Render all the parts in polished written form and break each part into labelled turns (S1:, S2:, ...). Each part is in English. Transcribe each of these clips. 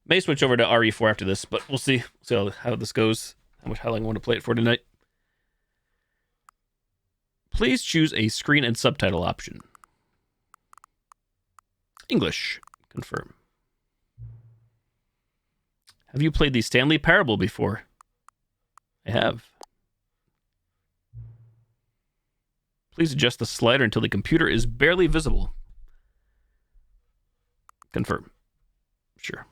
S1: May switch over to RE4 after this, but we'll see. How this goes. How long I want to play it for tonight. Please choose a screen and subtitle option. English. Confirm. Have you played the Stanley Parable before? I have. Please adjust the slider until the computer is barely visible. Confirm. Sure.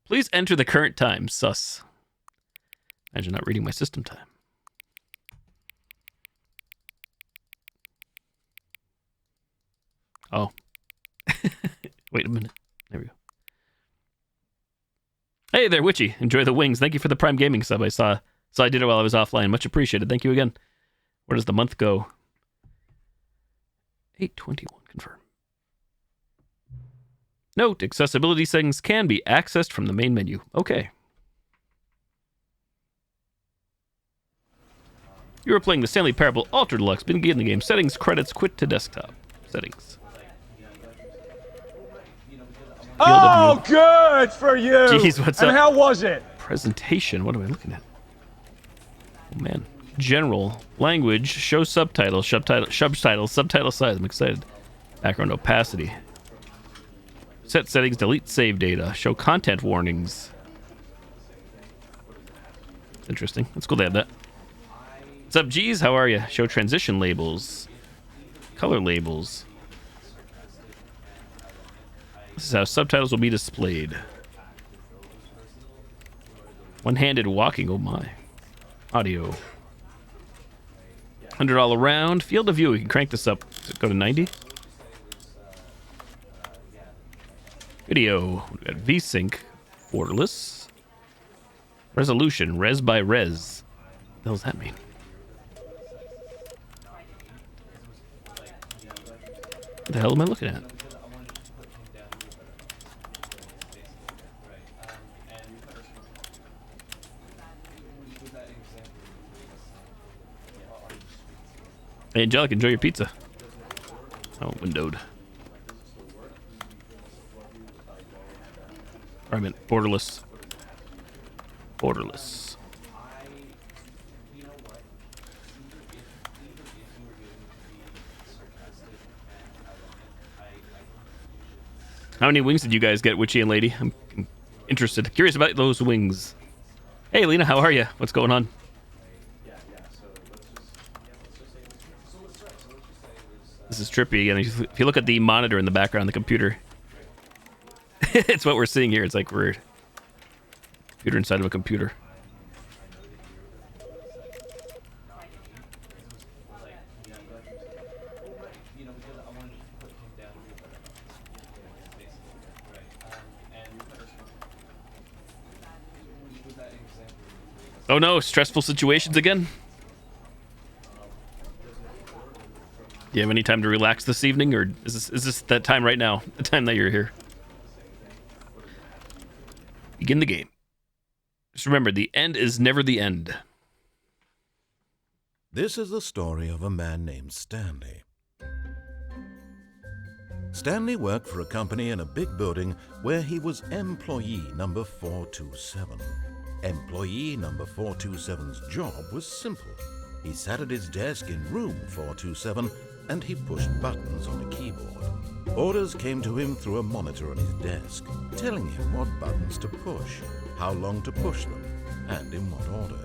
S1: Please enter the current time. Sus. Imagine not reading my system time. Oh. Wait a minute. There we go. Hey there, Witchy. Enjoy the wings. Thank you for the Prime Gaming sub. I saw I did it while I was offline. Much appreciated. Thank you again. Where does the month go? 8/21. Confirm. Note, accessibility settings can be accessed from the main menu. Okay. You are playing the Stanley Parable Ultra Deluxe. Begin the game. Settings, credits, quit to desktop. Settings.
S2: Oh, good for you!
S1: Jeez, what's up?
S2: And how was it?
S1: Presentation. What am I looking at? Oh, man. General. Language. Show subtitles. Subtitles. Subtitle size. I'm excited. Background opacity. Set settings. Delete save data. Show content warnings. Interesting. That's cool they have that. What's up, G's? How are you? Show transition labels. Color labels. This is how subtitles will be displayed. One-handed walking, oh my. Audio. 100 all around. Field of view, we can crank this up. Does it go to 90? Video. We got VSync. Borderless. Resolution. Res by res. What the hell does that mean? What the hell am I looking at? Hey, Angelic, enjoy your pizza. Oh, windowed. I meant borderless. Borderless. How many wings did you guys get, Witchy and Lady? I'm interested. Curious about those wings. Hey, Lena, how are you? What's going on? This is trippy. And if you look at the monitor in the background, the computer, it's what we're seeing here. It's like we're computer inside of a computer. Oh no, stressful situations again? Do you have any time to relax this evening, or is this that time right now? The time that you're here? Begin the game. Just remember, the end is never the end.
S3: This is the story of a man named Stanley. Stanley worked for a company in a big building where he was employee number 427. Employee number 427's job was simple. He sat at his desk in room 427 and he pushed buttons on a keyboard. Orders came to him through a monitor on his desk, telling him what buttons to push, how long to push them, and in what order.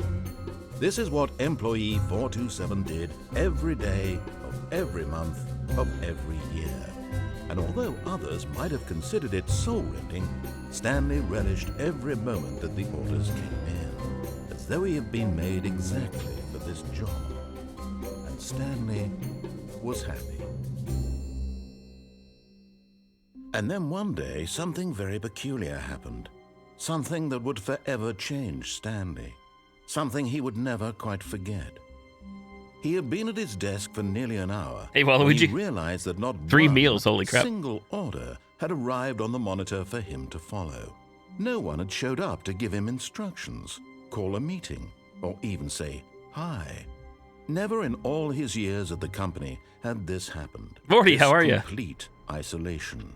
S3: This is what employee 427 did every day of every month of every year. And although others might have considered it soul-rending, Stanley relished every moment that the orders came in, as though he had been made exactly for this job. And Stanley was happy. And then one day, something very peculiar happened. Something that would forever change Stanley. Something he would never quite forget. He had been at his desk for nearly an hour.
S1: Hey, Waluigi.
S3: He realized that not
S1: 3
S3: one
S1: meals, holy crap.
S3: single order had arrived on the monitor for him to follow. No one had showed up to give him instructions, call a meeting, or even say hi. Never in all his years at the company had this happened.
S1: Morty, how are you?
S3: Complete isolation.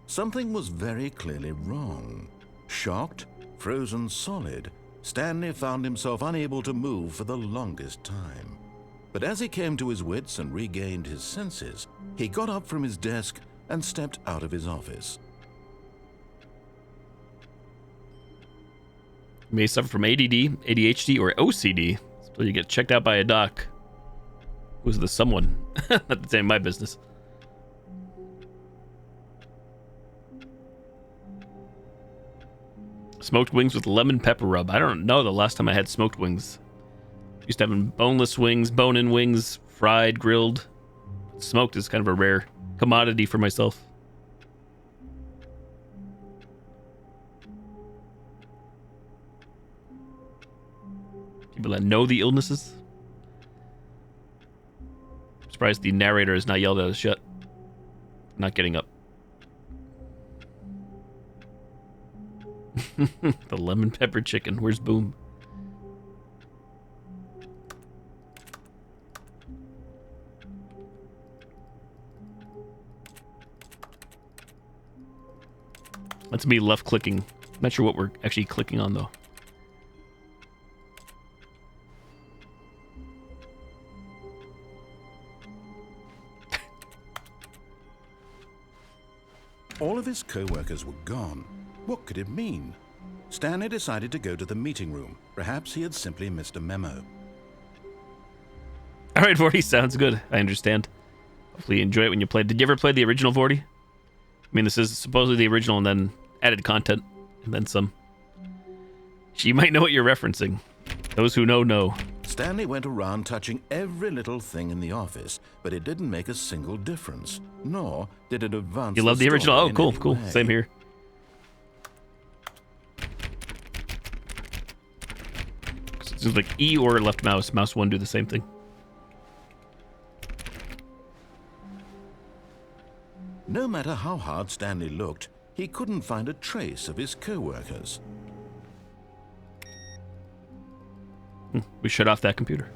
S3: Something was very clearly wrong. Shocked, frozen solid, Stanley found himself unable to move for the longest time. But as he came to his wits and regained his senses, he got up from his desk and stepped out of his office.
S1: You may suffer from ADD, ADHD, or OCD, so you get checked out by a doc. Who's the someone? Not the same my business. Smoked wings with lemon pepper rub. I don't know the last time I had smoked wings. Used to having boneless wings, bone-in wings, fried, grilled. Smoked is kind of a rare commodity for myself. People that know the illnesses. I'm surprised the narrator has not yelled at us shut. Not getting up. The lemon pepper chicken. Where's Boom? That's me left clicking. Not sure what we're actually clicking on though.
S3: All of his co-workers were gone. What could it mean? Stanley decided to go to the meeting room. Perhaps he had simply missed a memo.
S1: All right, Vorty, sounds good. I understand. Hopefully you enjoy it when you play. Did you ever play the original Vorty? I mean, this is supposedly the original and then added content and then some. She might know what you're referencing. Those who know, know.
S3: Stanley went around touching every little thing in the office, but it didn't make a single difference, nor did it advance.
S1: You love the original?
S3: story
S1: Oh,
S3: in
S1: cool,
S3: any
S1: cool.
S3: way.
S1: Same here. Seems like E or left mouse. Mouse 1 do the same thing.
S3: No matter how hard Stanley looked, he couldn't find a trace of his co-workers.
S1: We shut off that computer.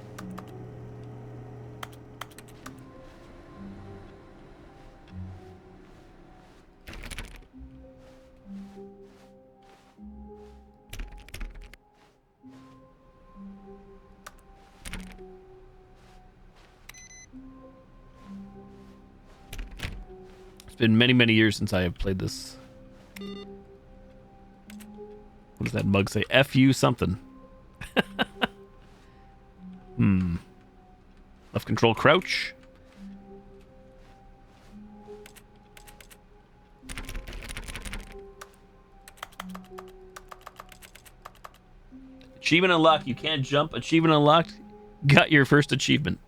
S1: It's been many, many years since I have played this. What does that mug say? F you something. Left control crouch. Achievement unlocked. You can't jump. Achievement unlocked. Got your first achievement.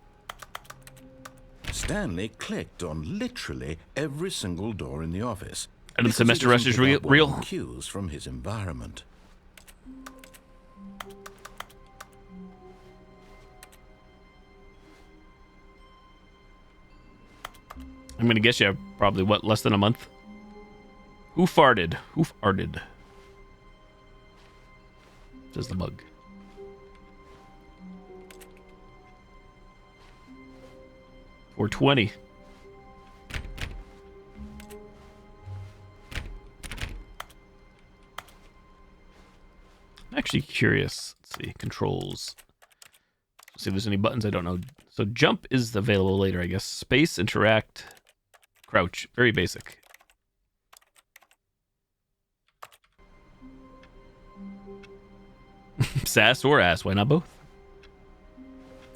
S3: Stanley clicked on literally every single door in the office.
S1: And the
S3: because he
S1: semester
S3: didn't
S1: rush is
S3: pick up
S1: real.
S3: well on cues from his environment.
S1: I'm gonna guess you have probably what, less than a month? Who farted? Who farted? Says the mug. $4.20. I'm actually curious. Let's see. Controls. Let's see if there's any buttons I don't know. So jump is available later, I guess. Space, interact, crouch. Very basic. Sass or ass. Why not both?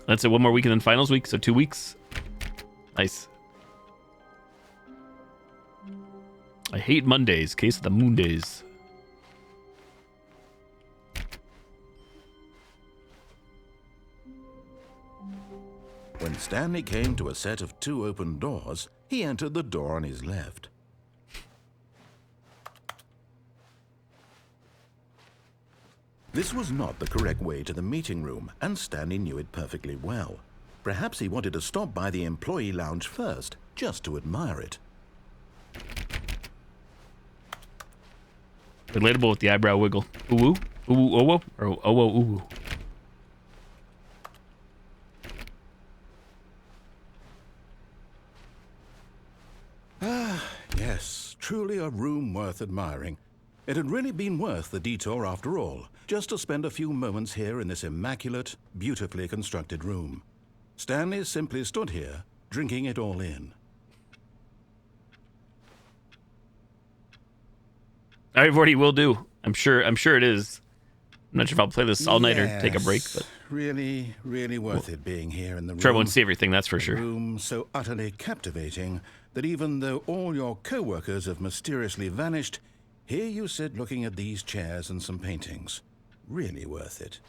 S1: That's it. One more week and then finals week. So 2 weeks. Nice. I hate Mondays. Case of the moon days.
S3: When Stanley came to a set of 2 open doors, he entered the door on his left. This was not the correct way to the meeting room, and Stanley knew it perfectly well. Perhaps he wanted to stop by the employee lounge first, just to admire it.
S1: Relatable with the eyebrow wiggle. Ooh, ooh, ooh, oh, or oh, ooh, ooh.
S3: Ah, yes, truly a room worth admiring. It had really been worth the detour after all, just to spend a few moments here in this immaculate, beautifully constructed room. Stanley simply stood here, drinking it all in.
S1: Ivory will do. I'm sure it is. I'm not sure if I'll play this all night or take a break, but
S3: really, really worth it being here in the room.
S1: Sure, I won't see everything, that's for
S3: a
S1: sure.
S3: Room so utterly captivating that even though all your co-workers have mysteriously vanished, here you sit looking at these chairs and some paintings. Really worth it.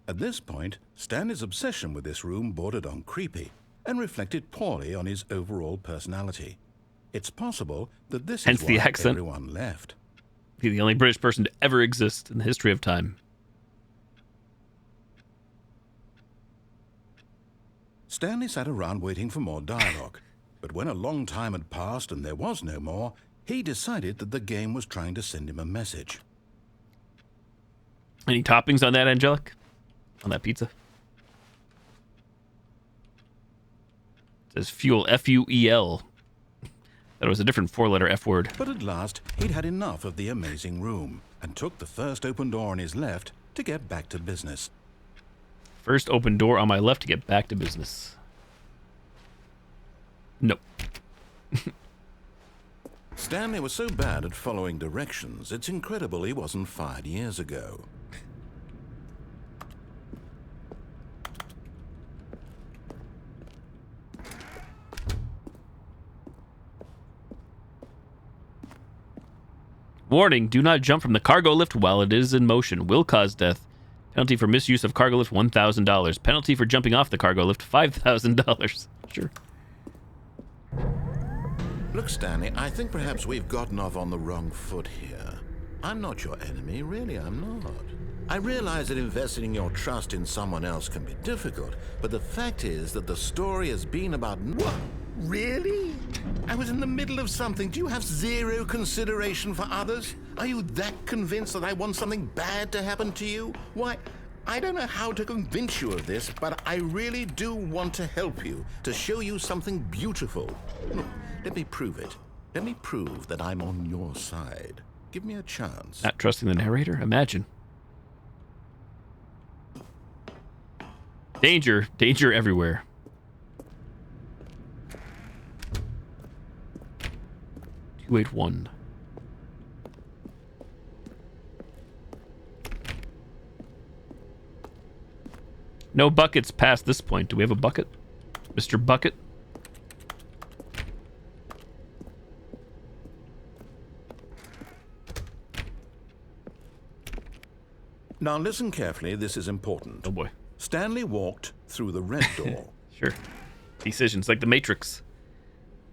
S3: At this point, Stanley's obsession with this room bordered on creepy and reflected poorly on his overall personality. It's possible that this
S1: Hence
S3: is
S1: the
S3: why
S1: accent.
S3: everyone left.
S1: He's the only British person to ever exist in the history of time.
S3: Stanley sat around waiting for more dialogue, but when a long time had passed and there was no more, he decided that the game was trying to send him a message.
S1: Any toppings on that, Angelic? On that pizza? It says fuel, F-U-E-L. That was a different four-letter F word.
S3: But at last, he'd had enough of the amazing room and took the first open door on his left to get back to business.
S1: First open door on my left to get back to business. Nope.
S3: Stanley was so bad at following directions, it's incredible he wasn't fired years ago.
S1: Warning, do not jump from the cargo lift while it is in motion. Will cause death. Penalty for misuse of cargo lift, $1,000. Penalty for jumping off the cargo lift, $5,000. Sure.
S3: Look, Stanley, I think perhaps we've gotten off on the wrong foot here. I'm not your enemy, really, I'm not. I realize that investing your trust in someone else can be difficult, but the fact is that the story has been about... What? Really? I was in the middle of something. Do you have zero consideration for others? Are you that convinced that I want something bad to happen to you? Why, I don't know how to convince you of this, but I really do want to help you, to show you something beautiful. Look, let me prove it. Let me prove that I'm on your side. Give me a chance.
S1: Not trusting the narrator? Imagine. Danger. Danger everywhere. Wait, one. No buckets past this point. Do we have a bucket? Mr. Bucket?
S3: Now listen carefully, this is important.
S1: Oh boy.
S3: Stanley walked through the red door.
S1: Sure. Decisions, like the Matrix.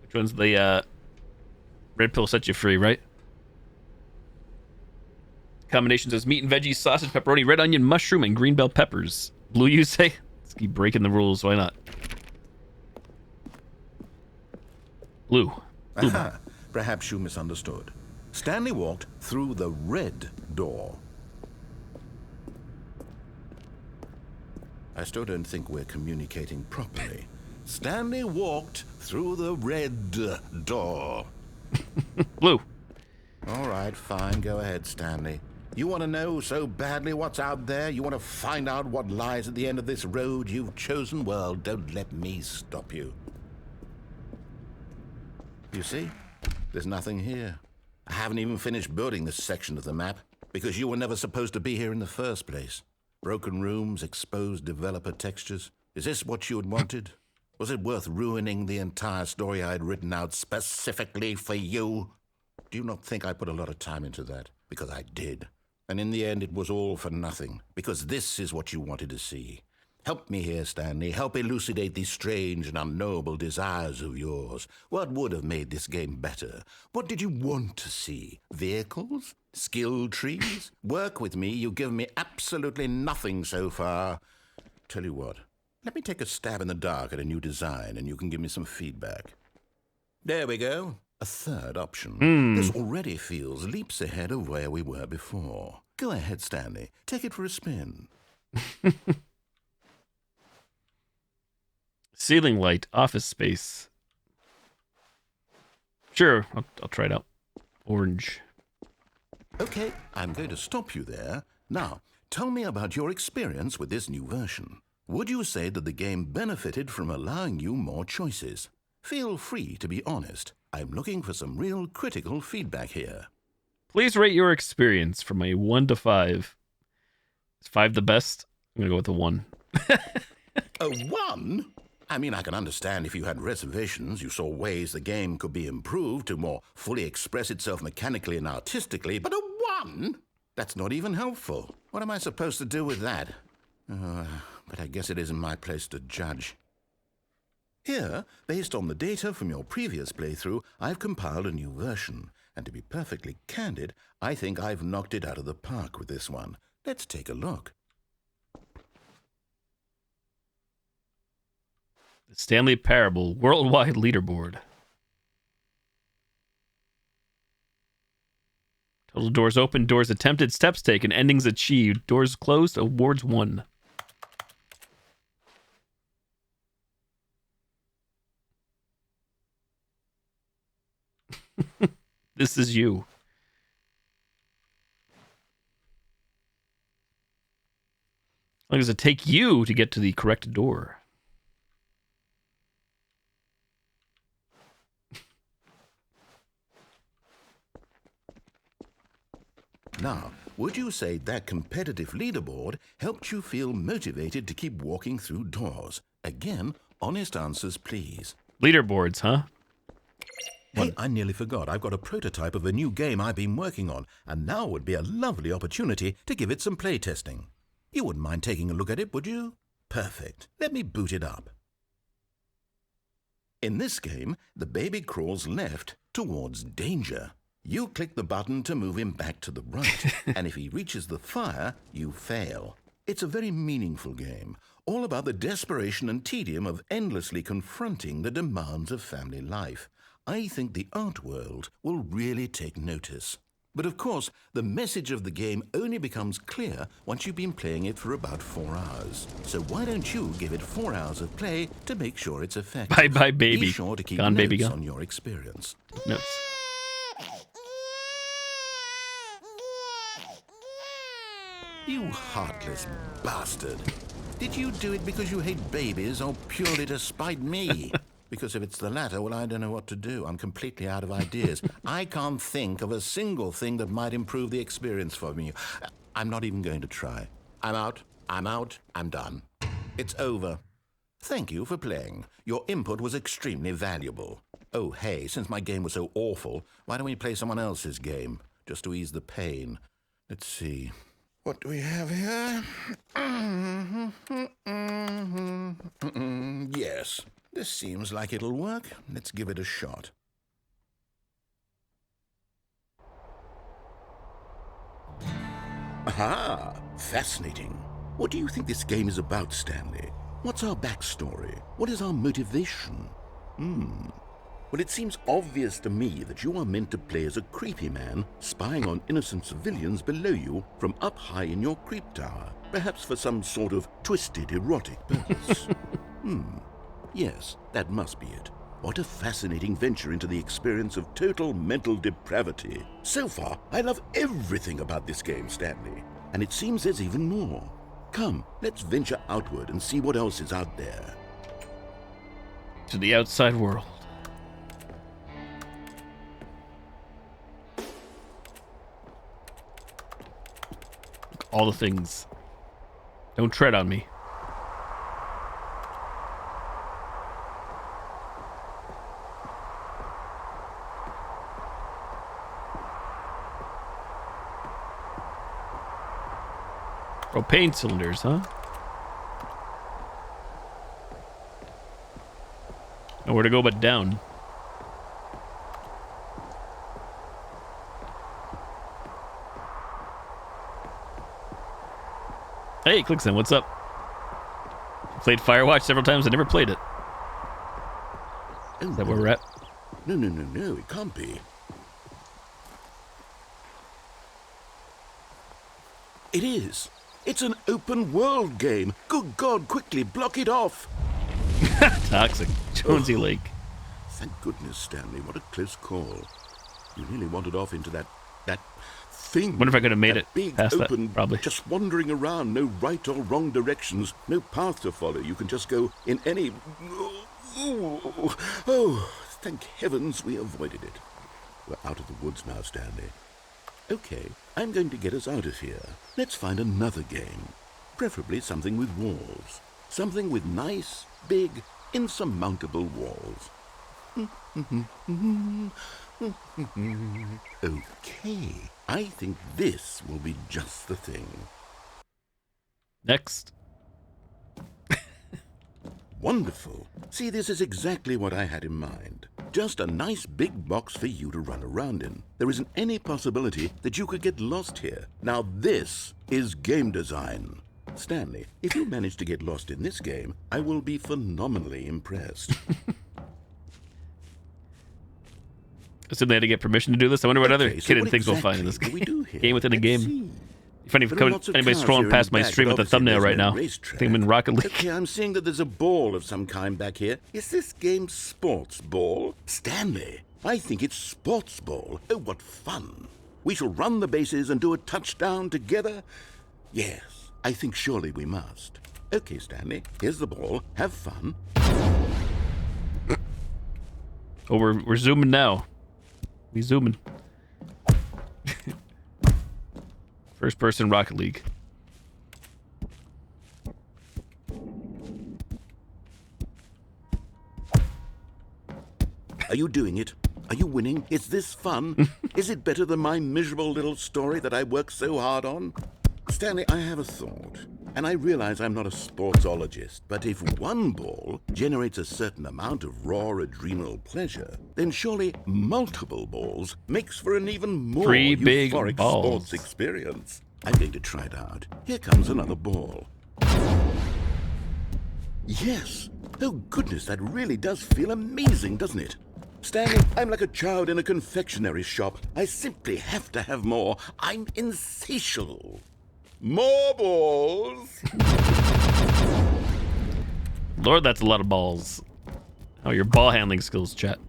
S1: Which one's the, red pill sets you free, right? Combination says meat and veggies, sausage, pepperoni, red onion, mushroom, and green bell peppers. Blue, you say? Let's keep breaking the rules. Why not? Blue.
S3: Aha, perhaps you misunderstood. Stanley walked through the red door. I still don't think we're communicating properly. Stanley walked through the red door.
S1: Blue.
S3: All right, fine. Go ahead, Stanley. You want to know so badly what's out there? You want to find out what lies at the end of this road you've chosen? Well, don't let me stop you. You see? There's nothing here. I haven't even finished building this section of the map because you were never supposed to be here in the first place. Broken rooms, exposed developer textures. Is this what you had wanted? Was it worth ruining the entire story I had written out specifically for you? Do you not think I put a lot of time into that? Because I did. And in the end, it was all for nothing. Because this is what you wanted to see. Help me here, Stanley. Help elucidate these strange and unknowable desires of yours. What would have made this game better? What did you want to see? Vehicles? Skill trees? Work with me. You've given me absolutely nothing so far. Tell you what. Let me take a stab in the dark at a new design, and you can give me some feedback. There we go. A third option. This already feels leaps ahead of where we were before. Go ahead, Stanley. Take it for a spin.
S1: Ceiling light, office space. Sure, I'll try it out. Orange.
S3: Okay, I'm going to stop you there. Now, tell me about your experience with this new version. Would you say that the game benefited from allowing you more choices? Feel free to be honest. I'm looking for some real critical feedback here.
S1: Please rate your experience from a 1 to 5. Is 5 the best? I'm going to go with a 1.
S3: A 1? I mean, I can understand if you had reservations, you saw ways the game could be improved to more fully express itself mechanically and artistically, but a 1? That's not even helpful. What am I supposed to do with that? But I guess it isn't my place to judge. Here, based on the data from your previous playthrough, I've compiled a new version. And to be perfectly candid, I think I've knocked it out of the park with this one. Let's take a look.
S1: The Stanley Parable Worldwide Leaderboard. Total doors open, doors attempted, steps taken, endings achieved, doors closed, awards won. This is you. How long does it take you to get to the correct door?
S3: Now, would you say that competitive leaderboard helped you feel motivated to keep walking through doors? Again, honest answers, please.
S1: Leaderboards, huh?
S3: Hey, I nearly forgot. I've got a prototype of a new game I've been working on, and now would be a lovely opportunity to give it some play testing. You wouldn't mind taking a look at it, would you? Perfect. Let me boot it up. In this game, the baby crawls left towards danger. You click the button to move him back to the right, and if he reaches the fire, you fail. It's a very meaningful game, all about the desperation and tedium of endlessly confronting the demands of family life. I think the art world will really take notice. But of course, the message of the game only becomes clear once you've been playing it for about 4 hours. So why don't you give it 4 hours of play to make sure it's effective?
S1: Bye-bye, baby.
S3: Be sure to keep
S1: Gone,
S3: notes
S1: baby, gone.
S3: on your experience.
S1: Notes.
S3: You heartless bastard. Did you do it because you hate babies or purely to spite me? Because if it's the latter, well, I don't know what to do. I'm completely out of ideas. I can't think of a single thing that might improve the experience for me. I'm not even going to try. I'm out. I'm done. It's over. Thank you for playing. Your input was extremely valuable. Oh, hey, since my game was so awful, why don't we play someone else's game, just to ease the pain? Let's see. What do we have here? Yes, this seems like it'll work. Let's give it a shot. Aha! Fascinating. What do you think this game is about, Stanley? What's our backstory? What is our motivation? Well, it seems obvious to me that you are meant to play as a creepy man spying on innocent civilians below you from up high in your creep tower, perhaps for some sort of twisted erotic purpose. Yes, that must be it. What a fascinating venture into the experience of total mental depravity. So far, I love everything about this game, Stanley, and it seems there's even more. Come, let's venture outward and see what else is out there.
S1: To the outside world. All the things. Don't tread on me. Propane cylinders, huh? Nowhere to go but down. Hey, Clickson, what's up? Played Firewatch several times. I never played it.
S3: Oh,
S1: Is that where we're at?
S3: No, it can't be. It is. It's an open world game. Good God, quickly block it off.
S1: Toxic. Jonesy Lake.
S3: Thank goodness, Stanley. What a close call. You really wandered off into that thing.
S1: Wonder if I could have made
S3: that
S1: it
S3: big,
S1: past
S3: open,
S1: that, probably.
S3: just wandering around, no right or wrong directions, no path to follow. You can just go in any... Oh, thank heavens we avoided it. We're out of the woods now, Stanley. Okay, I'm going to get us out of here. Let's find another game. Preferably something with walls. Something with nice, big, insurmountable walls. Okay, I think this will be just the thing.
S1: Next.
S3: Wonderful. See, this is exactly what I had in mind. Just a nice big box for you to run around in. There isn't any possibility that you could get lost here. Now this is game design. Stanley, if you manage to get lost in this game, I will be phenomenally impressed.
S1: Assume they had to get permission to do this. I wonder what other hidden things we'll find in this
S3: we do here?
S1: game within a
S3: Let's
S1: game.
S3: see.
S1: Funny if anybody's scrolling past my stream with the thumbnail right now. I think I'm in Rocket League.
S3: Okay, I'm seeing that there's a ball of some kind back here. Is this game sports ball? Stanley, I think it's sports ball. Oh, what fun. We shall run the bases and do a touchdown together. Yes, I think surely we must. Okay, Stanley, here's the ball. Have fun.
S1: Oh, we're zooming now. We zooming. First person Rocket League.
S3: Are you doing it? Are you winning? Is this fun? Is it better than my miserable little story that I worked so hard on? Stanley, I have a thought. And I realize I'm not a sportsologist, but if one ball generates a certain amount of raw adrenal pleasure, then surely multiple balls makes for an even more
S1: Three big
S3: euphoric
S1: balls.
S3: sports experience. I'm going to try it out. Here comes another ball. Yes! Oh goodness, that really does feel amazing, doesn't it? Stanley, I'm like a child in a confectionery shop. I simply have to have more. I'm insatiable. More balls!
S1: Lord, that's a lot of balls. Oh, your ball handling skills, chat.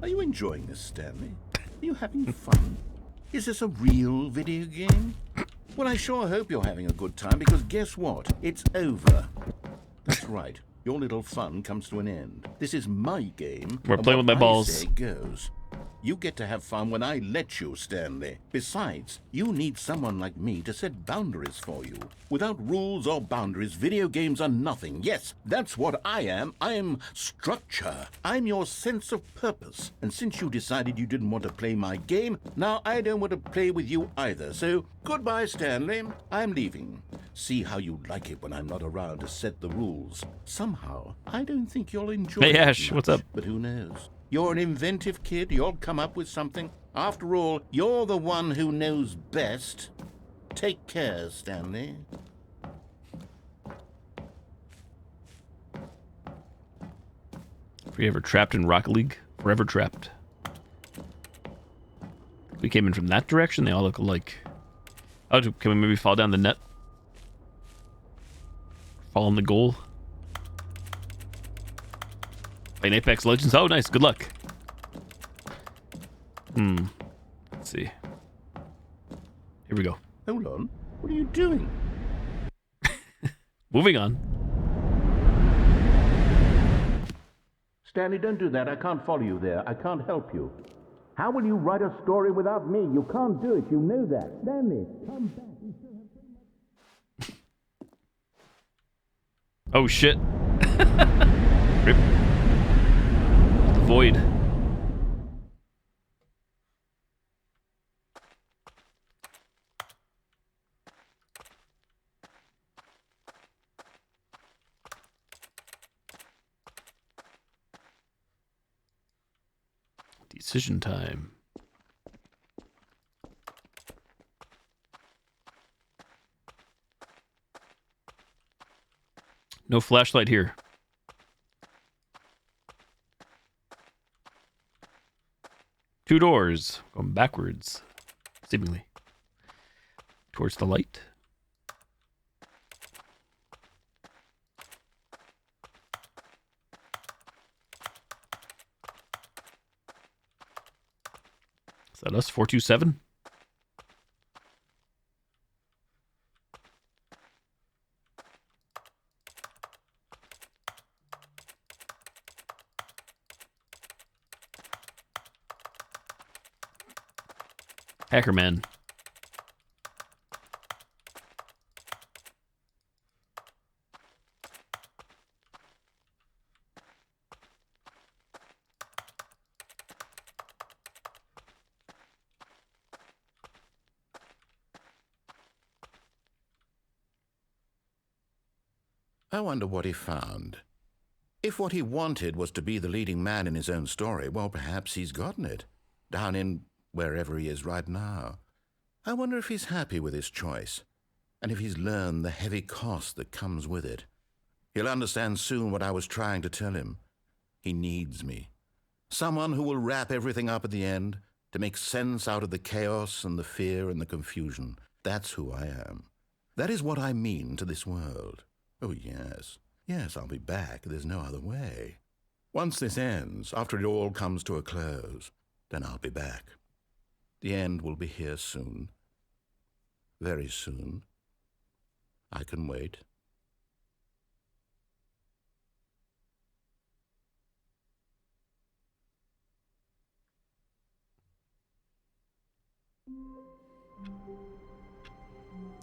S3: Are you enjoying this, Stanley? Are you having fun? Is this a real video game? Well, I sure hope you're having a good time, because guess what? It's over. That's right. Your little fun comes to an end. This is my game.
S1: We're playing with my balls.
S3: I say goes. You get to have fun when I let you, Stanley. Besides, you need someone like me to set boundaries for you. Without rules or boundaries, video games are nothing. Yes, that's what I am. I'm structure. I'm your sense of purpose. And since you decided you didn't want to play my game, now I don't want to play with you either. So, goodbye, Stanley. I'm leaving. See how you like it when I'm not around to set the rules. Somehow, I don't think you'll enjoy it
S1: Hey, Ash,
S3: much,
S1: what's up?
S3: But who knows? You're an inventive kid. You'll come up with something. After all, you're the one who knows best. Take care, Stanley.
S1: Were you ever trapped in Rocket League? Forever trapped. We came in from that direction. They all look alike. Oh, can we maybe fall down the net? Fall in the goal? Playing Apex Legends. Oh, nice. Good luck. Let's see. Here we go.
S3: Hold on. What are you doing?
S1: Moving on.
S3: Stanley, don't do that. I can't follow you there. I can't help you. How will you write a story without me? You can't do it. You know that. Stanley, come back.
S1: Oh, shit. Rip. Void. Decision time. No flashlight here. Two doors. Going backwards. seemingly. Towards the light. Is that us? 427? Hackerman.
S3: I wonder what he found. If what he wanted was to be the leading man in his own story, well, perhaps he's gotten it, down in wherever he is right now. I wonder if he's happy with his choice, and if he's learned the heavy cost that comes with it. He'll understand soon what I was trying to tell him. He needs me. Someone who will wrap everything up at the end, to make sense out of the chaos and the fear and the confusion. That's who I am. That is what I mean to this world. Oh, yes. Yes, I'll be back. There's no other way. Once this ends, after it all comes to a close, then I'll be back. The end will be here soon. Very soon. I can wait.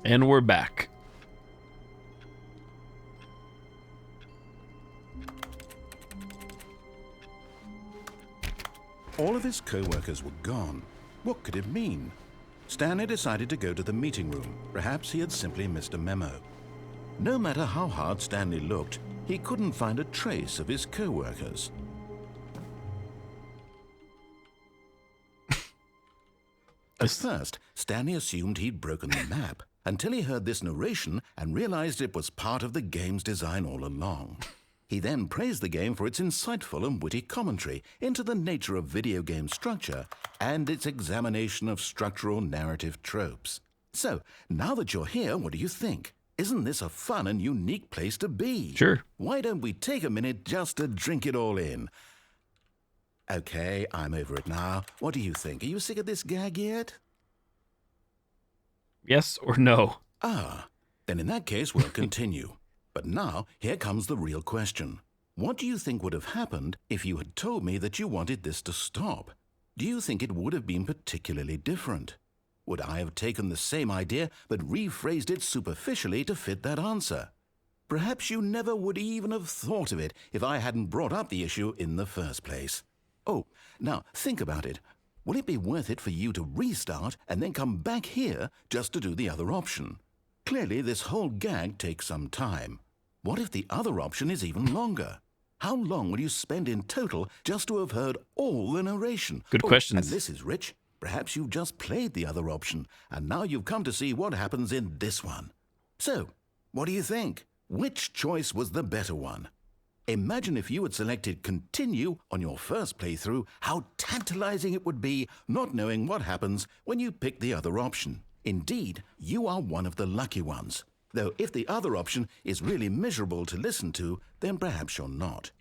S1: And we're back.
S3: All of his co-workers were gone. What could it mean? Stanley decided to go to the meeting room. Perhaps he had simply missed a memo. No matter how hard Stanley looked, he couldn't find a trace of his co-workers. At first, Stanley assumed he'd broken the map, until he heard this narration and realized it was part of the game's design all along. He then praised the game for its insightful and witty commentary into the nature of video game structure and its examination of structural narrative tropes. So, now that you're here, what do you think? Isn't this a fun and unique place to be?
S1: Sure.
S3: Why don't we take a minute just to drink it all in? Okay, I'm over it now. What do you think? Are you sick of this gag yet?
S1: Yes or no?
S3: Ah, then in that case, we'll continue. But now, here comes the real question. What do you think would have happened if you had told me that you wanted this to stop? Do you think it would have been particularly different? Would I have taken the same idea but rephrased it superficially to fit that answer? Perhaps you never would even have thought of it if I hadn't brought up the issue in the first place. Oh, now think about it. Will it be worth it for you to restart and then come back here just to do the other option? Clearly, this whole gag takes some time. What if the other option is even longer? How long will you spend in total just to have heard all the narration?
S1: Good questions.
S3: And this is Rich. Perhaps you've just played the other option, and now you've come to see what happens in this one. So, what do you think? Which choice was the better one? Imagine if you had selected continue on your first playthrough, how tantalizing it would be not knowing what happens when you pick the other option. Indeed, you are one of the lucky ones. Though if the other option is really miserable to listen to, then perhaps you're not.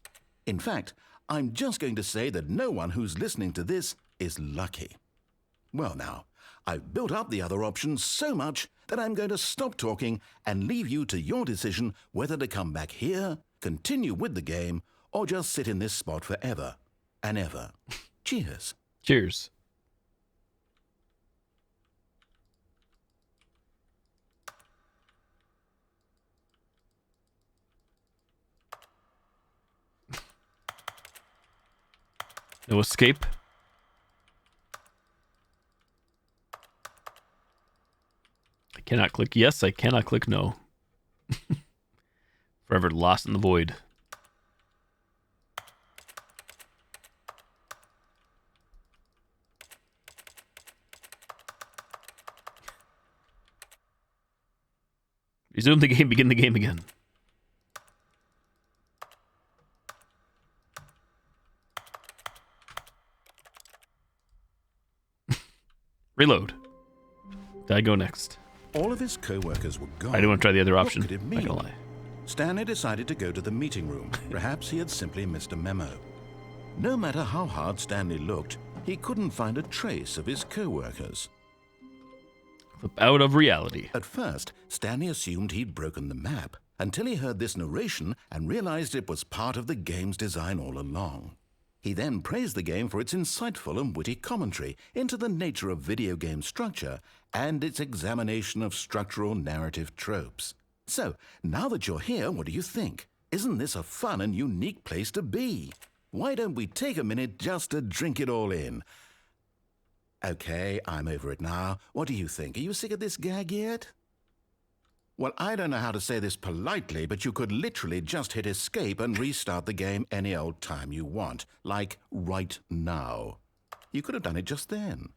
S3: In fact, I'm just going to say that no one who's listening to this is lucky. Well now, I've built up the other option so much that I'm going to stop talking and leave you to your decision whether to come back here, continue with the game, or just sit in this spot forever and ever. Cheers.
S1: Cheers. No escape. I cannot click yes, I cannot click no. Forever lost in the void. Resume the game, begin the game again. Reload. I go next?
S3: All of his co-workers were gone.
S1: I do want to try the other option.
S3: What could it
S1: Not
S3: mean?
S1: gonna lie.
S3: Stanley decided to go to the meeting room. Perhaps he had simply missed a memo. No matter how hard Stanley looked, he couldn't find a trace of his co-workers.
S1: Flip out of reality.
S3: At first, Stanley assumed he'd broken the map until he heard this narration and realized it was part of the game's design all along. He then praised the game for its insightful and witty commentary into the nature of video game structure and its examination of structural narrative tropes. So, now that you're here, what do you think? Isn't this a fun and unique place to be? Why don't we take a minute just to drink it all in? Okay, I'm over it now. What do you think? Are you sick of this gag yet? Well, I don't know how to say this politely, but you could literally just hit escape and restart the game any old time you want, like right now. You could have done it just then.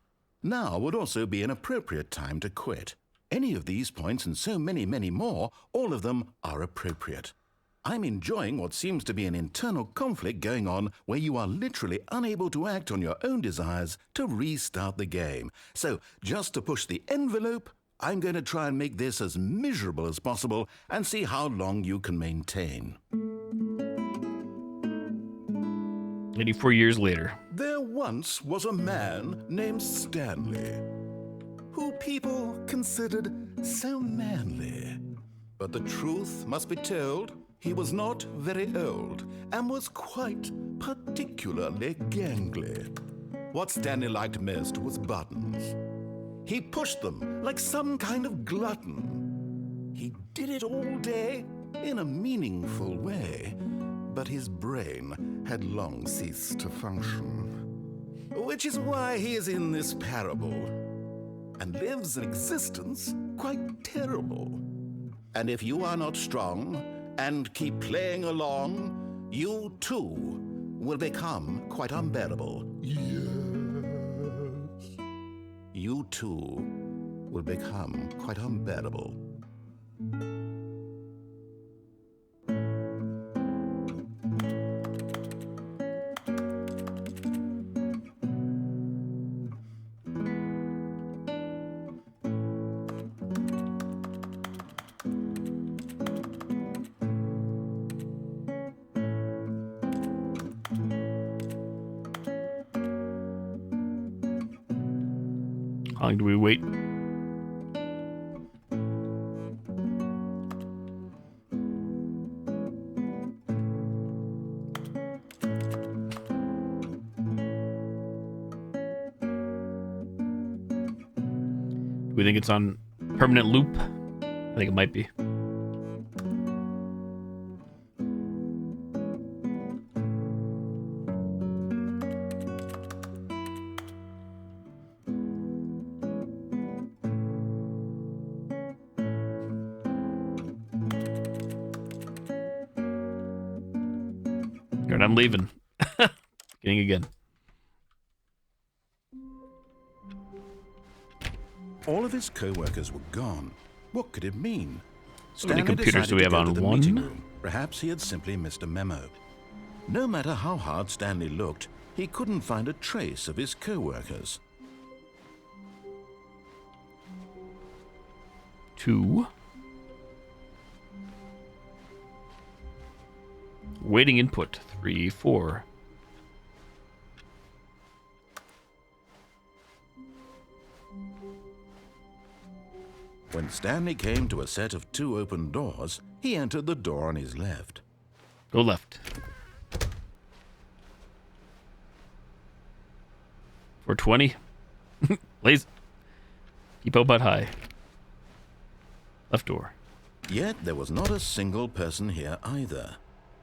S3: Now would also be an appropriate time to quit. Any of these points and so many, many more, all of them are appropriate. I'm enjoying what seems to be an internal conflict going on where you are literally unable to act on your own desires to restart the game. So, just to push the envelope, I'm going to try and make this as miserable as possible and see how long you can maintain.
S1: 84 years later.
S3: There once was a man named Stanley, who people considered so manly. But the truth must be told, he was not very old and was quite particularly gangly. What Stanley liked most was buttons. He pushed them like some kind of glutton. He did it all day in a meaningful way, but his brain had long ceased to function. Which is why he is in this parable and lives an existence quite terrible. And if you are not strong and keep playing along, you too will become quite unbearable. Yes. You too will become quite unbearable.
S1: How long do we wait? Do we think it's on permanent loop? I think it might be. Good, I'm leaving. Getting again.
S3: All of his co-workers were gone. What could it mean?
S1: How many
S3: Stanley
S1: computers do we
S3: decided
S1: have
S3: to go
S1: on
S3: to the
S1: one?
S3: meeting room. Perhaps he had simply missed a memo. No matter how hard Stanley looked, he couldn't find a trace of his co-workers.
S1: 2. Waiting input. 3, 4.
S3: When Stanley came to a set of 2 open doors, he entered the door on his left.
S1: Go left. 420. Please. Keep out but high. Left door.
S3: Yet there was not a single person here either.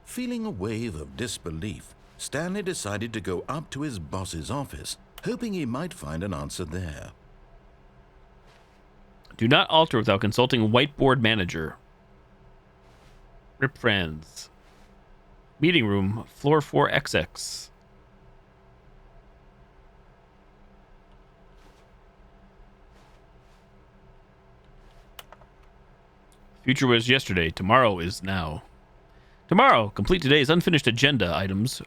S3: Feeling a wave of disbelief, Stanley decided to go up to his boss's office, hoping he might find an answer there.
S1: Do not alter without consulting whiteboard manager. Rip friends. Meeting room, floor 4XX. Future was yesterday. Tomorrow is now. Tomorrow, complete today's unfinished agenda items.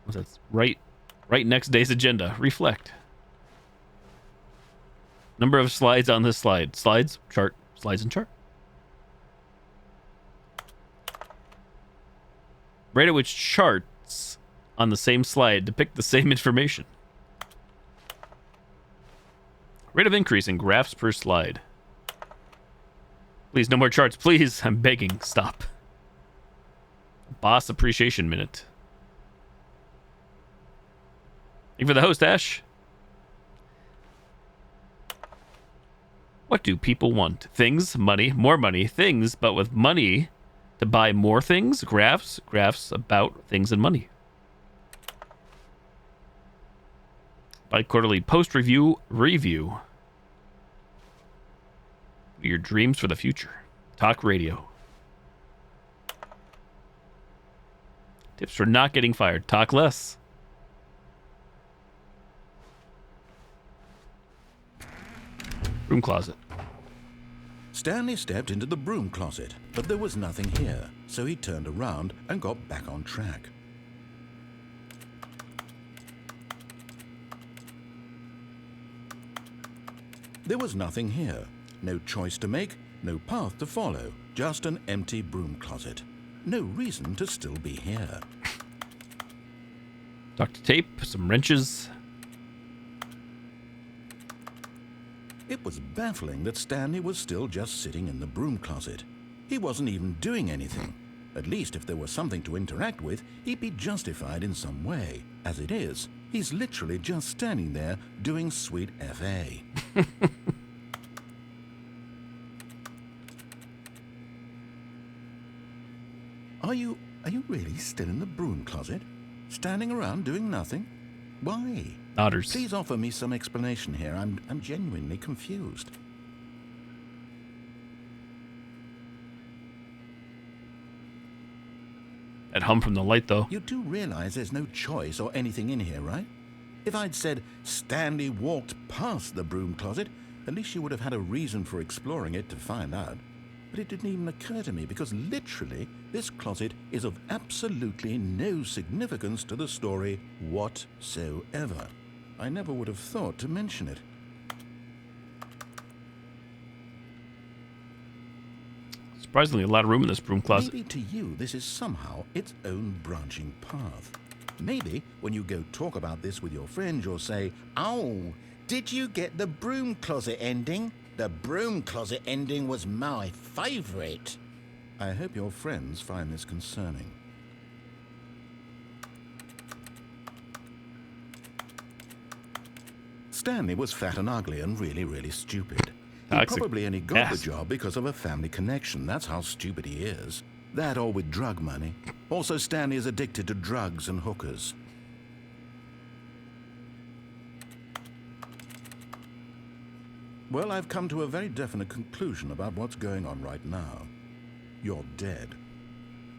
S1: What's that? Right next day's agenda. Reflect. Number of slides on this slide. Slides, chart, slides, and chart. Rate at which charts on the same slide depict the same information. Rate of increase in graphs per slide. Please, no more charts. Please, I'm begging. Stop. Boss appreciation minute. Thank you for the host, Ash. What do people want? Things, money, more money, things, but with money to buy more things, graphs about things and money. Bi-quarterly post-review review. Your dreams for the future. Talk radio. Tips for not getting fired. Talk less. Room closet.
S3: Stanley stepped into the broom closet, but there was nothing here, so he turned around and got back on track. There was nothing here. No choice to make, no path to follow, just an empty broom closet. No reason to still be here.
S1: Duct tape, some wrenches.
S3: It was baffling that Stanley was still just sitting in the broom closet. He wasn't even doing anything. At least if there was something to interact with, he'd be justified in some way. As it is, he's literally just standing there doing sweet FA. Are you really still in the broom closet? Standing around doing nothing? Why?
S1: Otters.
S3: Please offer me some explanation here. I'm genuinely confused.
S1: That hum from the light, though.
S3: You do realize there's no choice or anything in here, right? If I'd said Stanley walked past the broom closet, at least you would have had a reason for exploring it to find out. But it didn't even occur to me because literally this closet is of absolutely no significance to the story whatsoever. I never would have thought to mention it.
S1: Surprisingly, a lot of room in this broom closet.
S3: Maybe to you this is somehow its own branching path. Maybe when you go talk about this with your friends, you'll say, "Oh, did you get the broom closet ending? The broom closet ending was my favorite." I hope your friends find this concerning. Stanley was fat and ugly and really, really stupid. He probably only got the job because of a family connection. That's how stupid he is. That or with drug money. Also, Stanley is addicted to drugs and hookers. Well, I've come to a very definite conclusion about what's going on right now. You're dead.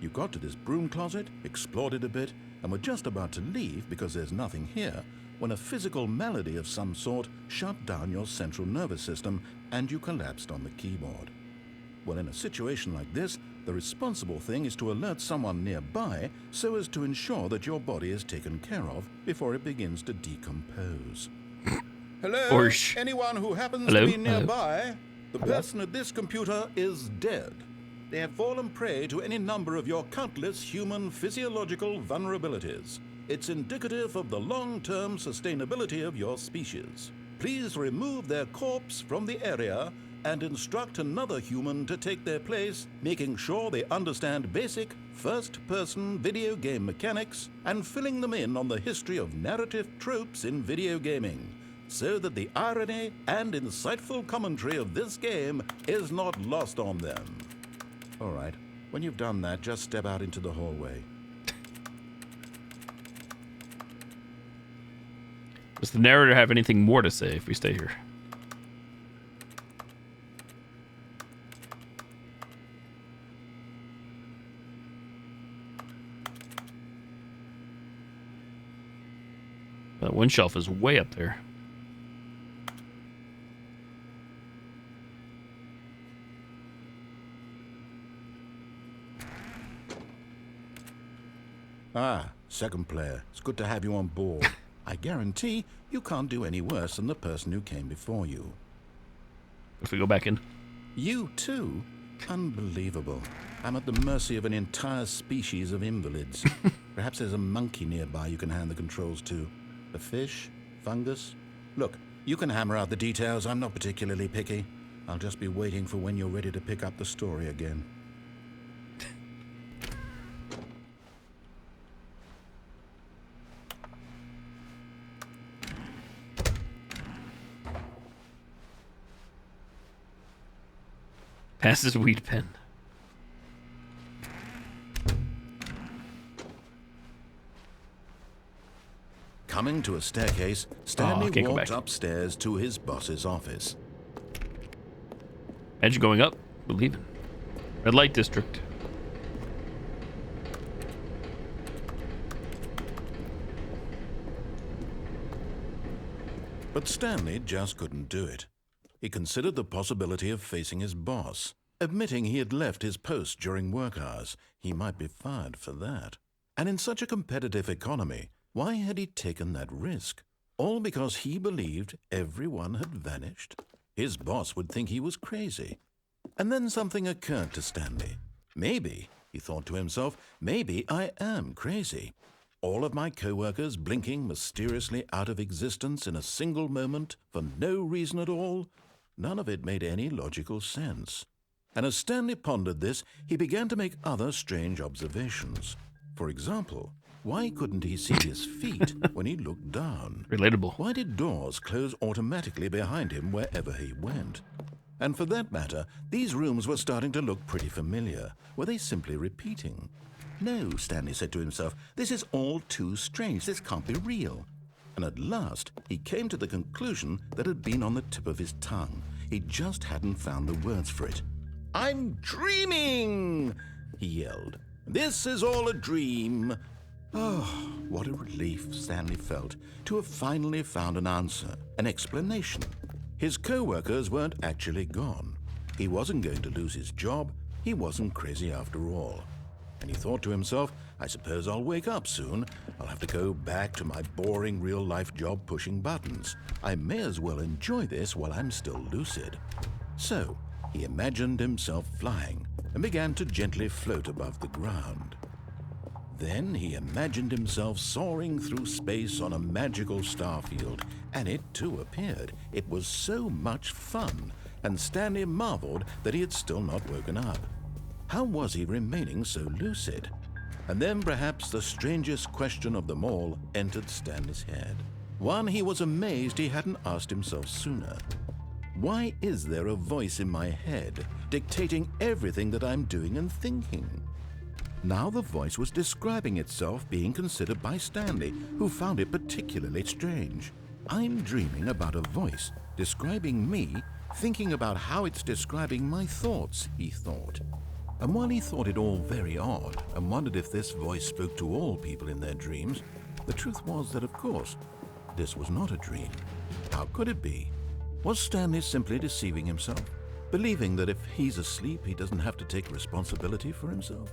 S3: You got to this broom closet, explored it a bit, and were just about to leave because there's nothing here, when a physical malady of some sort shut down your central nervous system and you collapsed on the keyboard. Well, in a situation like this, the responsible thing is to alert someone nearby so as to ensure that your body is taken care of before it begins to decompose. Hello? Anyone who happens to be nearby? The person at this computer is dead. They have fallen prey to any number of your countless human physiological vulnerabilities. It's indicative of the long-term sustainability of your species. Please remove their corpse from the area and instruct another human to take their place, making sure they understand basic first-person video game mechanics and filling them in on the history of narrative tropes in video gaming, so that the irony and insightful commentary of this game is not lost on them. All right, when you've done that, just step out into the hallway.
S1: Does the narrator have anything more to say if we stay here? That one shelf is way up there.
S3: Ah, second player. It's good to have you on board. I guarantee you can't do any worse than the person who came before you.
S1: If we go back in.
S3: You too? Unbelievable. I'm at the mercy of an entire species of invalids. Perhaps there's a monkey nearby you can hand the controls to. A fish? Fungus? Look, you can hammer out the details. I'm not particularly picky. I'll just be waiting for when you're ready to pick up the story again.
S1: Pass his weed pen.
S3: Coming to a staircase, Stanley walked upstairs to his boss's office.
S1: Edge going up. We're leaving. Red light district.
S3: But Stanley just couldn't do it. He considered the possibility of facing his boss. Admitting he had left his post during work hours, he might be fired for that. And in such a competitive economy, why had he taken that risk? All because he believed everyone had vanished? His boss would think he was crazy. And then something occurred to Stanley. Maybe, he thought to himself, maybe I am crazy. All of my co-workers blinking mysteriously out of existence in a single moment for no reason at all? None of it made any logical sense. And as Stanley pondered this, he began to make other strange observations. For example, why couldn't he see his feet when he looked down?
S1: Relatable.
S3: Why did doors close automatically behind him wherever he went? And for that matter, these rooms were starting to look pretty familiar. Were they simply repeating? No, Stanley said to himself, this is all too strange. This can't be real. And at last, he came to the conclusion that had been on the tip of his tongue. He just hadn't found the words for it. "I'm dreaming!" he yelled. "This is all a dream." Oh, what a relief Stanley felt to have finally found an answer, an explanation. His co-workers weren't actually gone. He wasn't going to lose his job. He wasn't crazy after all. And he thought to himself, I suppose I'll wake up soon. I'll have to go back to my boring real-life job pushing buttons. I may as well enjoy this while I'm still lucid. So, he imagined himself flying and began to gently float above the ground. Then he imagined himself soaring through space on a magical starfield, and it too appeared. It was so much fun, and Stanley marveled that he had still not woken up. How was he remaining so lucid? And then perhaps the strangest question of them all entered Stanley's head. One he was amazed he hadn't asked himself sooner. Why is there a voice in my head dictating everything that I'm doing and thinking? Now the voice was describing itself being considered by Stanley, who found it particularly strange. I'm dreaming about a voice describing me, thinking about how it's describing my thoughts, he thought. And while he thought it all very odd and wondered if this voice spoke to all people in their dreams, the truth was that, of course, this was not a dream. How could it be? Was Stanley simply deceiving himself, believing that if he's asleep, he doesn't have to take responsibility for himself?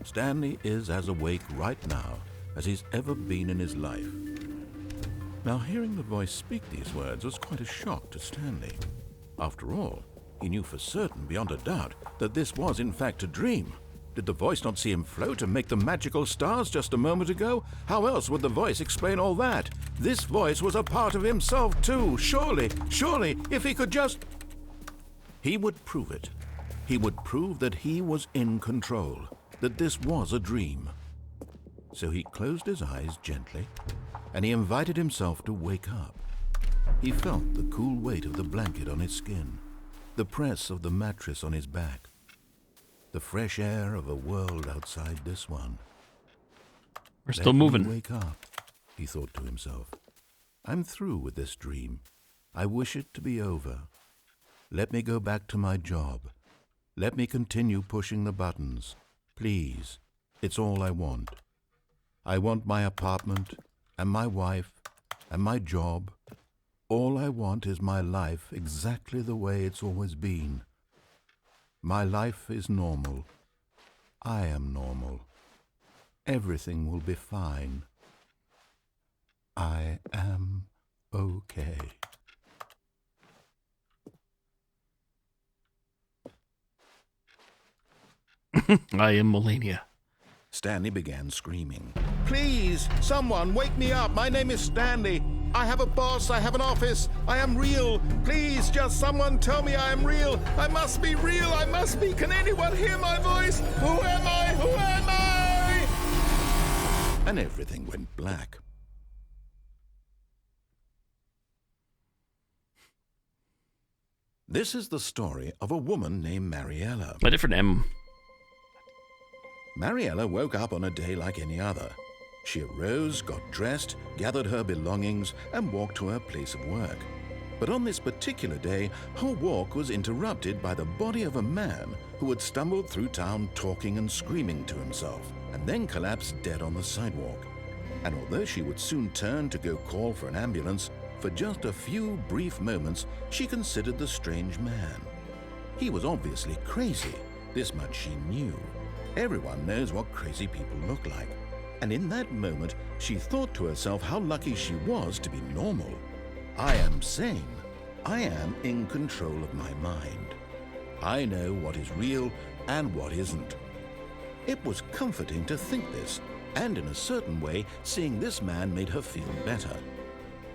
S3: Stanley is as awake right now as he's ever been in his life. Now, hearing the voice speak these words was quite a shock to Stanley. After all, he knew for certain, beyond a doubt, that this was in fact a dream. Did the voice not see him float and make the magical stars just a moment ago? How else would the voice explain all that? This voice was a part of himself too. Surely, if he could just... He would prove it. He would prove that he was in control, that this was a dream. So he closed his eyes gently, and he invited himself to wake up. He felt the cool weight of the blanket on his skin, the press of the mattress on his back, the fresh air of a world outside this one.
S1: We're still moving.
S3: Let me wake up, he thought to himself. I'm through with this dream. I wish it to be over. Let me go back to my job. Let me continue pushing the buttons. Please, it's all I want. I want my apartment and my wife and my job. All I want is my life exactly the way it's always been. My life is normal. I am normal. Everything will be fine. I am okay.
S1: I am Melania.
S3: Stanley began screaming. Please, someone, wake me up. My name is Stanley. I have a boss. I have an office. I am real. Please, just someone tell me I am real. I must be real. I must be. Can anyone hear my voice? Who am I? Who am I? And everything went black. This is the story of a woman named Mariella.
S1: A different M.
S3: Mariella woke up on a day like any other. She arose, got dressed, gathered her belongings, and walked to her place of work. But on this particular day, her walk was interrupted by the body of a man who had stumbled through town talking and screaming to himself, and then collapsed dead on the sidewalk. And although she would soon turn to go call for an ambulance, for just a few brief moments, she considered the strange man. He was obviously crazy. This much she knew. Everyone knows what crazy people look like. And in that moment, she thought to herself how lucky she was to be normal. I am sane. I am in control of my mind. I know what is real and what isn't. It was comforting to think this, and in a certain way, seeing this man made her feel better.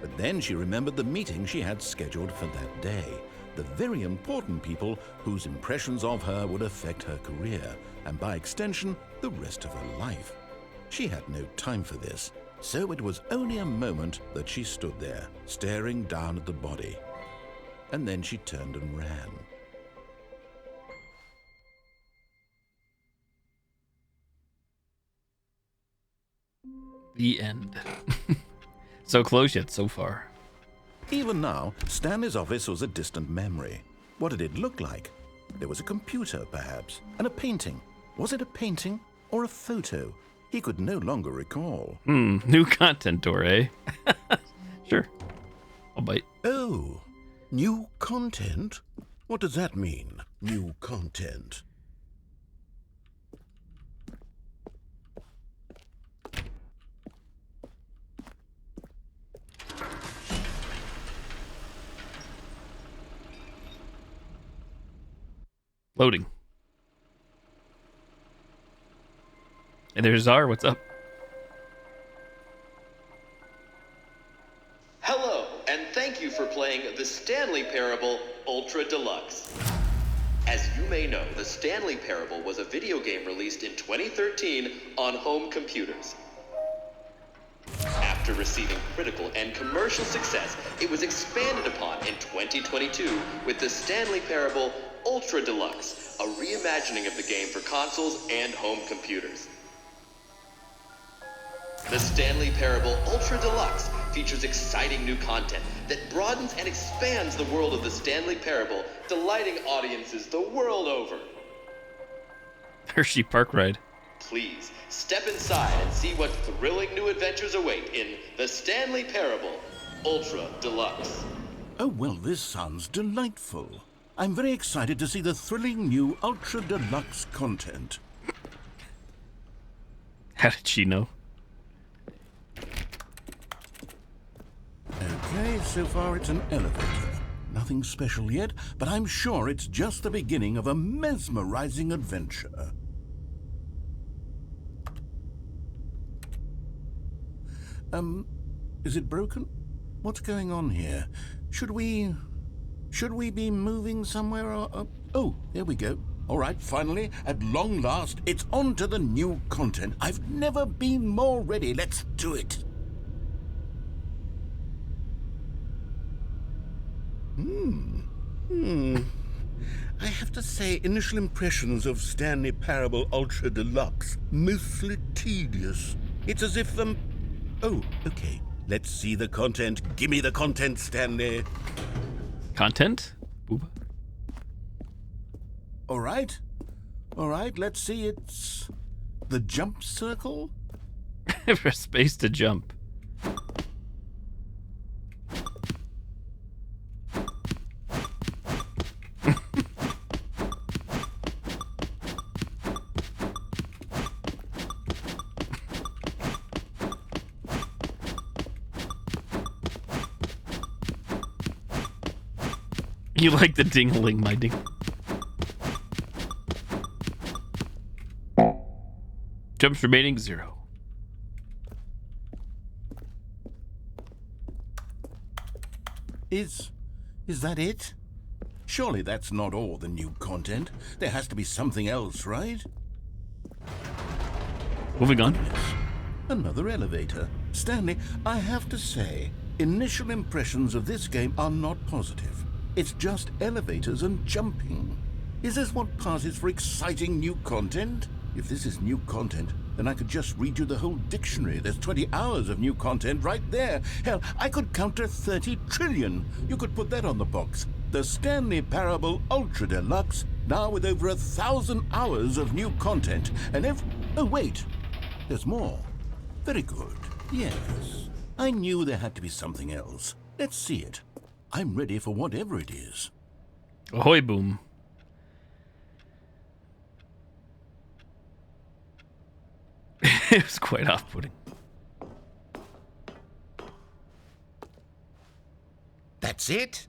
S3: But then she remembered the meeting she had scheduled for that day, the very important people whose impressions of her would affect her career, and by extension, the rest of her life. She had no time for this, so it was only a moment that she stood there, staring down at the body. And then she turned and ran.
S1: The end. So close yet so far.
S3: Even now, Stanley's office was a distant memory. What did it look like? There was a computer, perhaps, and a painting. Was it a painting or a photo? He could no longer recall.
S1: New content door, eh? Sure. I'll bite.
S3: Oh, new content? What does that mean, new content?
S1: Loading. And there's Czar. What's up?
S4: Hello, and thank you for playing the Stanley Parable Ultra Deluxe. As you may know, the Stanley Parable was a video game released in 2013 on home computers. After receiving critical and commercial success, it was expanded upon in 2022 with the Stanley Parable Ultra Deluxe, a reimagining of the game for consoles and home computers. The Stanley Parable Ultra Deluxe features exciting new content that broadens and expands the world of the Stanley Parable, delighting audiences the world over.
S1: Hershey Park Ride.
S4: Please, step inside and see what thrilling new adventures await in the Stanley Parable Ultra Deluxe.
S3: Oh, well, this sounds delightful. I'm very excited to see the thrilling new Ultra Deluxe content.
S1: How did she know?
S3: Okay, so far it's an elevator. Nothing special yet, but I'm sure it's just the beginning of a mesmerizing adventure. Is it broken? What's going on here? Should we be moving somewhere or... Oh, there we go. All right, finally, at long last, it's on to the new content. I've never been more ready. Let's do it. I have to say, initial impressions of Stanley Parable Ultra Deluxe, mostly tedious. It's as if, Oh, okay. Let's see the content. Gimme the content, Stanley.
S1: Content? Booba.
S3: All right, let's see. It's the jump circle?
S1: For space to jump. You like the ding-a-ling, my ding. Jumps remaining 0.
S3: Is that it? Surely that's not all the new content. There has to be something else, right?
S1: Moving on.
S3: Another elevator. Stanley, I have to say, initial impressions of this game are not positive. It's just elevators and jumping. Is this what passes for exciting new content? If this is new content, then I could just read you the whole dictionary. There's 20 hours of new content right there. Hell, I could count to 30 trillion. You could put that on the box. The Stanley Parable Ultra Deluxe, now with over 1,000 hours of new content. And oh, wait. There's more. Very good. Yes. I knew there had to be something else. Let's see it. I'm ready for whatever it is.
S1: Ahoy, boom. It was quite off-putting.
S3: That's it?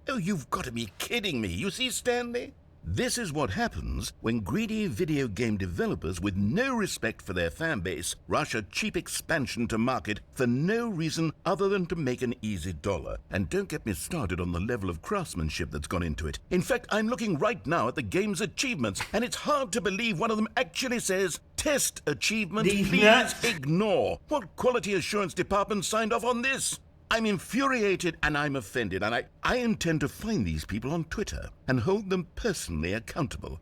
S3: Oh, you've got to be kidding me. You see, Stanley? This is what happens when greedy video game developers with no respect for their fan base rush a cheap expansion to market for no reason other than to make an easy dollar. And don't get me started on the level of craftsmanship that's gone into it. In fact, I'm looking right now at the game's achievements, and it's hard to believe one of them actually says, "Test achievement, please ignore." What quality assurance department signed off on this? I'm infuriated and I'm offended, and I intend to find these people on Twitter and hold them personally accountable.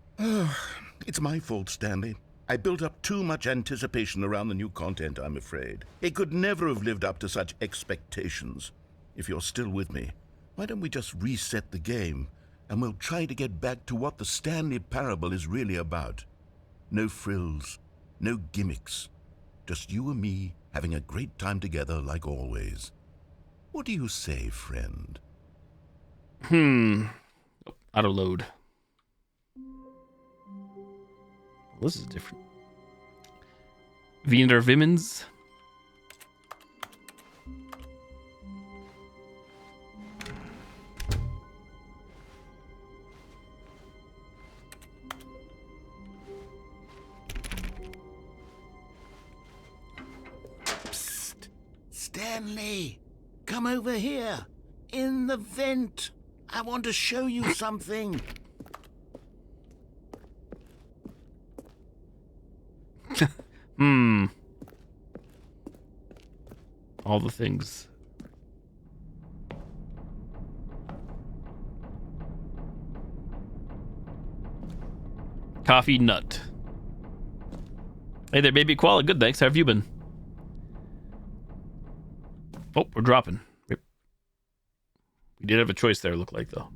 S3: It's my fault, Stanley. I built up too much anticipation around the new content, I'm afraid. It could never have lived up to such expectations. If you're still with me, why don't we just reset the game, and we'll try to get back to what the Stanley Parable is really about. No frills, no gimmicks. Just you and me having a great time together like always. What do you say, friend?
S1: Auto load. This is different. Wiener Wimmens.
S3: Psst! Stanley! Come over here, in the vent. I want to show you something.
S1: All the things. Coffee nut. Hey there, baby koala. Good, thanks. How have you been? Oh, we're dropping. Yep. We did have a choice there, look like, though.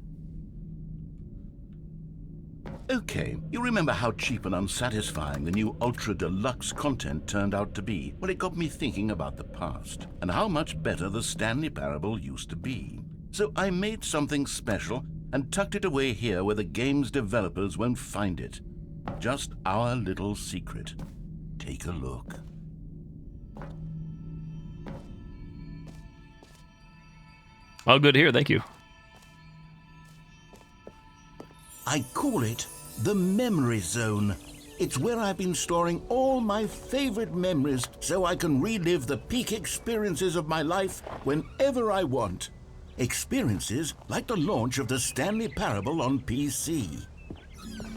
S3: Okay, you remember how cheap and unsatisfying the new Ultra Deluxe content turned out to be? Well, it got me thinking about the past and how much better the Stanley Parable used to be. So I made something special and tucked it away here where the game's developers won't find it. Just our little secret. Take a look.
S1: All good here, thank you.
S3: I call it the Memory Zone. It's where I've been storing all my favorite memories so I can relive the peak experiences of my life whenever I want. Experiences like the launch of the Stanley Parable on PC.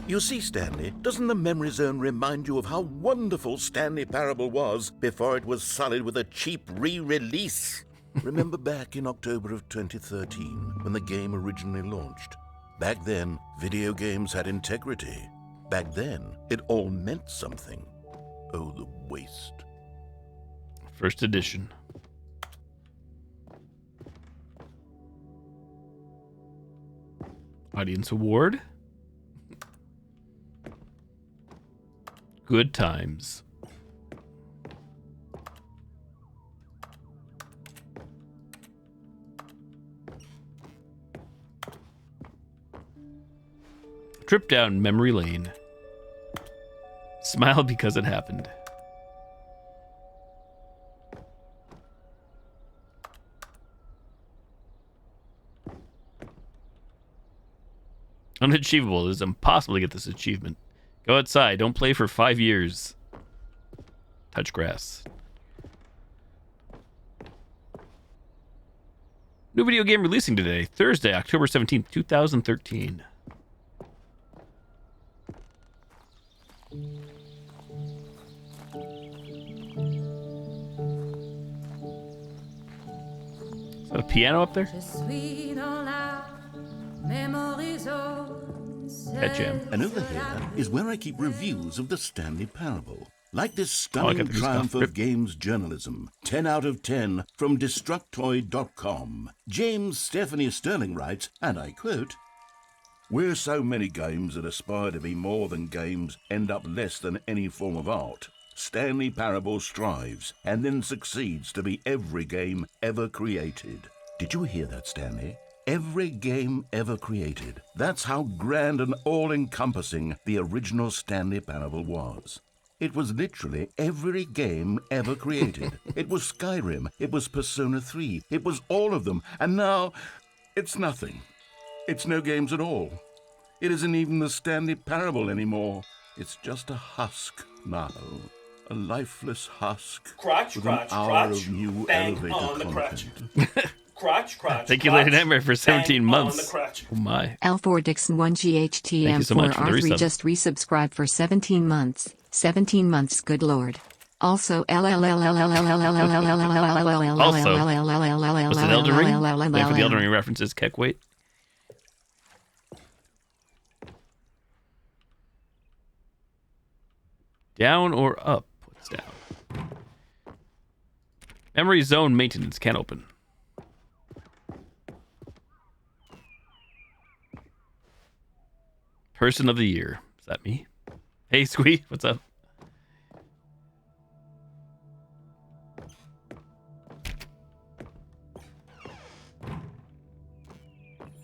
S3: You see, Stanley, doesn't the Memory Zone remind you of how wonderful Stanley Parable was before it was sullied with a cheap re-release? Remember back in October of 2013 when the game originally launched? Back then, video games had integrity. Back then, it all meant something. Oh, the waste.
S1: First edition. Audience award. Good times. Trip down memory lane. Smile because it happened. Unachievable. It is impossible to get this achievement. Go outside. Don't play for 5 years. touch grass. New video game releasing today, Thursday, October 17th, 2013. Is that a piano up there? Pet Jam.
S3: And over here is where I keep reviews of the Stanley Parable. Like this
S1: Oh, I
S3: stunning
S1: got the good
S3: triumph
S1: stuff.
S3: of games journalism. 10 out of 10 from Destructoid.com. James Stephanie Sterling writes, and I quote, "Where so many games that aspire to be more than games end up less than any form of art, Stanley Parable strives and then succeeds to be every game ever created." Did you hear that, Stanley? Every game ever created. That's how grand and all-encompassing the original Stanley Parable was. It was literally every game ever created. It was Skyrim. It was Persona 3. It was all of them. And now, it's nothing. It's no games at all. It isn't even the Stanley Parable anymore. It's just a husk now. A lifeless husk
S2: Crotch,
S3: with
S2: crotch,
S3: an hour
S2: crotch,
S3: of new
S2: bang
S3: elevator
S2: on the crotch.
S3: content.
S2: Crotch, crotch.
S1: Thank you,
S2: crotch,
S1: Lady Nightmare, for 17
S2: bang
S1: months.
S2: On the crotch.
S1: Oh my.
S5: L4 Dixon 1 GHTM
S1: Thank you so much for the
S5: 4R3
S1: resub.
S5: just resubscribed for 17 months. 17 months, good lord. Also, was it Elden Ring?
S1: Thank for the Elden Ring references, Keck, wait. Down or up? What's down? Memory zone maintenance can't open. Person of the year. Is that me? Hey, Squee, what's up?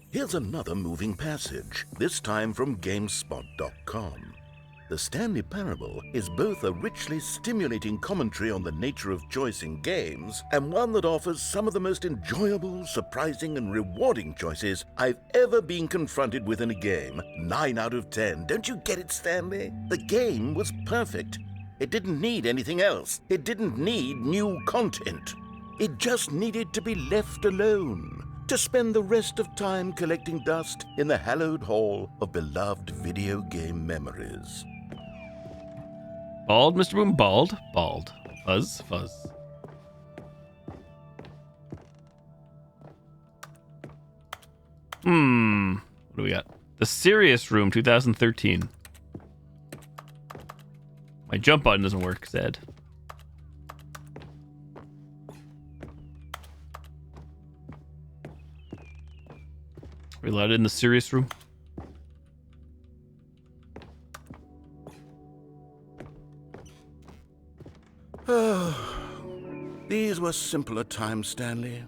S3: Here's another moving passage, this time from GameSpot.com. The Stanley Parable is both a richly stimulating commentary on the nature of choice in games and one that offers some of the most enjoyable, surprising, and rewarding choices I've ever been confronted with in a game. 9 out of 10. Don't you get it, Stanley? The game was perfect. It didn't need anything else. It didn't need new content. It just needed to be left alone, to spend the rest of time collecting dust in the hallowed hall of beloved video game memories.
S1: Bald, Mr. Boom, bald, bald. Fuzz, fuzz. What do we got? The Serious Room 2013. My jump button doesn't work, Zed. Are we allowed in the Serious Room?
S3: These were simpler times, Stanley.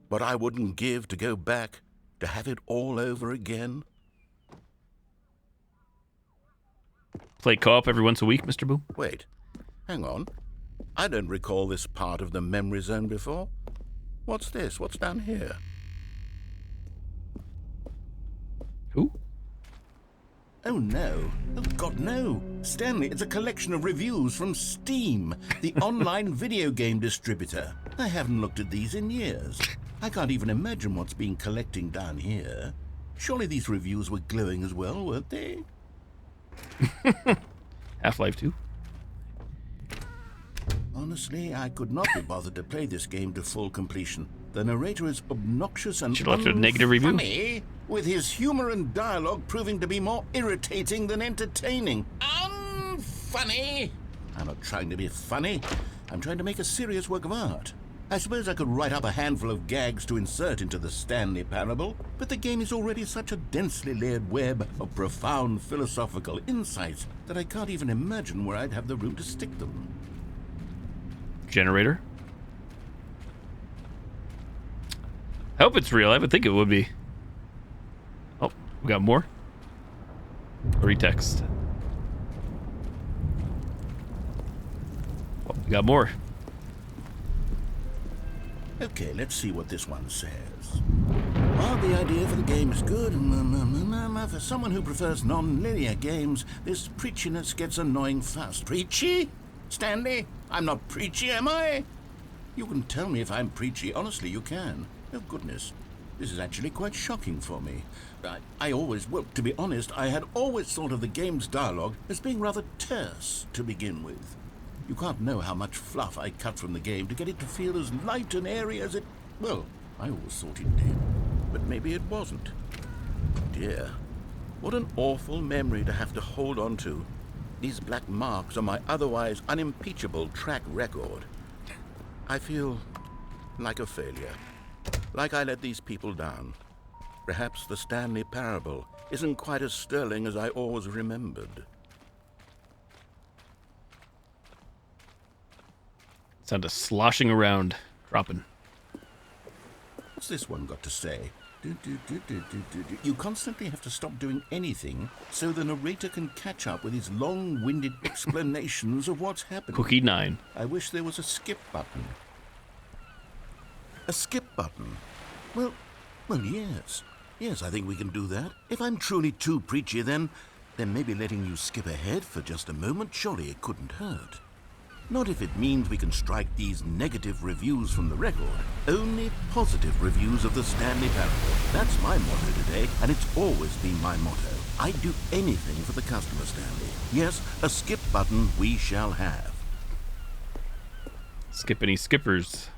S3: But I wouldn't give to go back, to have it all over again.
S1: Play co-op every once a week, Mr. Boom?
S3: Wait, hang on. I don't recall this part of the memory zone before. What's this? What's down here?
S1: Who?
S3: Oh no. Oh God, no. Stanley, it's a collection of reviews from Steam, the online video game distributor. I haven't looked at these in years. I can't even imagine what's been collecting down here. Surely these reviews were glowing as well, weren't they?
S1: Half-Life 2?
S3: Honestly, I could not be bothered to play this game to full completion. The narrator is obnoxious and
S1: Should have left a negative review.
S3: unfunny, with his humor and dialogue proving to be more irritating than entertaining. Unfunny! I'm not trying to be funny. I'm trying to make a serious work of art. I suppose I could write up a handful of gags to insert into the Stanley Parable, but the game is already such a densely layered web of profound philosophical insights that I can't even imagine where I'd have the room to stick them.
S1: Generator? I hope it's real. I would think it would be. Oh, we got more? Retext. Oh, we got more.
S3: Okay, let's see what this one says. While the idea for the game is good, for someone who prefers non-linear games, this preachiness gets annoying fast. Preachy? Stanley? I'm not preachy, am I? You can tell me if I'm preachy. Honestly, you can. Oh, goodness. This is actually quite shocking for me. I always, well, to be honest, I had always thought of the game's dialogue as being rather terse to begin with. You can't know how much fluff I cut from the game to get it to feel as light and airy as it... Well, I always thought it did. But maybe it wasn't. Dear, what an awful memory to have to hold on to. These black marks on my otherwise unimpeachable track record. I feel like a failure. Like I let these people down. Perhaps the Stanley parable isn't quite as sterling as I always remembered.
S1: Sound of sloshing around, dropping.
S3: What's this one got to say? You constantly have to stop doing anything so the narrator can catch up with his long-winded explanations of what's happening.
S1: Cookie 9.
S3: I wish there was a skip button. A skip button? Well, yes. Yes, I think we can do that. If I'm truly too preachy, then maybe letting you skip ahead for just a moment, surely it couldn't hurt. Not if it means we can strike these negative reviews from the record. Only positive reviews of the Stanley parable. That's my motto today, and it's always been my motto. I'd do anything for the customer, Stanley. Yes, a skip button we shall have.
S1: Skippity skippers.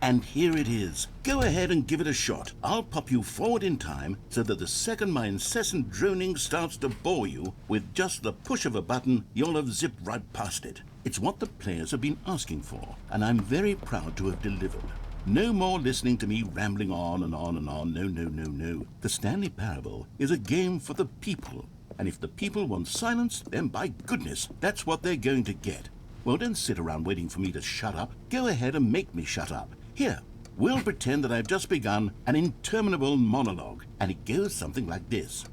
S3: And here it is. Go ahead and give it a shot. I'll pop you forward in time so that the second my incessant droning starts to bore you, with just the push of a button, you'll have zipped right past it. It's what the players have been asking for, and I'm very proud to have delivered. No more listening to me rambling on and on and on. No. The Stanley Parable is a game for the people, and if the people want silence, then by goodness, that's what they're going to get. Well, don't sit around waiting for me to shut up. Go ahead and make me shut up. Here, we'll pretend that I've just begun an interminable monologue, and it goes something like this.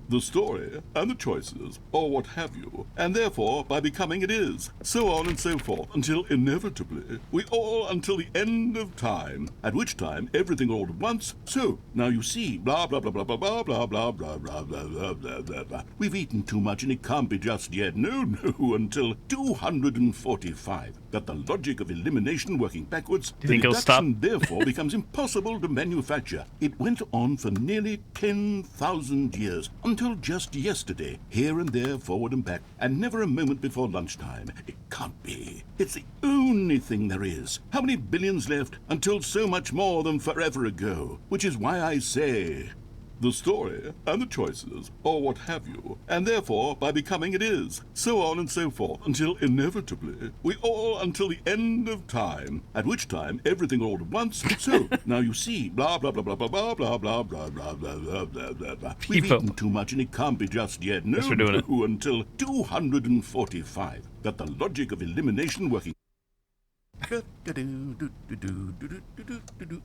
S3: The story and the choices, or what have you, and therefore by becoming it is, so on and so forth, until inevitably we all until the end of time, at which time everything all at once, so, now you see, blah blah blah blah blah blah blah blah blah blah blah blah blah blah blah. We've eaten too much and it can't be just yet, no, until 245. Got the logic of elimination working backwards,
S1: Do you think he'll stop?
S3: Therefore becomes impossible to manufacture. It went on for nearly 10,000 years, until just yesterday, here and there, forward and back, and never a moment before lunchtime. It can't be. It's the only thing there is. How many billions left until so much more than forever ago? Which is why I say... the story and the choices, or what have you, and therefore by becoming it is, so on and so forth, until inevitably we all until the end of time, at which time everything all at once, so, now you see, blah blah blah blah blah blah blah blah blah blah blah blah blah blah. We've eaten too much and it can't be just yet, no, until 245. Got the logic of elimination working.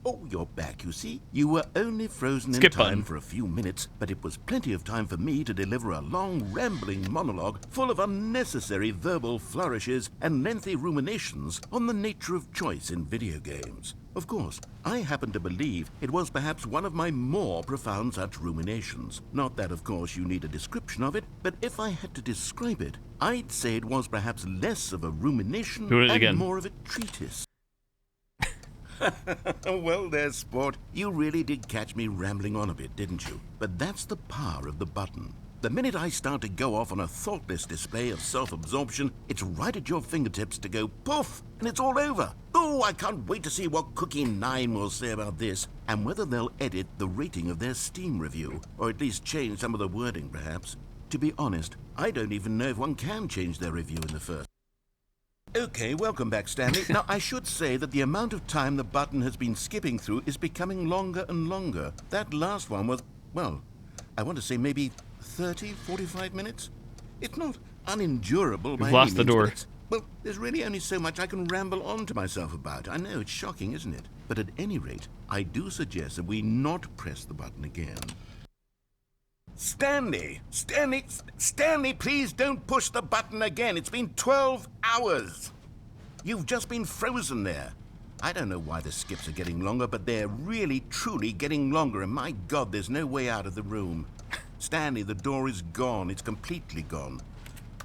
S3: Oh, you're back, you see. You were only frozen in time for a few minutes, but it was plenty of time for me to deliver a long, rambling monologue full of unnecessary verbal flourishes and lengthy ruminations on the nature of choice in video games. Of course, I happen to believe it was perhaps one of my more profound such ruminations. Not that, of course, you need a description of it, but if I had to describe it, I'd say it was perhaps less of a rumination and more of a treatise. Well there, sport. You really did catch me rambling on a bit, didn't you? But that's the power of the button. The minute I start to go off on a thoughtless display of self-absorption, it's right at your fingertips to go poof, and it's all over. Oh, I can't wait to see what Cookie 9 will say about this, and whether they'll edit the rating of their Steam review, or at least change some of the wording, perhaps. To be honest, I don't even know if one can change their review in the first. Okay, welcome back, Stanley. Now, I should say that the amount of time the button has been skipping through is becoming longer and longer. That last one was, well, I want to say maybe 30, 45 minutes? It's not unendurable by any means. You've lost the door. Well, there's really only so much I can ramble on to myself about. I know, it's shocking, isn't it? But at any rate, I do suggest that we not press the button again. Stanley, please don't push the button again. It's been 12 hours. You've just been frozen there. I don't know why the skips are getting longer, but they're really, truly getting longer, and my God, there's no way out of the room. Stanley, the door is gone. It's completely gone.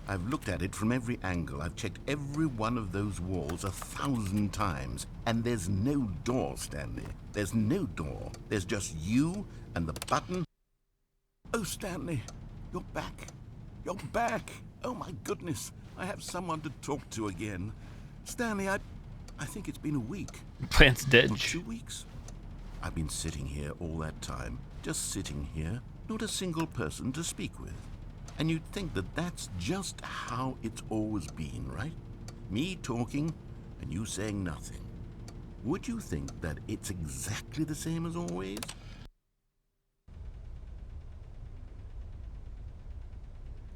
S3: I've looked at it from every angle. I've checked every one of those walls 1,000 times. And there's no door, Stanley. There's no door. There's just you and the button. Oh, Stanley, you're back. You're back. Oh, my goodness. I have someone to talk to again. Stanley, I think it's been a week.
S1: Plant's dead.
S3: Or 2 weeks. I've been sitting here all that time. Just sitting here. Not a single person to speak with. And you'd think that that's just how it's always been, right? Me talking and you saying nothing. Would you think that it's exactly the same as always?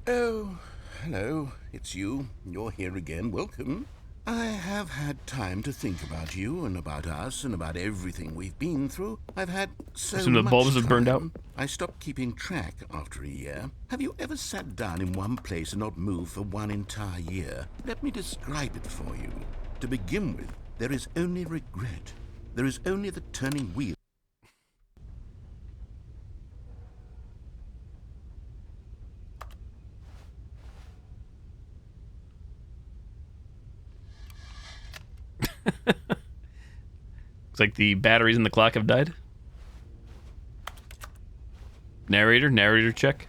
S3: Oh, hello. It's you. You're here again. Welcome. I have had time to think about you and about us and about everything we've been through. I've had so
S1: Assume the
S3: much
S1: bulbs have burned out.
S3: time. I stopped keeping track after a year. Have you ever sat down in one place and not moved for one entire year? Let me describe it for you. To begin with, there is only regret. There is only the turning wheel.
S1: Looks like the batteries in the clock have died. Narrator check.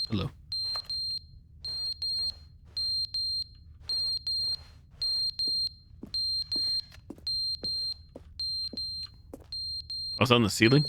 S1: Hello. I was on the ceiling.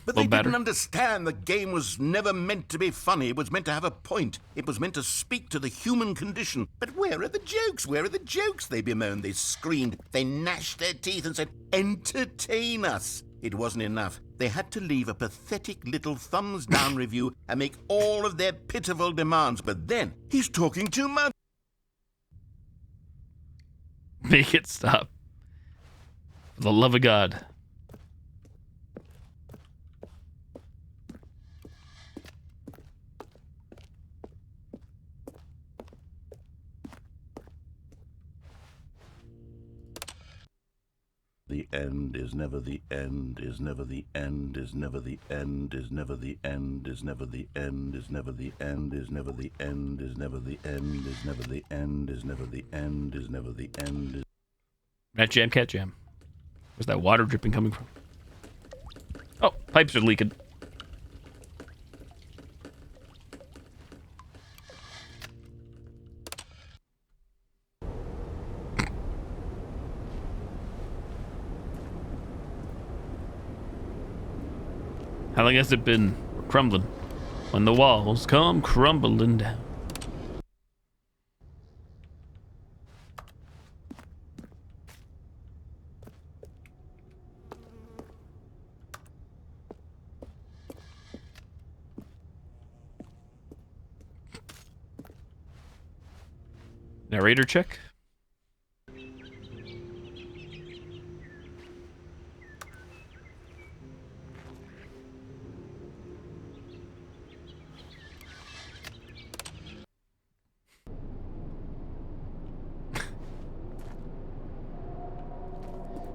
S3: But they didn't understand the game was never meant to be funny. It was meant to have a point. It was meant to speak to the human condition. But where are the jokes? Where are the jokes? They bemoaned, they screamed, they gnashed their teeth and said, entertain us. It wasn't enough. They had to leave a pathetic little thumbs-down review and make all of their pitiful demands. But then, he's talking too much.
S1: Make it stop. For the love of God.
S3: The end is never the end, is never the end, is never the end, is never the end, is never the end, is never the end, is never the end, is never the end, is never the end, is never the end, is never the end.
S1: Rat jam, cat jam. Where's that water dripping coming from? Oh, pipes are leaking. How long has it been crumbling? When the walls come crumbling down. Narrator check.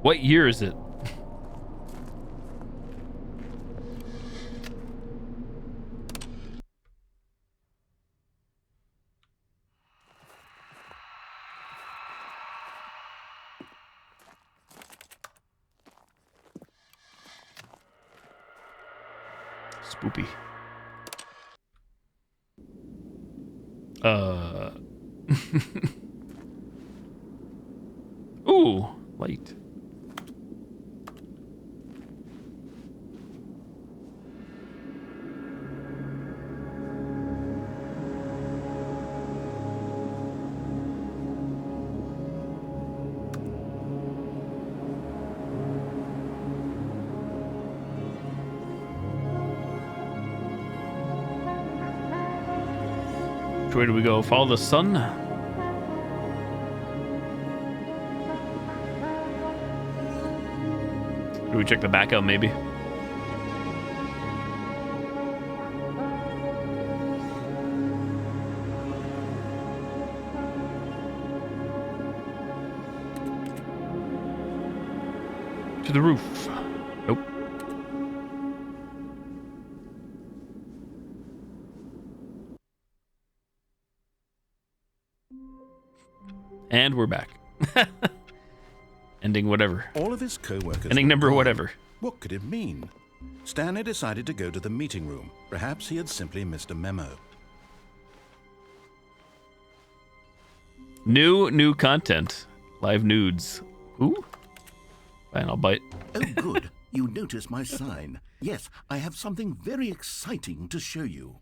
S1: What year is it? Spoopy. Ooh, light. Which way do we go? Follow the sun? Do we check the back out, maybe? To the roof. Nope. And we're back. Ending whatever.
S3: All of his co-workers
S1: Ending
S3: were
S1: number
S3: gone.
S1: whatever.
S3: What could it mean? Stanley decided to go to the meeting room. Perhaps he had simply missed a memo.
S1: New content. Live nudes. Ooh. Fine, I'll bite.
S3: Oh, good. You noticed my sign. Yes, I have something very exciting to show you.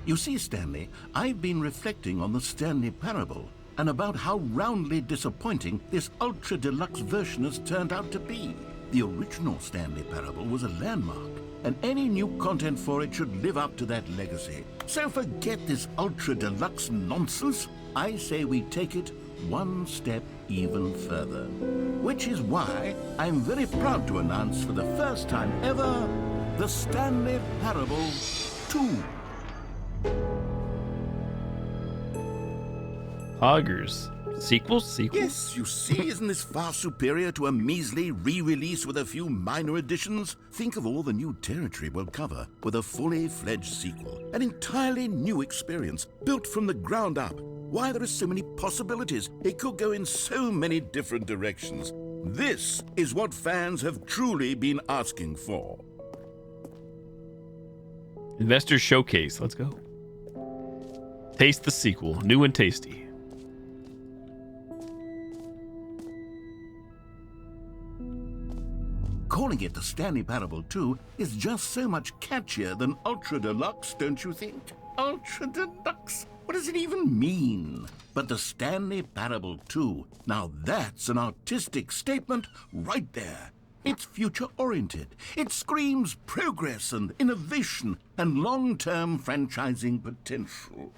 S3: You see, Stanley, I've been reflecting on the Stanley parable and about how roundly disappointing this ultra deluxe version has turned out to be. The original Stanley parable was a landmark, and any new content for it should live up to that legacy. So forget this ultra deluxe nonsense. I say we take it one step even further. Which is why I'm very proud to announce for the first time ever, the Stanley Parable 2.
S1: Poggers. Sequels?
S3: Yes, you see, isn't this far superior to a measly re-release with a few minor additions? Think of all the new territory we'll cover with a fully fledged sequel. An entirely new experience, built from the ground up. Why, there are so many possibilities. It could go in so many different directions. This is what fans have truly been asking for.
S1: Investor Showcase. Let's go. Taste the sequel. New and tasty.
S3: Calling it the Stanley Parable 2 is just so much catchier than Ultra Deluxe, don't you think? Ultra Deluxe? What does it even mean? But the Stanley Parable 2, now that's an artistic statement right there. It's future-oriented. It screams progress and innovation and long-term franchising potential.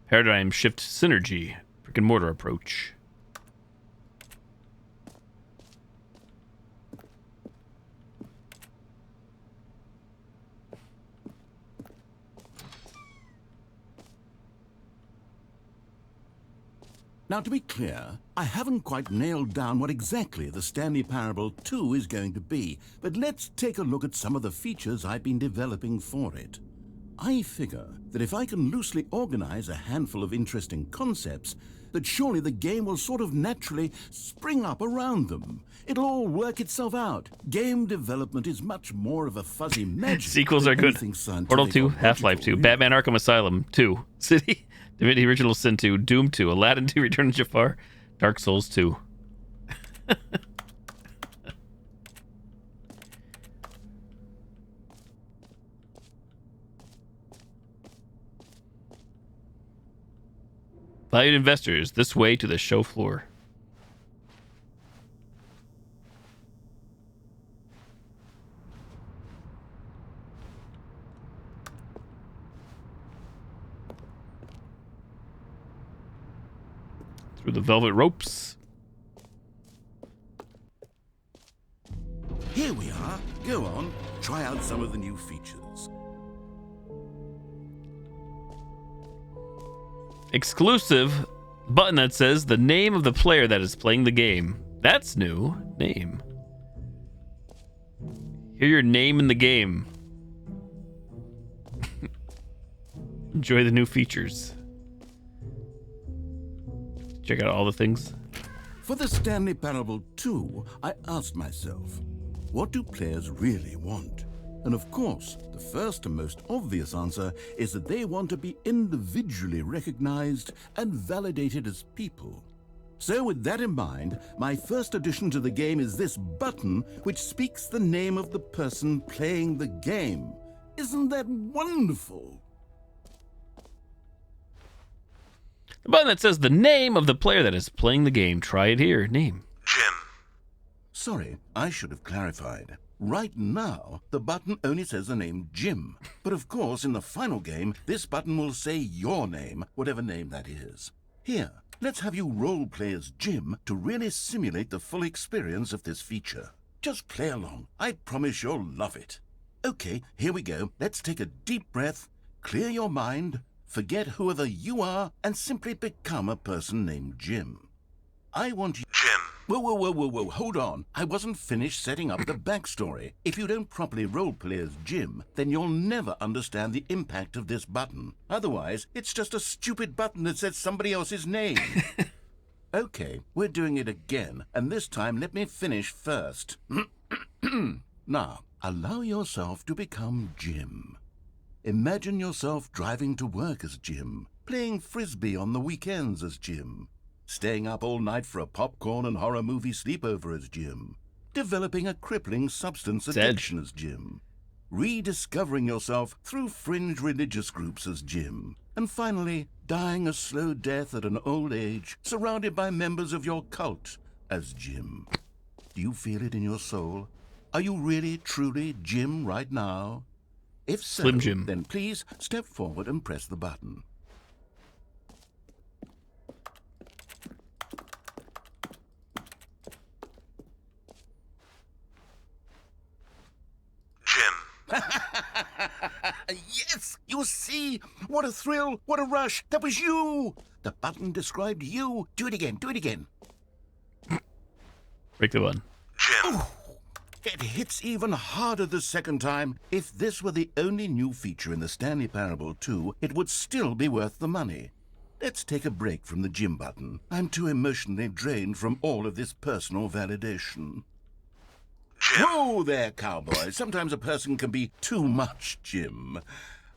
S1: Paradigm shift synergy. Brick and mortar approach.
S3: Now, to be clear, I haven't quite nailed down what exactly the Stanley Parable 2 is going to be, but let's take a look at some of the features I've been developing for it. I figure that if I can loosely organize a handful of interesting concepts, that surely the game will sort of naturally spring up around them. It'll all work itself out. Game development is much more of a fuzzy magic.
S1: Sequels are good. Portal 2, Half-Life 2, Batman Arkham Asylum 2, City, Divinity Original Sin 2, Doom 2, Aladdin 2, Return of Jafar, Dark Souls 2. Valued investors, this way to the show floor. Through the velvet ropes.
S3: Here we are. Go on, try out some of the new features.
S1: Exclusive button that says the name of the player that is playing the game. That's new. Name. Hear your name in the game. Enjoy the new features. Check out all the things.
S3: For the Stanley Parable 2, I asked myself, what do players really want? And of course, the first and most obvious answer is that they want to be individually recognized and validated as people. So with that in mind, my first addition to the game is this button which speaks the name of the person playing the game. Isn't that wonderful?
S1: The button that says the name of the player that is playing the game. Try it here. Name.
S3: Jim. Sorry, I should have clarified. Right now, the button only says the name Jim. But of course, in the final game, this button will say your name, whatever name that is. Here, let's have you role-play as Jim to really simulate the full experience of this feature. Just play along. I promise you'll love it. Okay, here we go. Let's take a deep breath, clear your mind, forget whoever you are, and simply become a person named Jim. I want you...
S6: Jim.
S3: Whoa, hold on. I wasn't finished setting up the backstory. If you don't properly roleplay as Jim, then you'll never understand the impact of this button. Otherwise, it's just a stupid button that says somebody else's name. Okay, we're doing it again, and this time let me finish first. Now, allow yourself to become Jim. Imagine yourself driving to work as Jim, playing frisbee on the weekends as Jim, staying up all night for a popcorn and horror movie sleepover as Jim, developing a crippling substance addiction as Jim, rediscovering yourself through fringe religious groups as Jim, and finally dying a slow death at an old age surrounded by members of your cult as Jim. Do you feel it in your soul? Are you really, truly Jim right now? If so,
S1: Slim Jim.
S3: then please step forward and press the button.
S6: Jim.
S3: Yes! You see? What a thrill! What a rush! That was you! The button described you! Do it again! Do it again!
S1: Break the button.
S6: Jim.
S3: It hits even harder the second time. If this were the only new feature in the Stanley Parable 2, it would still be worth the money. Let's take a break from the Jim button. I'm too emotionally drained from all of this personal validation.
S6: Jim.
S3: Whoa there, cowboy. Sometimes a person can be too much Jim.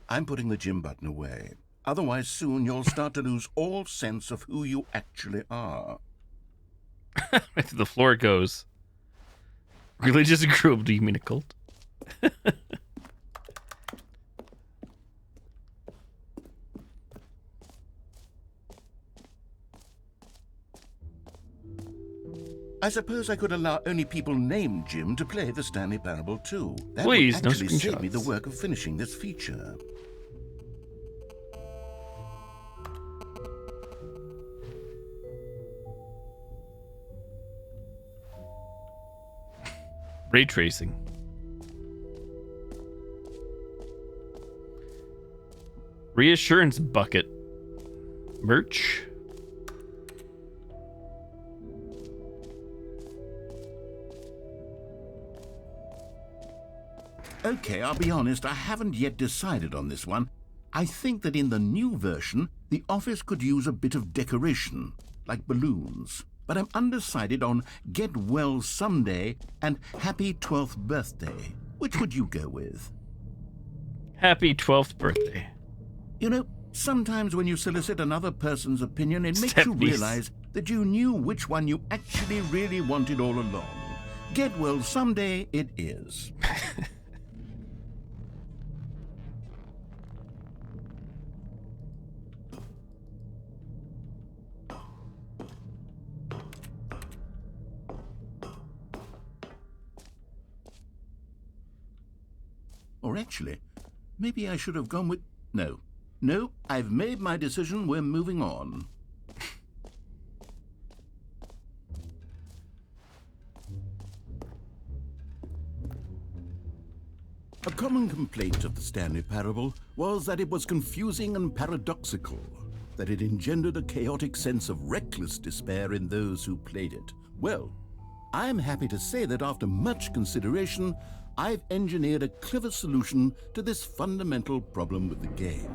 S3: I'm putting the Jim button away. Otherwise, soon you'll start to lose all sense of who you actually are.
S1: Right to the floor it goes. Religious group, do you mean a cult?
S3: I suppose I could allow only people named Jim to play the Stanley Parable 2. That
S1: Please,
S3: would
S1: no
S3: actually save me
S1: screenshots.
S3: the work of finishing this feature.
S1: Ray tracing. Reassurance bucket. Merch.
S3: Okay, I'll be honest, I haven't yet decided on this one. I think that in the new version, the office could use a bit of decoration, like balloons. But I'm undecided on Get Well Someday and Happy 12th Birthday. Which would you go with?
S1: Happy 12th birthday.
S3: You know, sometimes when you solicit another person's opinion, it makes you
S1: Stepniece.
S3: realize that you knew which one you actually really wanted all along. Get Well Someday it is. Or actually, maybe I should have gone with... No, I've made my decision. We're moving on. A common complaint of the Stanley Parable was that it was confusing and paradoxical, that it engendered a chaotic sense of reckless despair in those who played it. Well, I'm happy to say that after much consideration, I've engineered a clever solution to this fundamental problem with the game.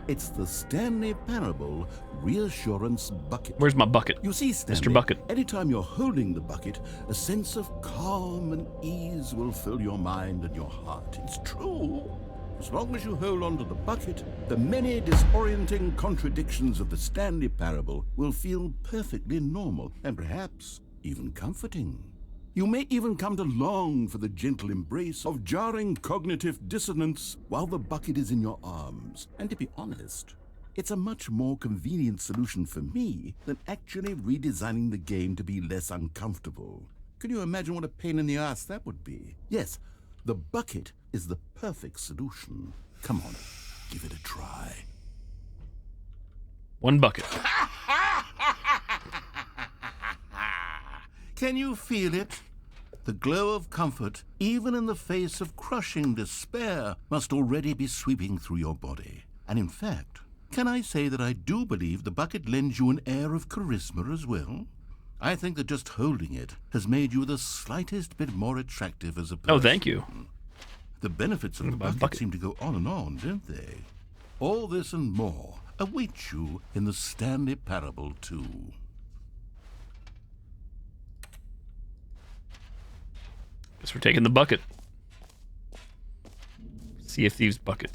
S3: It's the Stanley Parable Reassurance Bucket.
S1: Where's my bucket?
S3: You see, Stanley,
S1: Mr. Bucket.
S3: anytime you're holding the bucket, a sense of calm and ease will fill your mind and your heart. It's true. As long as you hold on to the bucket, the many disorienting contradictions of the Stanley Parable will feel perfectly normal and perhaps even comforting. You may even come to long for the gentle embrace of jarring cognitive dissonance while the bucket is in your arms. And to be honest, it's a much more convenient solution for me than actually redesigning the game to be less uncomfortable. Can you imagine what a pain in the ass that would be? Yes, the bucket is the perfect solution. Come on, give it a try.
S1: One bucket.
S3: Can you feel it? The glow of comfort, even in the face of crushing despair, must already be sweeping through your body. And in fact, can I say that I do believe the bucket lends you an air of charisma as well? I think that just holding it has made you the slightest bit more attractive as a person.
S1: Oh, thank you.
S3: The benefits of the bucket seem to go on and on, don't they? All this and more await you in the Stanley Parable 2.
S1: Guess we're taking the bucket. Sea of Thieves bucket.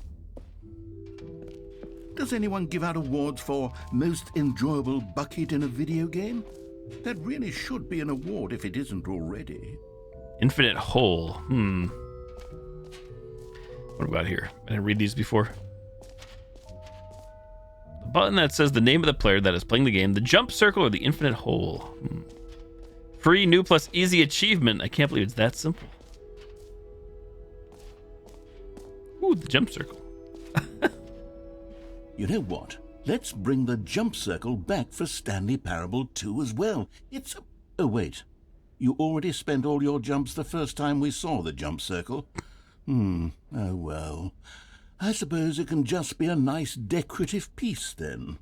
S3: Does anyone give out awards for most enjoyable bucket in a video game? That really should be an award if it isn't already.
S1: Infinite hole. What about here? I didn't read these before. The button that says the name of the player that is playing the game, the jump circle, or the infinite hole. Free, new, plus easy achievement. I can't believe it's that simple. Ooh, the jump circle.
S3: You know what? Let's bring the jump circle back for Stanley Parable 2 as well. It's a... Oh, wait. You already spent all your jumps the first time we saw the jump circle. Oh, well. I suppose it can just be a nice decorative piece, then.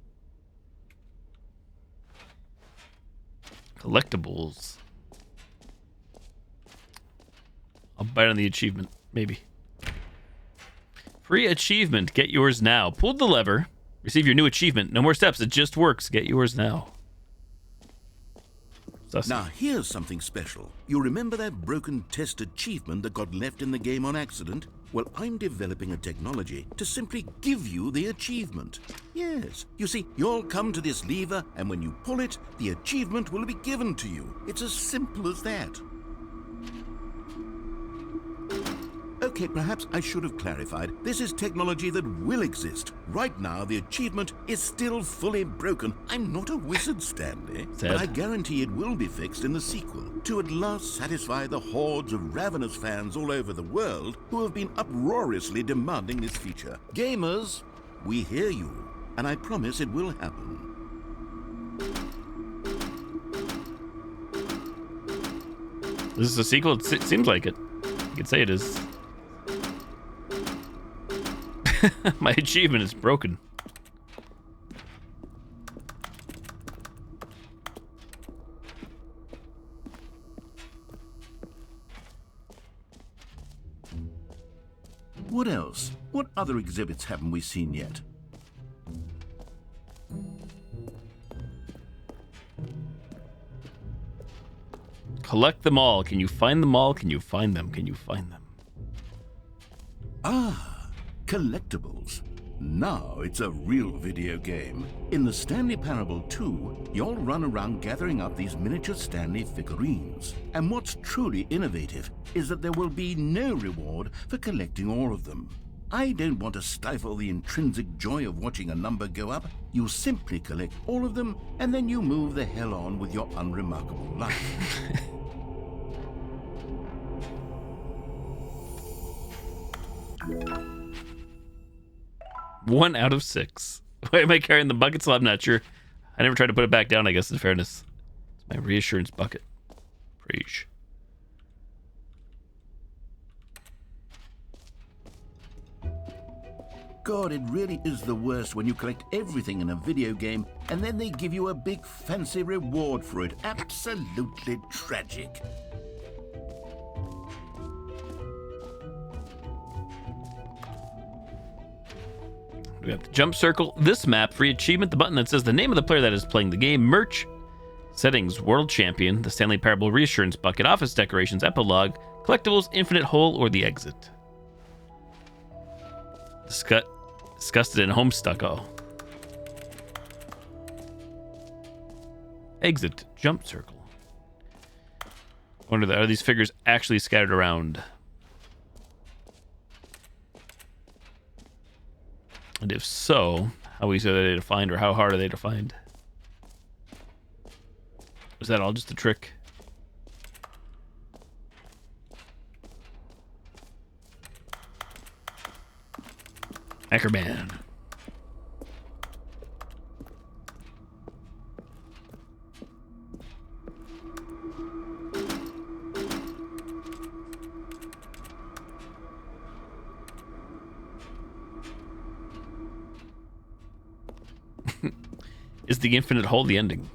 S1: Collectibles. I'll bite on the achievement, maybe. Free achievement. Get yours now. Pull the lever. Receive your new achievement. No more steps. It just works. Get yours now. Sussy.
S3: Now, here's something special. You remember that broken test achievement that got left in the game on accident? Well, I'm developing a technology to simply give you the achievement. Yes. You see, you'll come to this lever, and when you pull it, the achievement will be given to you. It's as simple as that. Okay, perhaps I should have clarified. This is technology that will exist. Right now, the achievement is still fully broken. I'm not a wizard, Stanley, but I guarantee it will be fixed in the sequel to at last satisfy the hordes of ravenous fans all over the world who have been uproariously demanding this feature. Gamers, we hear you, and I promise it will happen.
S1: This is a sequel? It seems like it. You could say it is. My achievement is broken.
S3: What else? What other exhibits haven't we seen yet?
S1: Collect them all. Can you find them all? Can you find them? Can you find them?
S3: Ah, collectibles. Now it's a real video game. In the Stanley Parable 2, you'll run around gathering up these miniature Stanley figurines. And what's truly innovative is that there will be no reward for collecting all of them. I don't want to stifle the intrinsic joy of watching a number go up. You simply collect all of them, and then you move the hell on with your unremarkable life.
S1: 1 out of 6. Why am I carrying the bucket still? I'm not sure. I never tried to put it back down, I guess, in fairness. It's my reassurance bucket. Preach.
S3: God, it really is the worst when you collect everything in a video game and then they give you a big fancy reward for it. Absolutely tragic.
S1: We have the jump circle, this map, free achievement, the button that says the name of the player that is playing the game, merch, settings, world champion, the Stanley Parable reassurance bucket, office decorations, epilogue, collectibles, infinite hole, or the exit. Disgusted and homestuck. Oh. Exit, jump circle. Wonder, are these figures actually scattered around? And if so, how easy are they to find, or how hard are they to find? Is that all just a trick? Ackerman. Is the infinite hole the ending?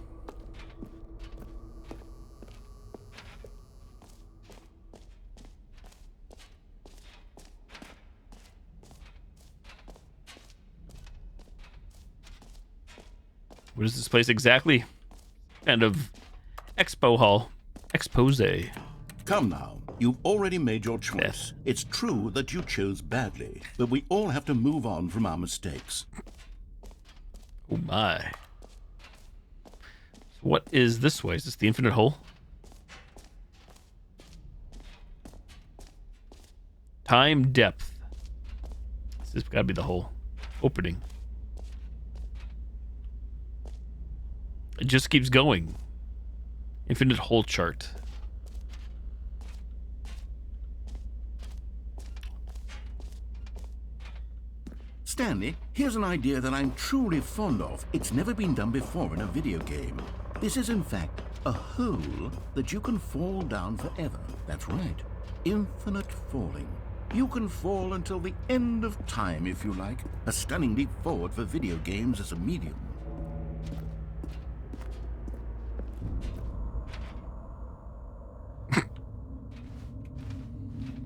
S1: What is this place exactly? Kind of expo hall. Expose.
S3: Come now, you've already made your choice.
S1: Yes.
S3: It's true that you chose badly, but we all have to move on from our mistakes.
S1: Oh my. So what is this way? Is this the infinite hole? Time depth. This has got to be the hole. Opening. It just keeps going. Infinite hole chart.
S3: Stanley, here's an idea that I'm truly fond of. It's never been done before in a video game. This is, in fact, a hole that you can fall down forever. That's right. Infinite falling. You can fall until the end of time, if you like. A stunning leap forward for video games as a medium.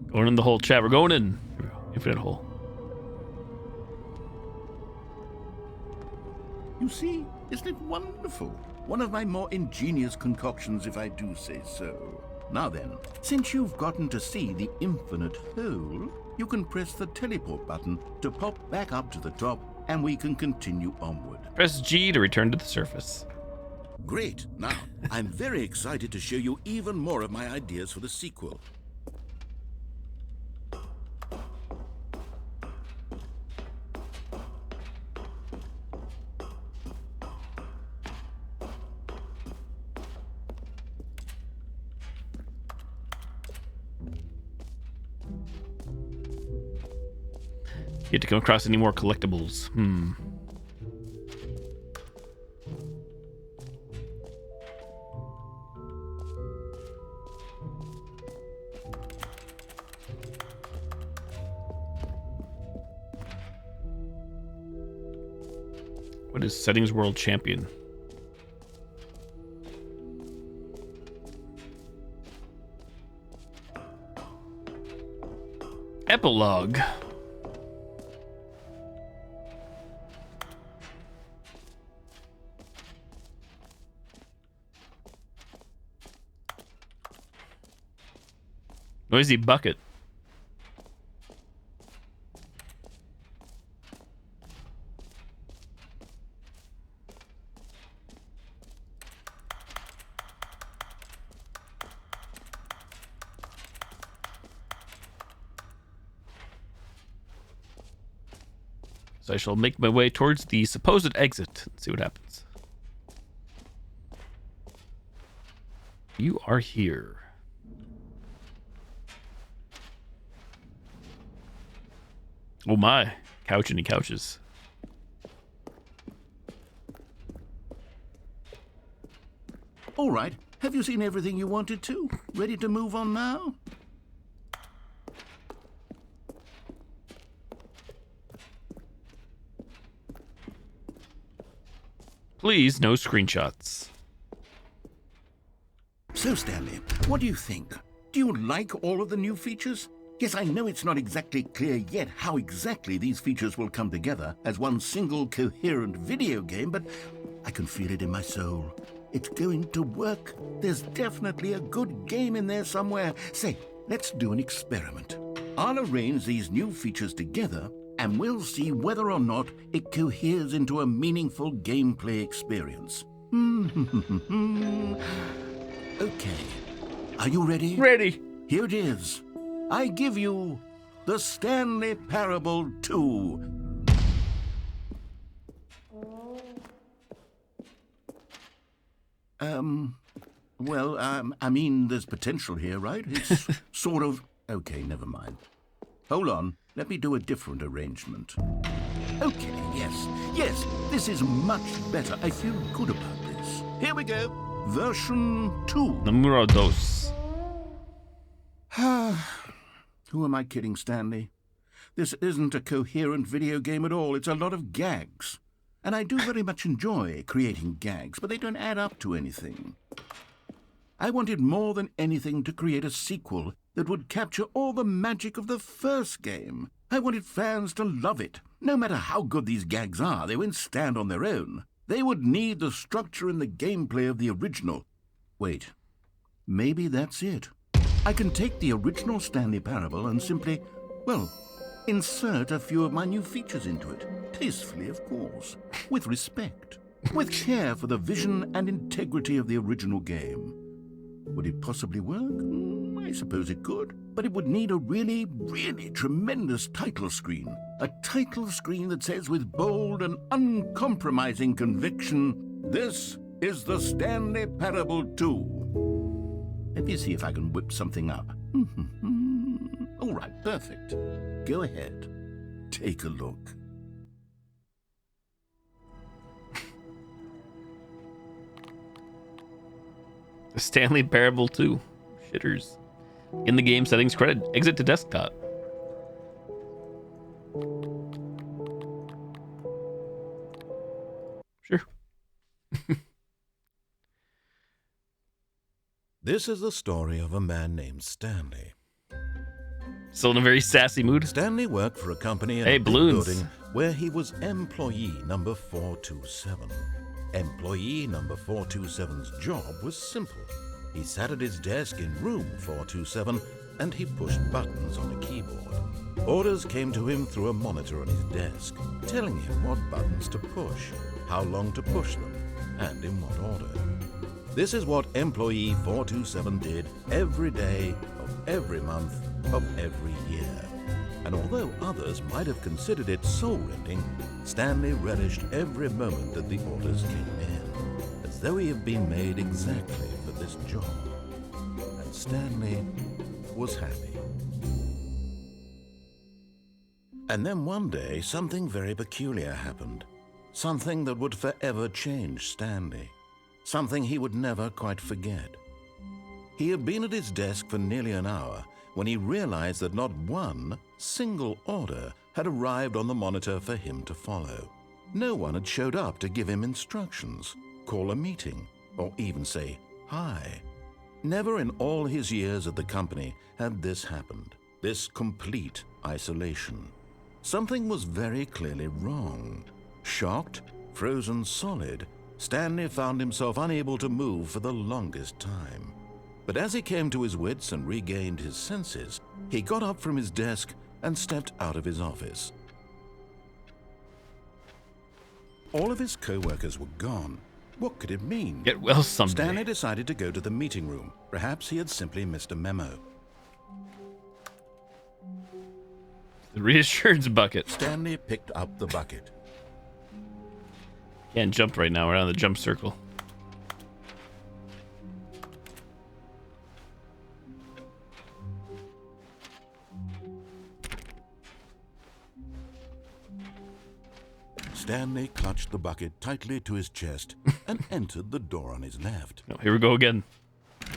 S1: Going in the hole, chat. We're going in. Infinite hole.
S3: You see, isn't it wonderful? One of my more ingenious concoctions, if I do say so. Now then, since you've gotten to see the infinite hole, you can press the teleport button to pop back up to the top, and we can continue onward.
S1: Press G to return to the surface.
S3: Great. Now, I'm very excited to show you even more of my ideas for the sequel.
S1: Yet to come across any more collectibles. What is Settings World Champion? Epilogue. Noisy bucket. So I shall make my way towards the supposed exit and see what happens. You are here. Oh my, couch any couches.
S3: All right, have you seen everything you wanted to? Ready to move on now?
S1: Please, no screenshots.
S3: So, Stanley, what do you think? Do you like all of the new features? Yes, I know it's not exactly clear yet how exactly these features will come together as one single coherent video game, but I can feel it in my soul. It's going to work. There's definitely a good game in there somewhere. Say, let's do an experiment. I'll arrange these new features together, and we'll see whether or not it coheres into a meaningful gameplay experience. Okay. Are you ready?
S1: Ready.
S3: Here it is. I give you the Stanley Parable 2. I mean, there's potential here, right? It's sort of... Okay, never mind.
S7: Hold on. Let me do a different arrangement. Okay, yes, this is much better. I feel good about this. Here we go. Version 2.
S1: Numero dos.
S7: Who am I kidding, Stanley? This isn't a coherent video game at all. It's a lot of gags. And I do very much enjoy creating gags, but they don't add up to anything. I wanted more than anything to create a sequel that would capture all the magic of the first game. I wanted fans to love it. No matter how good these gags are, they won't stand on their own. They would need the structure and the gameplay of the original. Wait, maybe that's it. I can take the original Stanley Parable and simply, well, insert a few of my new features into it. Tastefully, of course. With respect. With care for the vision and integrity of the original game. Would it possibly work? I suppose it could. But it would need a really, really tremendous title screen. A title screen that says with bold and uncompromising conviction, "This is the Stanley Parable 2." Let me see if I can whip something up. All right, perfect. Go ahead. Take a look.
S1: The Stanley Parable 2. Shitters. In the game settings credit. Exit to desktop. Sure.
S3: This is the story of a man named Stanley.
S1: Still in a very sassy mood.
S3: Stanley worked for a company in
S1: Hey,
S3: a big
S1: balloons.
S3: building where he was employee number 427. Employee number 427's job was simple. He sat at his desk in room 427 and he pushed buttons on a keyboard. Orders came to him through a monitor on his desk, telling him what buttons to push, how long to push them, and in what order. This is what employee 427 did every day of every month of every year. And although others might have considered it soul-rending, Stanley relished every moment that the orders came in, as though he had been made exactly for this job. And Stanley was happy. And then one day, something very peculiar happened. Something that would forever change Stanley. Something he would never quite forget. He had been at his desk for nearly an hour when he realized that not one single order had arrived on the monitor for him to follow. No one had showed up to give him instructions, call a meeting, or even say hi. Never in all his years at the company had this happened, this complete isolation. Something was very clearly wrong. Shocked, frozen solid, Stanley found himself unable to move for the longest time. But as he came to his wits and regained his senses, he got up from his desk and stepped out of his office. All of his co-workers were gone. What could it mean?
S1: Get well someday.
S7: Stanley decided to go to the meeting room. Perhaps he had simply missed a memo.
S1: The reassurance bucket.
S7: Stanley picked up the bucket.
S1: Can't jump right now. We're on the jump circle.
S7: Stanley clutched the bucket tightly to his chest and entered the door on his left.
S1: Oh, here we go again.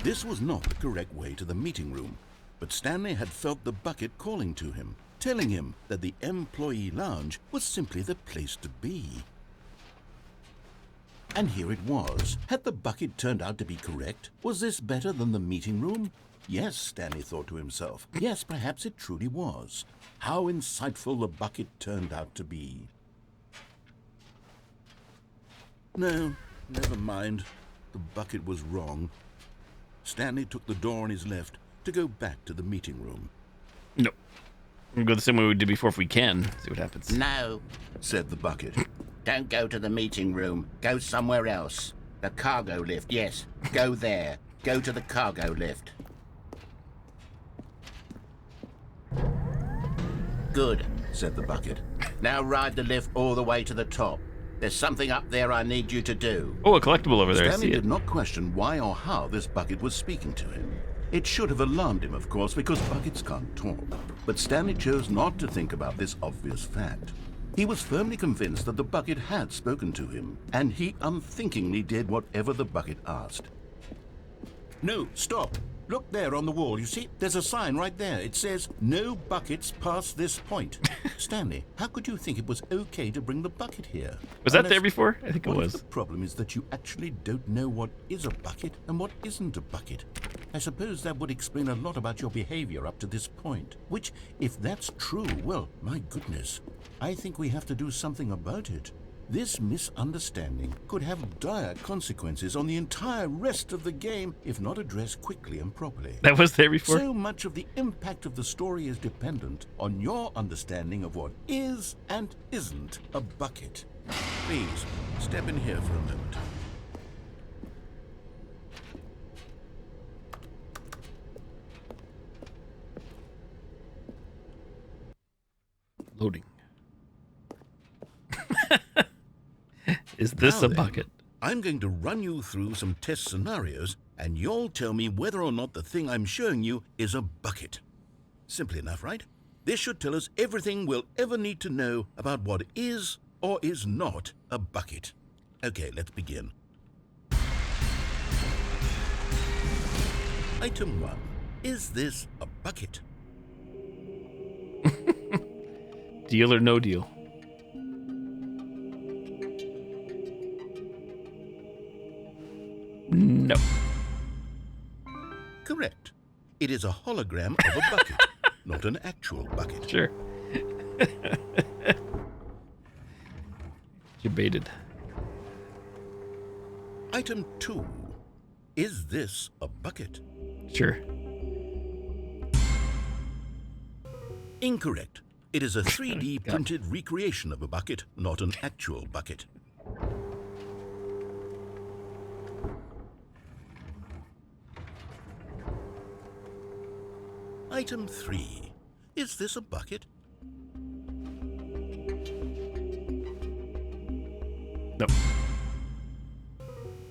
S7: This was not the correct way to the meeting room, but Stanley had felt the bucket calling to him, telling him that the employee lounge was simply the place to be. And here it was. Had the bucket turned out to be correct? Was this better than the meeting room? Yes, Stanley thought to himself. Yes, perhaps it truly was. How insightful the bucket turned out to be. No, never mind. The bucket was wrong. Stanley took the door on his left to go back to the meeting room.
S1: No. We'll go the same way we did before if we can. See what happens.
S7: No, said the bucket. Don't go to the meeting room. Go somewhere else. The cargo lift, yes. Go there. Go to the cargo lift. Good, said the bucket. Now ride the lift all the way to the top. There's something up there I need you to do.
S1: Oh, a collectible over there. I
S7: Stanley
S1: see it.
S7: did not question why or how this bucket was speaking to him. It should have alarmed him, of course, because buckets can't talk. But Stanley chose not to think about this obvious fact. He was firmly convinced that the bucket had spoken to him, and he unthinkingly did whatever the bucket asked. No, stop. Look there on the wall. You see, there's a sign right there. It says, "No buckets past this point." Stanley, how could you think it was okay to bring the bucket here?
S1: Was that there before? I think it
S7: What if
S1: was.
S7: the problem is that you actually don't know what is a bucket and what isn't a bucket? I suppose that would explain a lot about your behavior up to this point. Which, if that's true, well, my goodness, I think we have to do something about it. This misunderstanding could have dire consequences on the entire rest of the game if not addressed quickly and properly.
S1: That was there before?
S7: So much of the impact of the story is dependent on your understanding of what is and isn't a bucket. Please, step in here for a moment.
S1: Loading. Is this
S7: Now
S1: a
S7: then,
S1: bucket?
S7: I'm going to run you through some test scenarios, and you'll tell me whether or not the thing I'm showing you is a bucket. Simple enough, right? This should tell us everything we'll ever need to know about what is or is not a bucket. Okay, let's begin. Item 1. Is this a bucket?
S1: Deal or no deal? No.
S7: Correct. It is a hologram of a bucket, not an actual bucket.
S1: Sure. You're baited.
S7: Item 2. Is this a bucket?
S1: Sure.
S7: Incorrect. It is a 3D
S1: God.
S7: printed recreation of a bucket, not an actual bucket. Item 3. Is this a bucket?
S1: No.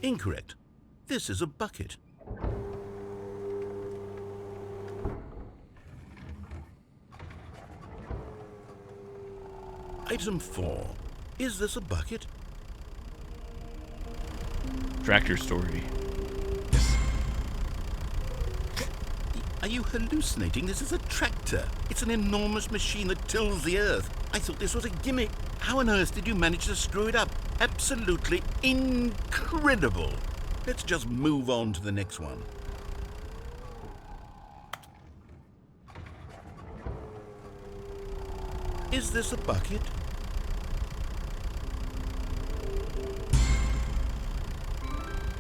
S7: Incorrect. This is a bucket. Item 4. Is this a bucket?
S1: Tractor story. Yes.
S7: Are you hallucinating? This is a tractor. It's an enormous machine that tills the earth. I thought this was a gimmick. How on earth did you manage to screw it up? Absolutely incredible. Let's just move on to the next one. Is this a bucket?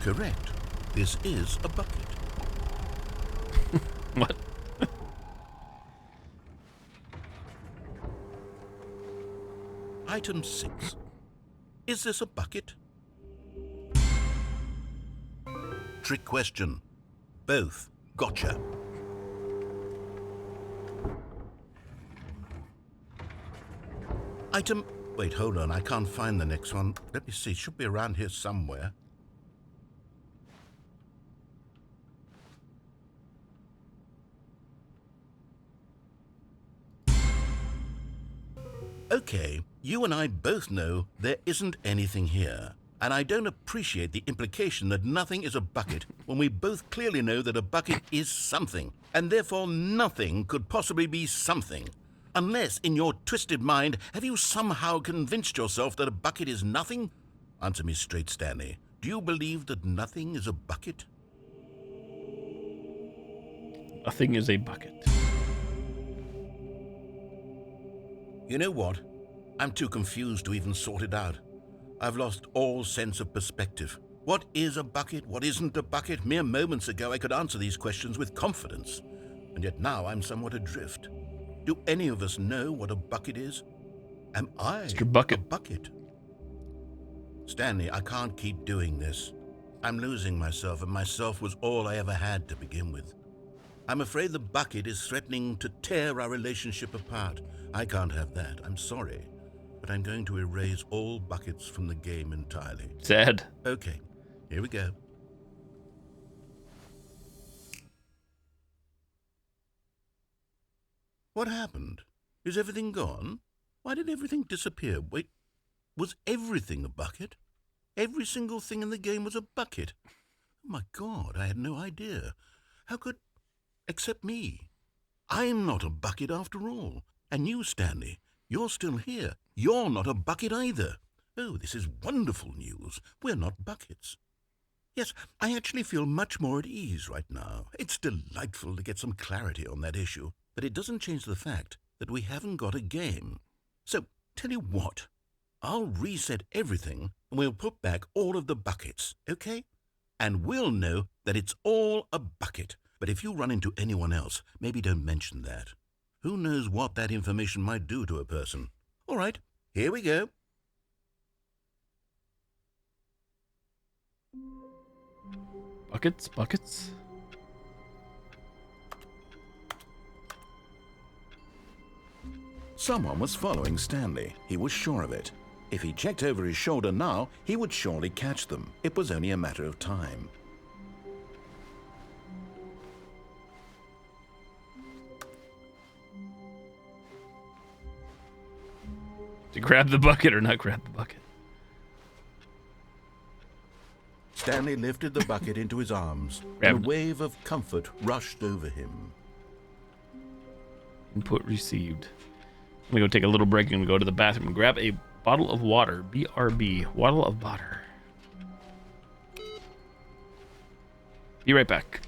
S7: Correct. This is a bucket.
S1: What?
S7: Item 6. Is this a bucket? Trick question. Both. Gotcha. Item... Wait, hold on. I can't find the next one. Let me see. It should be around here somewhere. Okay, you and I both know there isn't anything here. And I don't appreciate the implication that nothing is a bucket when we both clearly know that a bucket is something, and therefore nothing could possibly be something. Unless, in your twisted mind, have you somehow convinced yourself that a bucket is nothing? Answer me straight, Stanley. Do you believe that nothing is a bucket?
S1: Nothing is a bucket.
S7: You know what? I'm too confused to even sort it out. I've lost all sense of perspective. What is a bucket? What isn't a bucket? Mere moments ago I could answer these questions with confidence. And yet now I'm somewhat adrift. Do any of us know what a bucket is? Am I
S1: Mr. Bucket.
S7: a bucket? Stanley, I can't keep doing this. I'm losing myself, and myself was all I ever had to begin with. I'm afraid the bucket is threatening to tear our relationship apart. I can't have that. I'm sorry. But I'm going to erase all buckets from the game entirely.
S1: Sad.
S7: Okay, here we go. What happened? Is everything gone? Why did everything disappear? Wait, was everything a bucket? Every single thing in the game was a bucket. Oh my God, I had no idea. How could... except me. I'm not a bucket after all. And you, Stanley, you're still here. You're not a bucket either. Oh, this is wonderful news. We're not buckets. Yes, I actually feel much more at ease right now. It's delightful to get some clarity on that issue, but it doesn't change the fact that we haven't got a game. So, tell you what, I'll reset everything and we'll put back all of the buckets, okay? And we'll know that it's all a bucket. But if you run into anyone else, maybe don't mention that. Who knows what that information might do to a person? All right, here we go.
S1: Buckets, buckets.
S7: Someone was following Stanley. He was sure of it. If he checked over his shoulder now, he would surely catch them. It was only a matter of time.
S1: To grab the bucket or not grab the bucket?
S7: Stanley lifted the bucket into his arms, and
S1: Grabbed
S7: a wave of comfort rushed over him.
S1: Input received. I'm gonna go take a little break and go to the bathroom and grab a bottle of water. BRB, bottle of water. Be right back.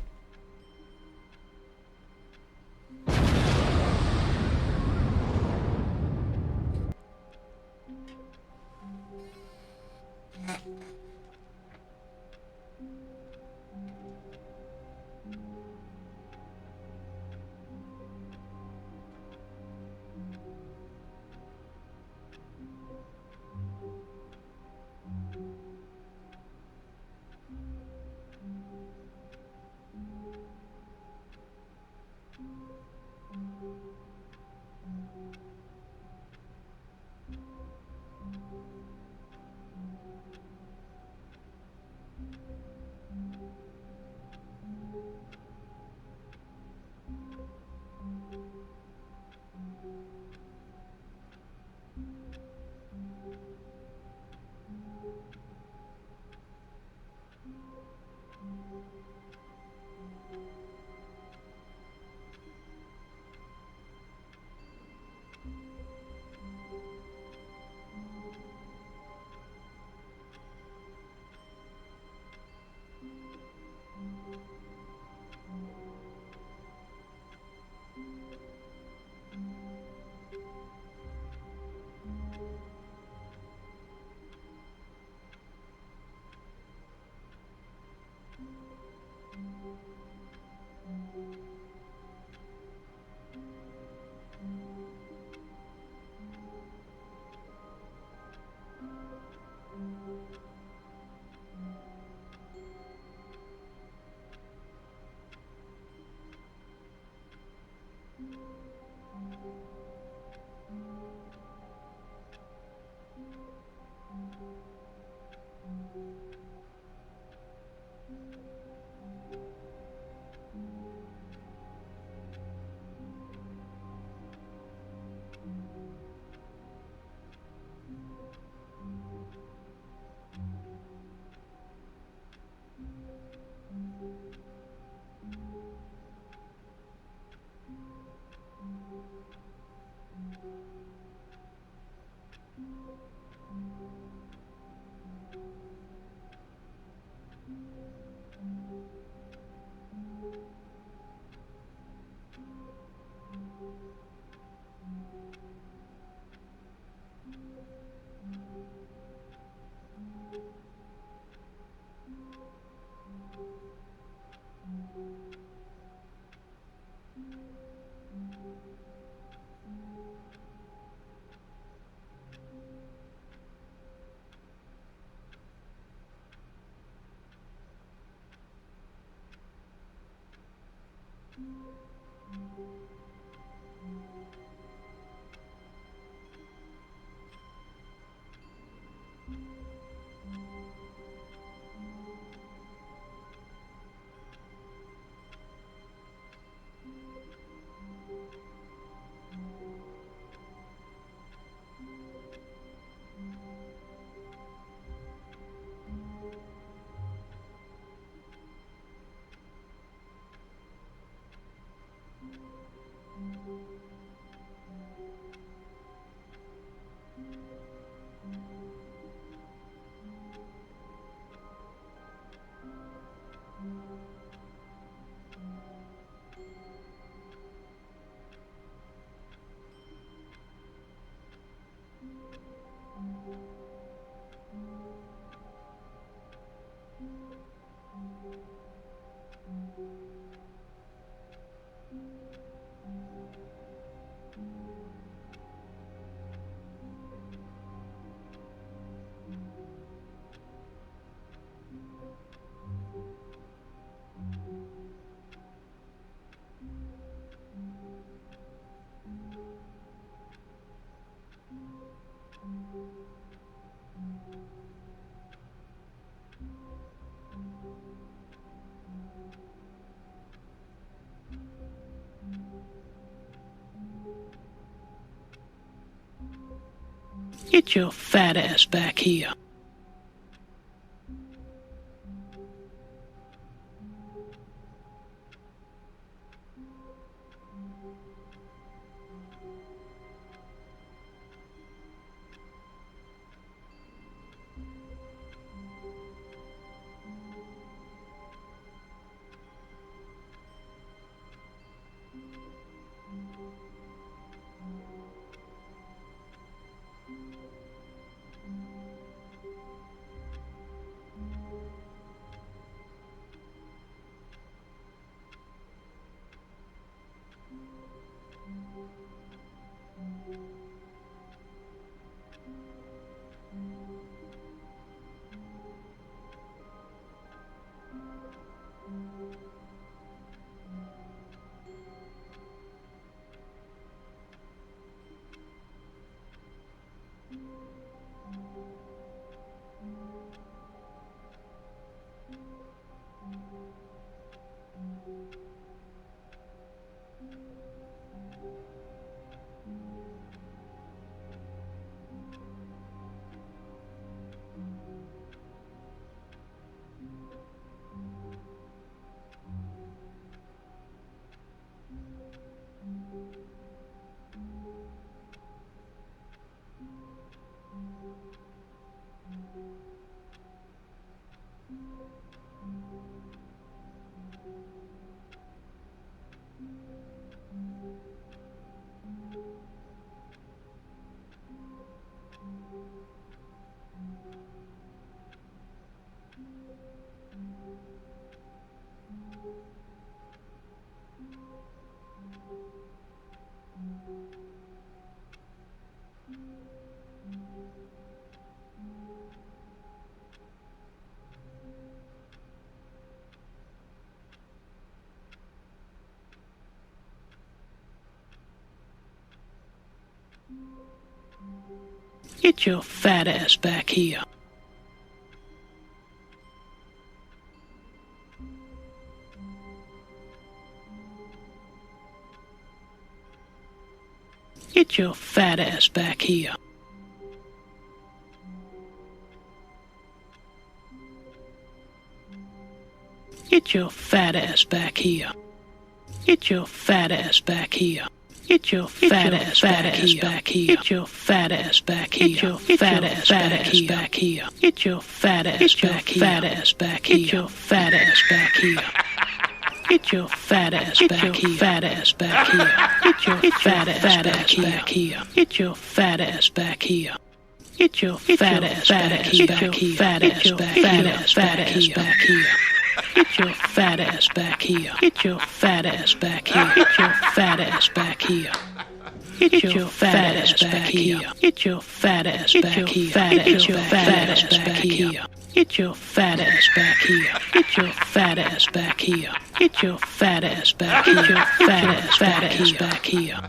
S8: Get your fat ass back here. Get your fat ass back here. Get your fat ass back here. Get your fat ass back here. Get your fat ass back here. Get your fat ass back here. Get your fat ass back here. Get your fat ass back here. Get your fat ass back here. Fat ass back here. Get your fat ass back here. Get your fat ass back here. Fat ass back here. Get your fat ass back here. Get your fat ass back here. Get your fat ass back here. Get your fat ass back here. Get your fat ass back here. Get your fat ass back here. Get your fat ass back here. Get your fat ass back here. Get your fat ass back here. Get your fat ass back here. Get your fat ass back here. Get your fat ass back here. Get your fat ass back here. Get your fat ass back here.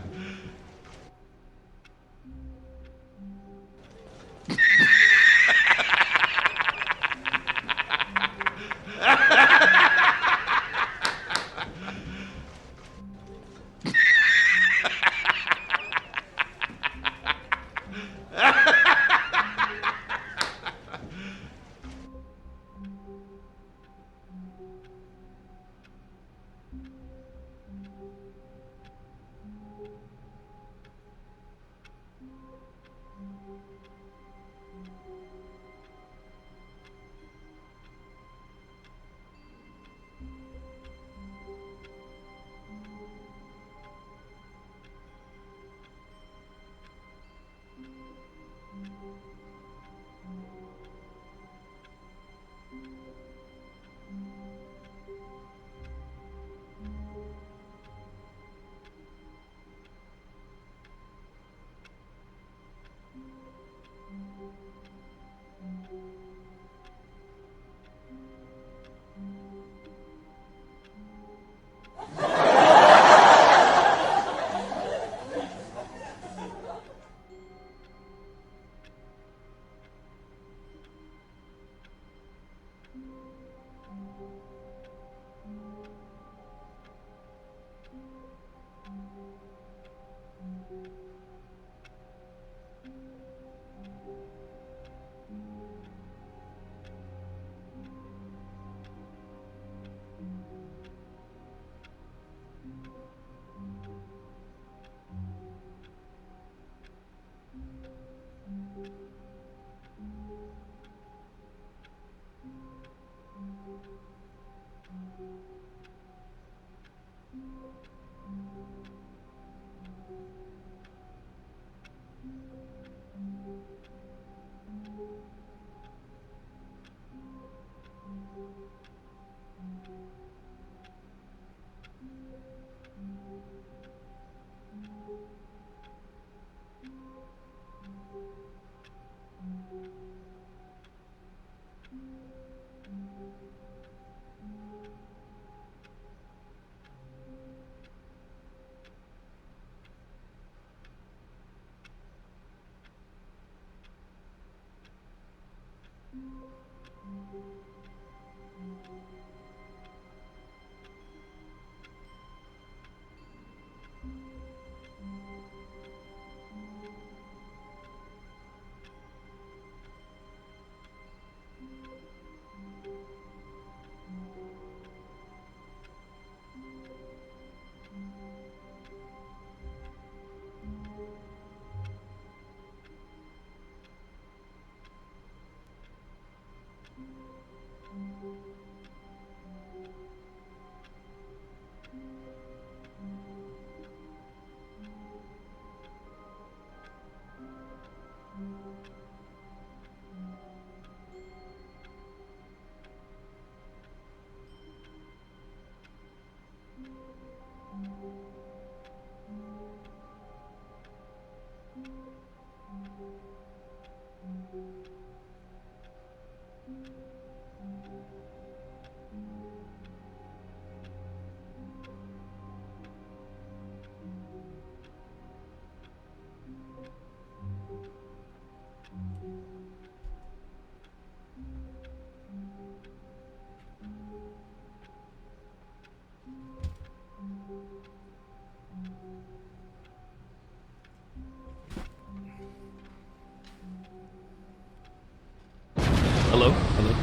S1: Hello? Hello?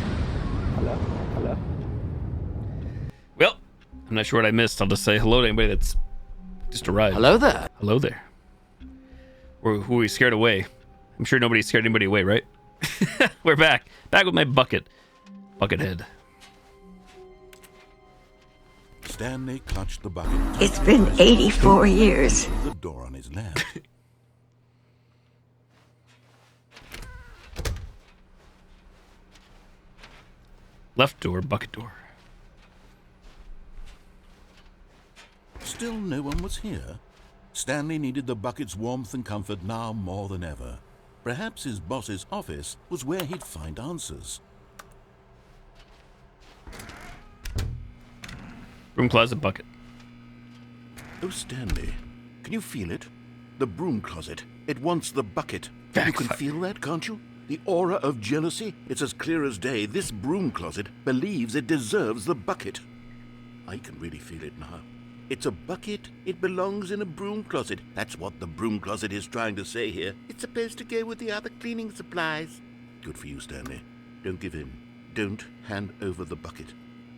S2: Hello?
S1: Well, I'm not sure what I missed. I'll just say hello to anybody that's just arrived.
S9: Hello there.
S1: Hello there. Or who we scared away. I'm sure nobody scared anybody away, right? We're back. Back with my bucket. Buckethead.
S3: Stanley clutched the bucket.
S10: It's been 84 years.
S3: The door on his lap.
S1: Left door, bucket door.
S3: Still no one was here. Stanley needed the bucket's warmth and comfort now more than ever. Perhaps his boss's office was where he'd find answers.
S1: Broom closet, bucket.
S7: Oh, Stanley, can you feel it? The broom closet. It wants the bucket. You can feel that, can't you? The aura of jealousy. It's as clear as day. This broom closet believes it deserves the bucket. I can really feel it now. It's a bucket. It belongs in a broom closet. That's what the broom closet is trying to say here. It's supposed to go with the other cleaning supplies. Good for you, Stanley. Don't give in. Don't hand over the bucket.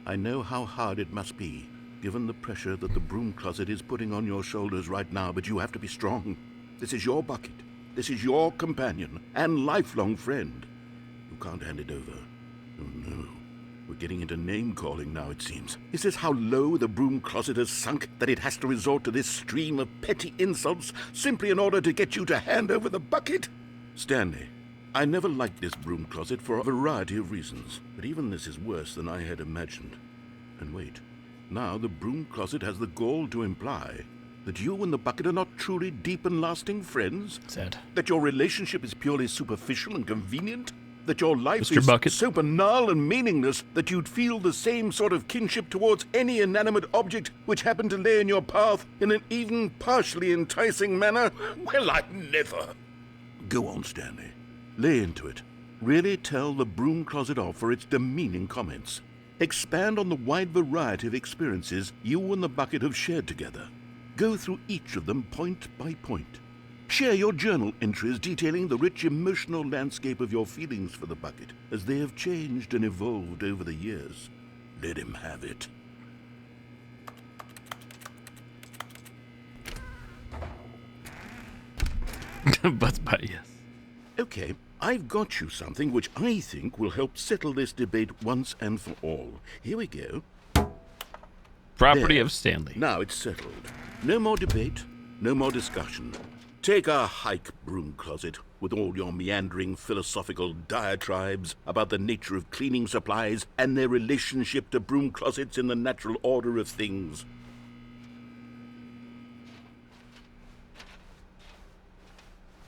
S7: I know how hard it must be, given the pressure that the broom closet is putting on your shoulders right now, but you have to be strong. This is your bucket. This is your companion and lifelong friend. You can't hand it over. Oh, no. We're getting into name-calling now, it seems. Is this how low the broom closet has sunk, that it has to resort to this stream of petty insults simply in order to get you to hand over the bucket? Stanley, I never liked this broom closet for a variety of reasons, but even this is worse than I had imagined. And wait, now the broom closet has the gall to imply that you and the bucket are not truly deep and lasting friends?
S1: Sad.
S7: That your relationship is purely superficial and convenient? That your life
S1: Mr.
S7: is
S1: Bucket.
S7: so banal and meaningless that you'd feel the same sort of kinship towards any inanimate object which happened to lay in your path in an even partially enticing manner? Well, I'd never. Go on, Stanley. Lay into it. Really tell the broom closet off for its demeaning comments. Expand on the wide variety of experiences you and the bucket have shared together. Go through each of them point by point. Share your journal entries detailing the rich emotional landscape of your feelings for the bucket as they have changed and evolved over the years. Let him have it.
S1: But yes.
S7: Okay, I've got you something which I think will help settle this debate once and for all. Here we go.
S1: Property
S7: There.
S1: of Stanley.
S7: Now it's settled. No more debate, no more discussion. Take a hike, broom closet, with all your meandering philosophical diatribes about the nature of cleaning supplies and their relationship to broom closets in the natural order of things.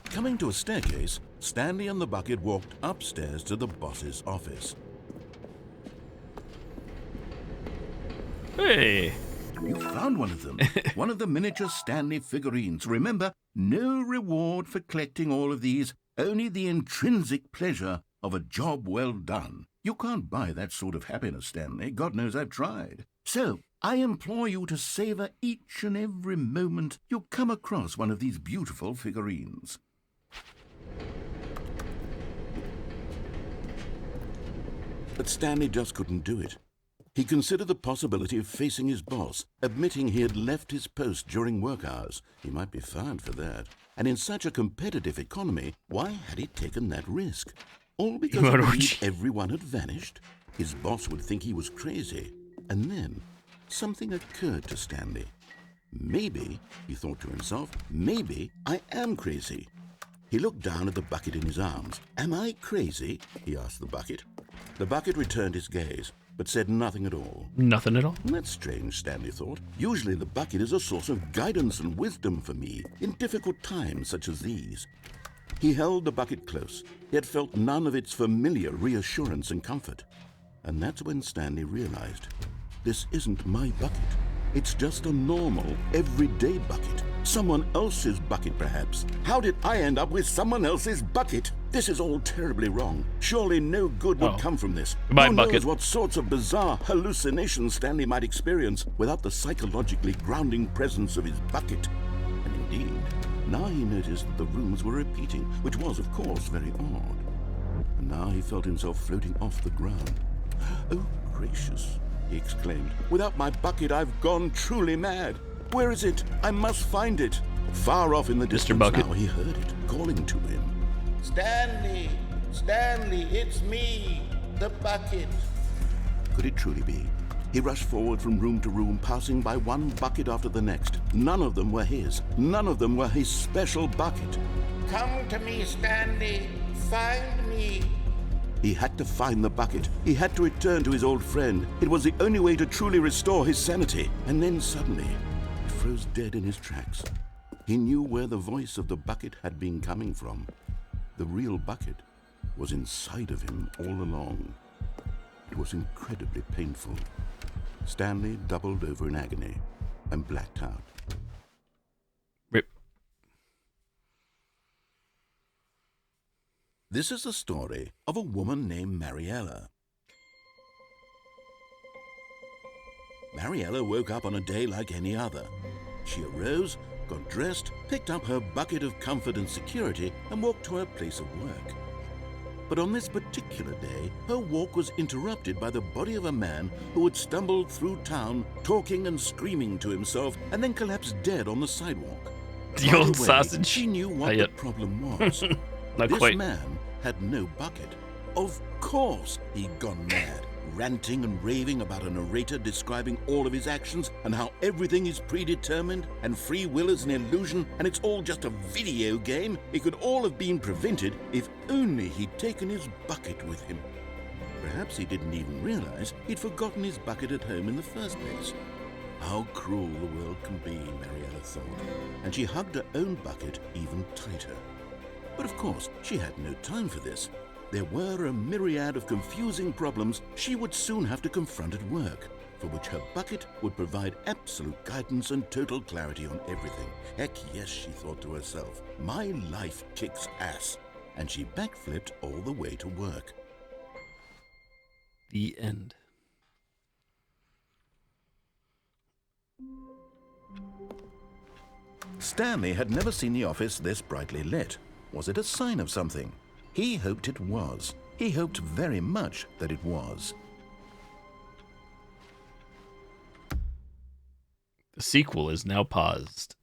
S7: Coming to a staircase, Stanley and the bucket walked upstairs to the boss's office.
S1: Hey.
S7: You found one of them. One of the miniature Stanley figurines. Remember, no reward for collecting all of these, only the intrinsic pleasure of a job well done. You can't buy that sort of happiness, Stanley. God knows I've tried. So, I implore you to savor each and every moment you come across one of these beautiful figurines. But Stanley just couldn't do it. He considered the possibility of facing his boss, admitting he had left his post during work hours. He might be fired for that. And in such a competitive economy, why had he taken that risk? All because he believed everyone had vanished? His boss would think he was crazy. And then something occurred to Stanley. Maybe, he thought to himself, maybe I am crazy. He looked down at the bucket in his arms. Am I crazy? He asked the bucket. The bucket returned his gaze, but said nothing at all.
S1: Nothing at all?
S7: That's strange, Stanley thought. Usually the bucket is a source of guidance and wisdom for me in difficult times such as these. He held the bucket close, yet felt none of its familiar reassurance and comfort. And that's when Stanley realized, this isn't my bucket. It's just a normal, everyday bucket. Someone else's bucket, perhaps. How did I end up with someone else's bucket? This is all terribly wrong. Surely no good would come from this.
S1: Goodbye,
S7: Who
S1: bucket.
S7: knows what sorts of bizarre hallucinations Stanley might experience without the psychologically grounding presence of his bucket. And indeed, now he noticed that the rooms were repeating, which was, of course, very odd. And now he felt himself floating off the ground. Oh, gracious, he exclaimed. Without my bucket, I've gone truly mad. Where is it? I must find it. Far off in the distance
S1: Bucket.
S7: now, he heard it, calling to him. Stanley! Stanley, it's me, the bucket. Could it truly be? He rushed forward from room to room, passing by one bucket after the next. None of them were his. None of them were his special bucket. Come to me, Stanley. Find me. He had to find the bucket. He had to return to his old friend. It was the only way to truly restore his sanity. And then suddenly, he froze dead in his tracks. He knew where the voice of the bucket had been coming from. The real bucket was inside of him all along. It was incredibly painful. Stanley doubled over in agony and blacked out.
S1: Rip.
S7: This is the story of a woman named Mariella. Mariella woke up on a day like any other. She arose, got dressed, picked up her bucket of comfort and security, and walked to her place of work. But on this particular day, her walk was interrupted by the body of a man who had stumbled through town, talking and screaming to himself, and then collapsed dead on the sidewalk.
S1: The
S7: By
S1: old
S7: way,
S1: sausage.
S7: She knew what the problem was.
S1: Not
S7: This
S1: quite.
S7: man had no bucket. Of course he'd gone mad, ranting and raving about a narrator describing all of his actions and how everything is predetermined and free will is an illusion and it's all just a video game. It could all have been prevented if only he'd taken his bucket with him. Perhaps he didn't even realize he'd forgotten his bucket at home in the first place. How cruel the world can be, Mariella thought, and she hugged her own bucket even tighter. But of course, she had no time for this. There were a myriad of confusing problems she would soon have to confront at work, for which her bucket would provide absolute guidance and total clarity on everything. Heck yes, she thought to herself, my life kicks ass. And she backflipped all the way to work.
S1: The end.
S3: Stanley had never seen the office this brightly lit. Was it a sign of something? He hoped it was. He hoped very much that it was.
S1: The sequel is now paused.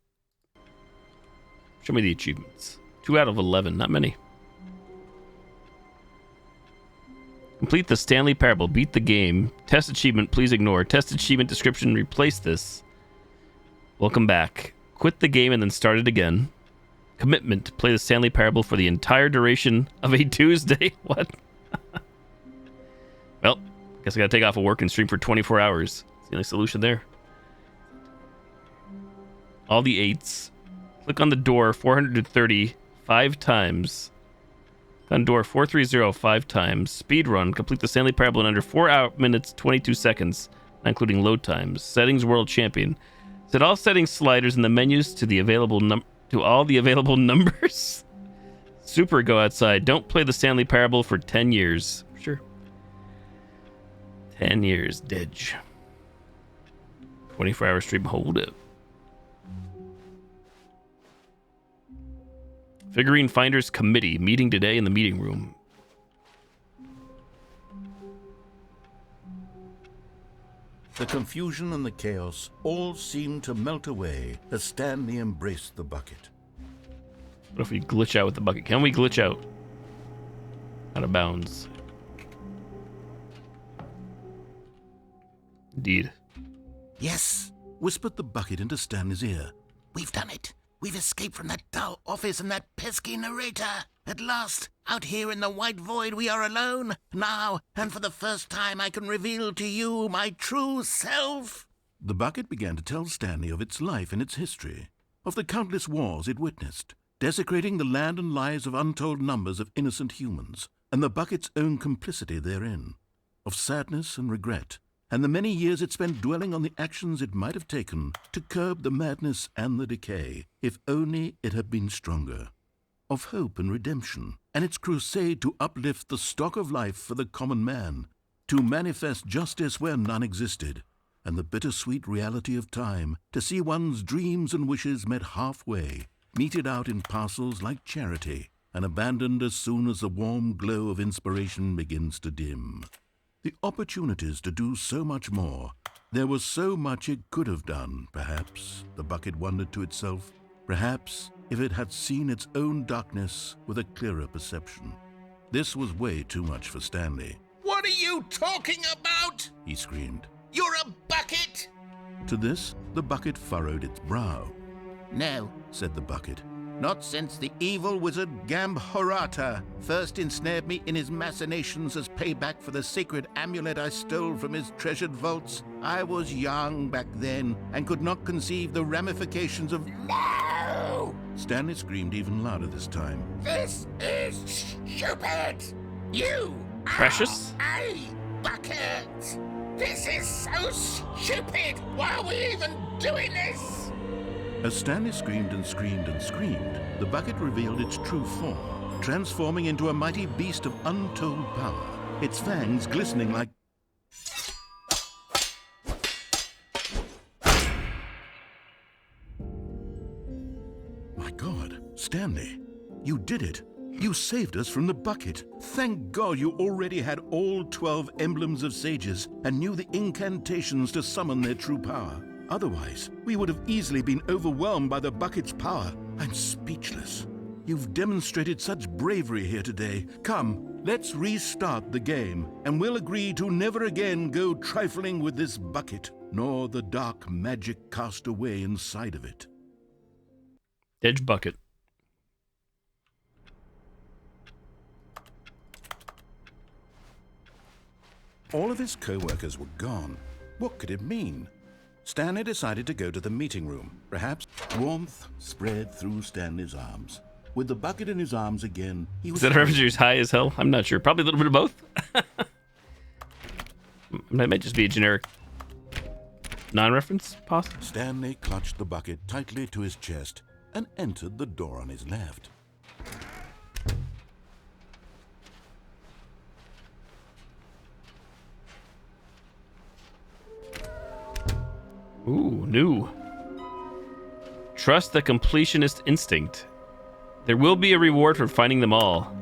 S1: Show me the achievements. 2 out of 11, not many. Complete the Stanley Parable. Beat the game. Test achievement, please ignore. Test achievement description, replace this. Welcome back. Quit the game and then start it again. Commitment, play the Stanley Parable for the entire duration of a Tuesday. What? Well, guess I gotta take off of work and stream for 24 hours. That's the only solution there. All the 8s. Click on the door 430 5 times. Click on door 430 5 times. Speed run. Complete the Stanley Parable in under 4 minutes 22 seconds, not including load times. Settings world champion. Set all settings sliders in the menus to the available to all the available numbers. Super go outside. Don't play the Stanley Parable for 10 years. Sure. 10 years. Didge. 24-hour stream. Hold it. Figurine Finders Committee meeting today in the meeting room.
S3: The confusion and the chaos all seemed to melt away as Stanley embraced the bucket.
S1: What if we glitch out with the bucket? Can we glitch out? Out of bounds. Indeed.
S3: Yes, whispered the bucket into Stanley's ear. We've done it. We've escaped from that dull office and that pesky narrator. At last, out here in the white void, we are alone. Now, and for the first time, I can reveal to you my true self. The bucket began to tell Stanley of its life and its history, of the countless wars it witnessed, desecrating the land and lives of untold numbers of innocent humans, and the bucket's own complicity therein, of sadness and regret, and the many years it spent dwelling on the actions it might have taken to curb the madness and the decay, if only it had been stronger. Of hope and redemption, and its crusade to uplift the stock of life for the common man, to manifest justice where none existed, and the bittersweet reality of time, to see one's dreams and wishes met halfway, meted out in parcels like charity, and abandoned as soon as the warm glow of inspiration begins to dim. The opportunities to do so much more. There was so much it could have done, perhaps, the bucket wondered to itself. Perhaps if it had seen its own darkness with a clearer perception. This was way too much for Stanley.
S7: What are you talking about?
S3: He screamed.
S7: You're a bucket!
S3: To this, the bucket furrowed its brow.
S7: No,
S3: Said the bucket.
S7: not since the evil wizard Gambhorata first ensnared me in his machinations as payback for the sacred amulet I stole from his treasured vaults. I was young back then and could not conceive the ramifications of... No!
S3: Stanley screamed even louder this time.
S7: This is stupid! You
S1: Precious?
S7: are a bucket! This is so stupid! Why are we even doing this?
S3: As Stanley screamed and screamed and screamed, the bucket revealed its true form, transforming into a mighty beast of untold power, its fangs glistening like... My God, Stanley, you did it. You saved us from the bucket. Thank God you already had all 12 emblems of sages and knew the incantations to summon their true power. Otherwise, we would have easily been overwhelmed by the bucket's power. I'm speechless. You've demonstrated such bravery here today. Come, let's restart the game, and we'll agree to never again go trifling with this bucket, nor the dark magic cast away inside of it.
S1: Edge bucket.
S3: All of his co-workers were gone. What could it mean? Stanley decided to go to the meeting room. Perhaps warmth spread through Stanley's arms. With the bucket in his arms again, he was...
S1: Is that reference high as hell? I'm not sure. Probably a little bit of both. That might just be a generic non-reference, possible.
S3: Stanley clutched the bucket tightly to his chest and entered the door on his left.
S1: Ooh, new. Trust the completionist instinct. There will be a reward for finding them all.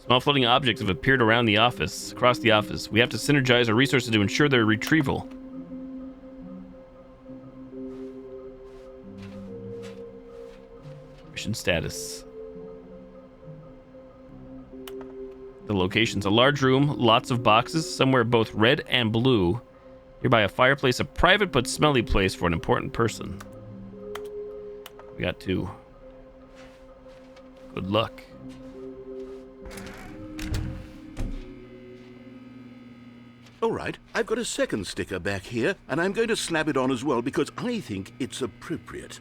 S1: Small floating objects have appeared around the office, across the office. We have to synergize our resources to ensure their retrieval. Mission status. The location's a large room, lots of boxes, somewhere both red and blue. Nearby a fireplace, a private but smelly place for an important person. We got 2. Good luck.
S7: All right, I've got a second sticker back here, and I'm going to slap it on as well because I think it's appropriate.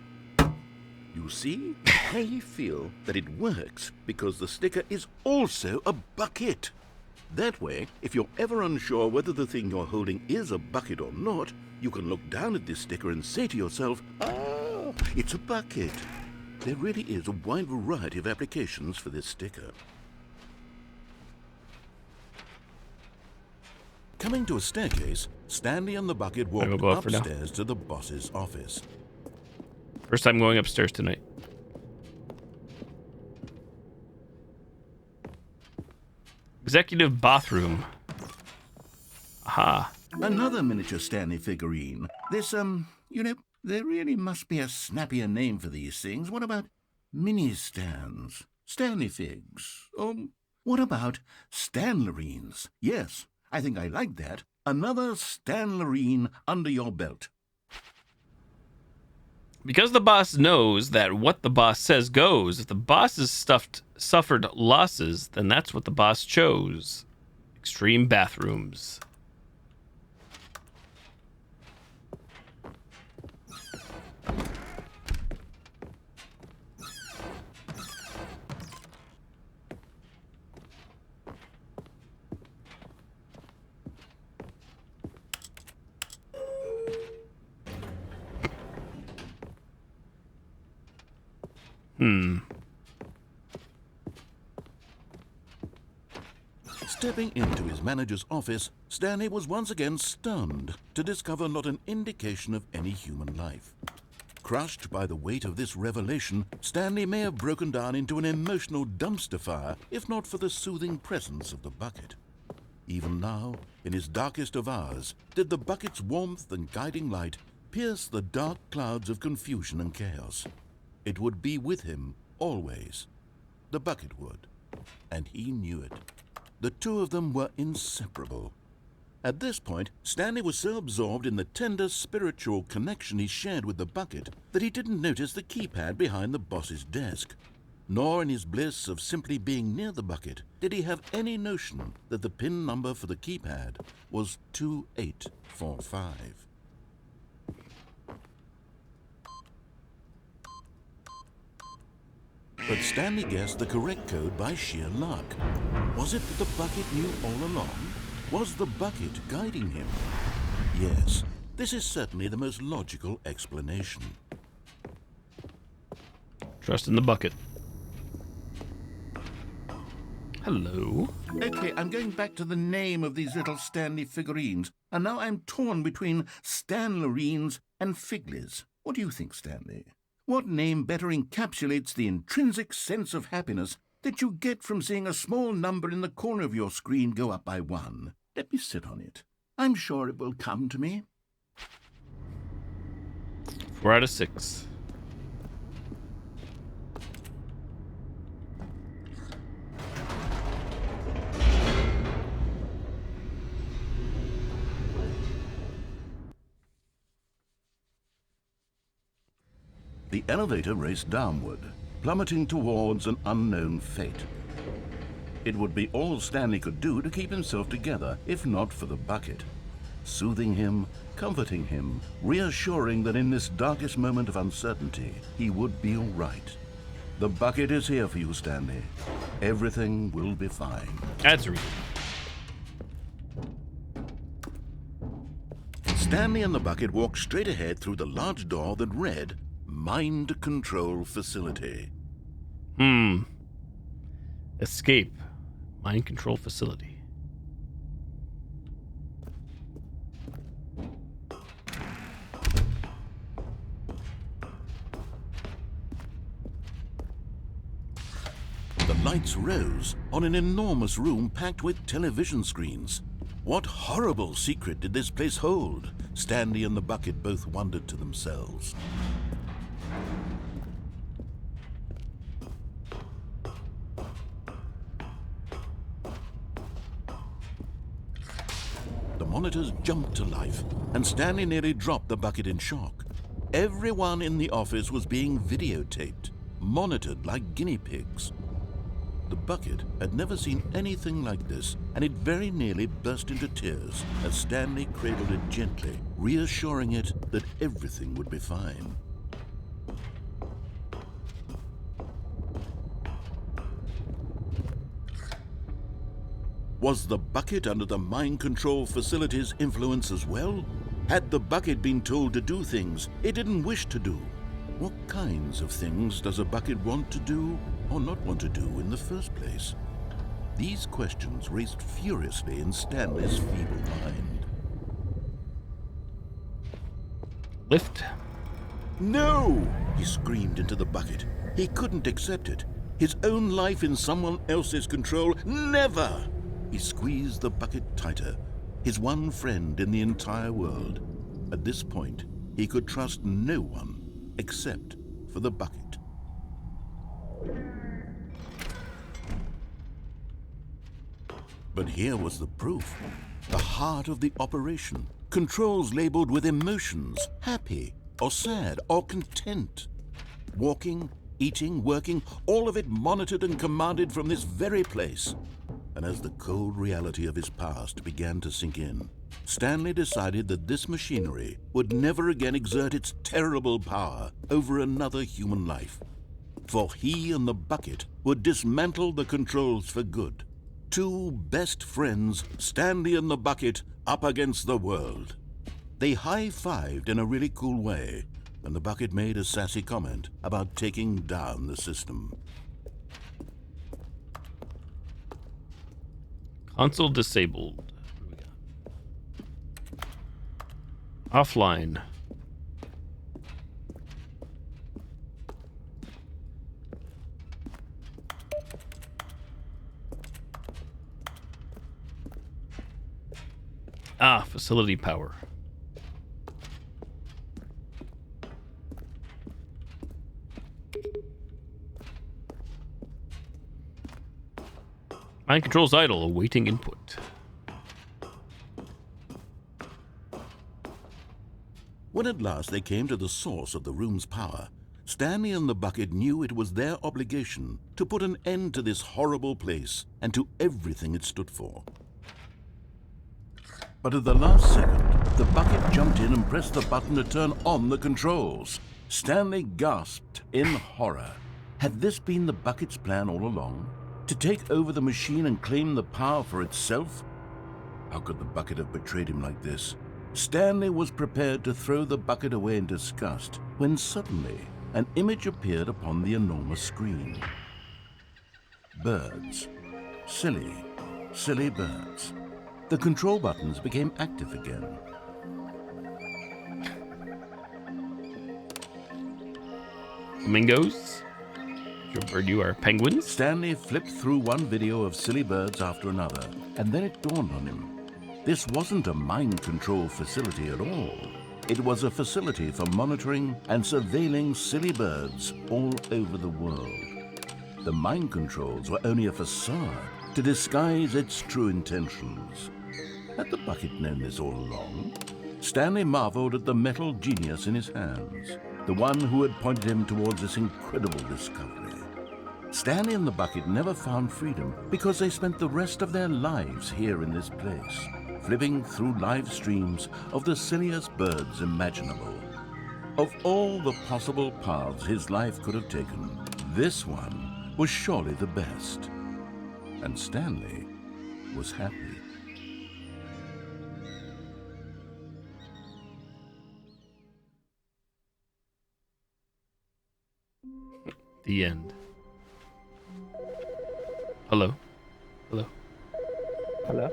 S7: You see, I feel that it works because the sticker is also a bucket. That way, if you're ever unsure whether the thing you're holding is a bucket or not, you can look down at this sticker and say to yourself, "Ah, it's a bucket." There really is a wide variety of applications for this sticker. Coming to a staircase, Stanley and the bucket walked
S1: go up for now.
S7: upstairs to the boss's office.
S1: First time going upstairs tonight. Executive bathroom. Aha.
S7: Another miniature Stanley figurine. This, there really must be a snappier name for these things. What about mini-stands? Stanley figs? Or what about Stanlerines? Yes, I think I like that. Another Stanlerine under your belt.
S1: Because the boss knows that what the boss says goes, if the boss has suffered losses, then that's what the boss chose. Extreme bathrooms.
S3: Stepping into his manager's office, Stanley was once again stunned to discover not an indication of any human life. Crushed by the weight of this revelation, Stanley may have broken down into an emotional dumpster fire if not for the soothing presence of the bucket. Even now, in his darkest of hours, did the bucket's warmth and guiding light pierce the dark clouds of confusion and chaos. It would be with him always. The bucket would, and he knew it. The two of them were inseparable. At this point, Stanley was so absorbed in the tender spiritual connection he shared with the bucket that he didn't notice the keypad behind the boss's desk. Nor in his bliss of simply being near the bucket did he have any notion that the PIN number for the keypad was 2845. But Stanley guessed the correct code by sheer luck. Was it that the bucket knew all along? Was the bucket guiding him? Yes, this is certainly the most logical explanation.
S1: Trust in the bucket. Hello.
S7: Okay, I'm going back to the name of these little Stanley figurines, and now I'm torn between Stanlerines and Figlies. What do you think, Stanley? What name better encapsulates the intrinsic sense of happiness that you get from seeing a small number in the corner of your screen go up by 1? Let me sit on it. I'm sure it will come to me.
S1: 4 out of 6.
S7: The elevator raced downward, plummeting towards an unknown fate. It would be all Stanley could do to keep himself together, if not for the bucket. Soothing him, comforting him, reassuring that in this darkest moment of uncertainty, he would be all right. The bucket is here for you, Stanley. Everything will be fine.
S1: That's a reason.
S7: Stanley and the bucket walked straight ahead through the large door that read, Mind Control Facility.
S1: Escape. Mind control facility.
S3: lights rose on an enormous room packed with television screens. What horrible secret did this place hold? Stanley and the bucket both wondered to themselves. The monitors jumped to life, and Stanley nearly dropped the bucket in shock. Everyone in the office was being videotaped, monitored like guinea pigs. The bucket had never seen anything like this, and it very nearly burst into tears as Stanley cradled it gently, reassuring it that everything would be fine. Was the bucket under the mind control facility's influence as well? Had the bucket been told to do things it didn't wish to do? What kinds of things does a bucket want to do or not want to do in the first place? These questions raced furiously in Stanley's feeble mind.
S1: Lift.
S3: No! He screamed into the bucket. He couldn't accept it. His own life in someone else's control, never! He squeezed the bucket tighter, his one friend in the entire world. At this point, he could trust no one except for the bucket. But here was the proof. The heart of the operation. Controls labeled with emotions, happy or sad or content. Walking, eating, working, all of it monitored and commanded from this very place. And as the cold reality of his past began to sink in, Stanley decided that this machinery would never again exert its terrible power over another human life. For he and the bucket would dismantle the controls for good. Two best friends, Stanley and the bucket, up against the world. They high-fived in a really cool way, and the bucket made a sassy comment about taking down the system.
S1: Console disabled. Offline. Facility power. Mind controls idle, awaiting input.
S3: When at last they came to the source of the room's power, Stanley and the bucket knew it was their obligation to put an end to this horrible place and to everything it stood for. But at the last second, the bucket jumped in and pressed the button to turn on the controls. Stanley gasped in horror. Had this been the bucket's plan all along? To take over the machine and claim the power for itself? How could the bucket have betrayed him like this? Stanley was prepared to throw the bucket away in disgust when suddenly an image appeared upon the enormous screen. Birds. Silly, silly birds. The control buttons became active again.
S1: Flamingos. Your bird, you are penguins.
S3: Stanley flipped through one video of silly birds after another, and then it dawned on him. This wasn't a mind control facility at all. It was a facility for monitoring and surveilling silly birds all over the world. The mind controls were only a facade to disguise its true intentions. Had the bucket known this all along? Stanley marveled at the metal genius in his hands, the one who had pointed him towards this incredible discovery. Stanley and the bucket never found freedom because they spent the rest of their lives here in this place, flipping through live streams of the silliest birds imaginable. Of all the possible paths his life could have taken, this one was surely the best. And Stanley was happy.
S1: The end. Hello? Hello?
S2: Hello?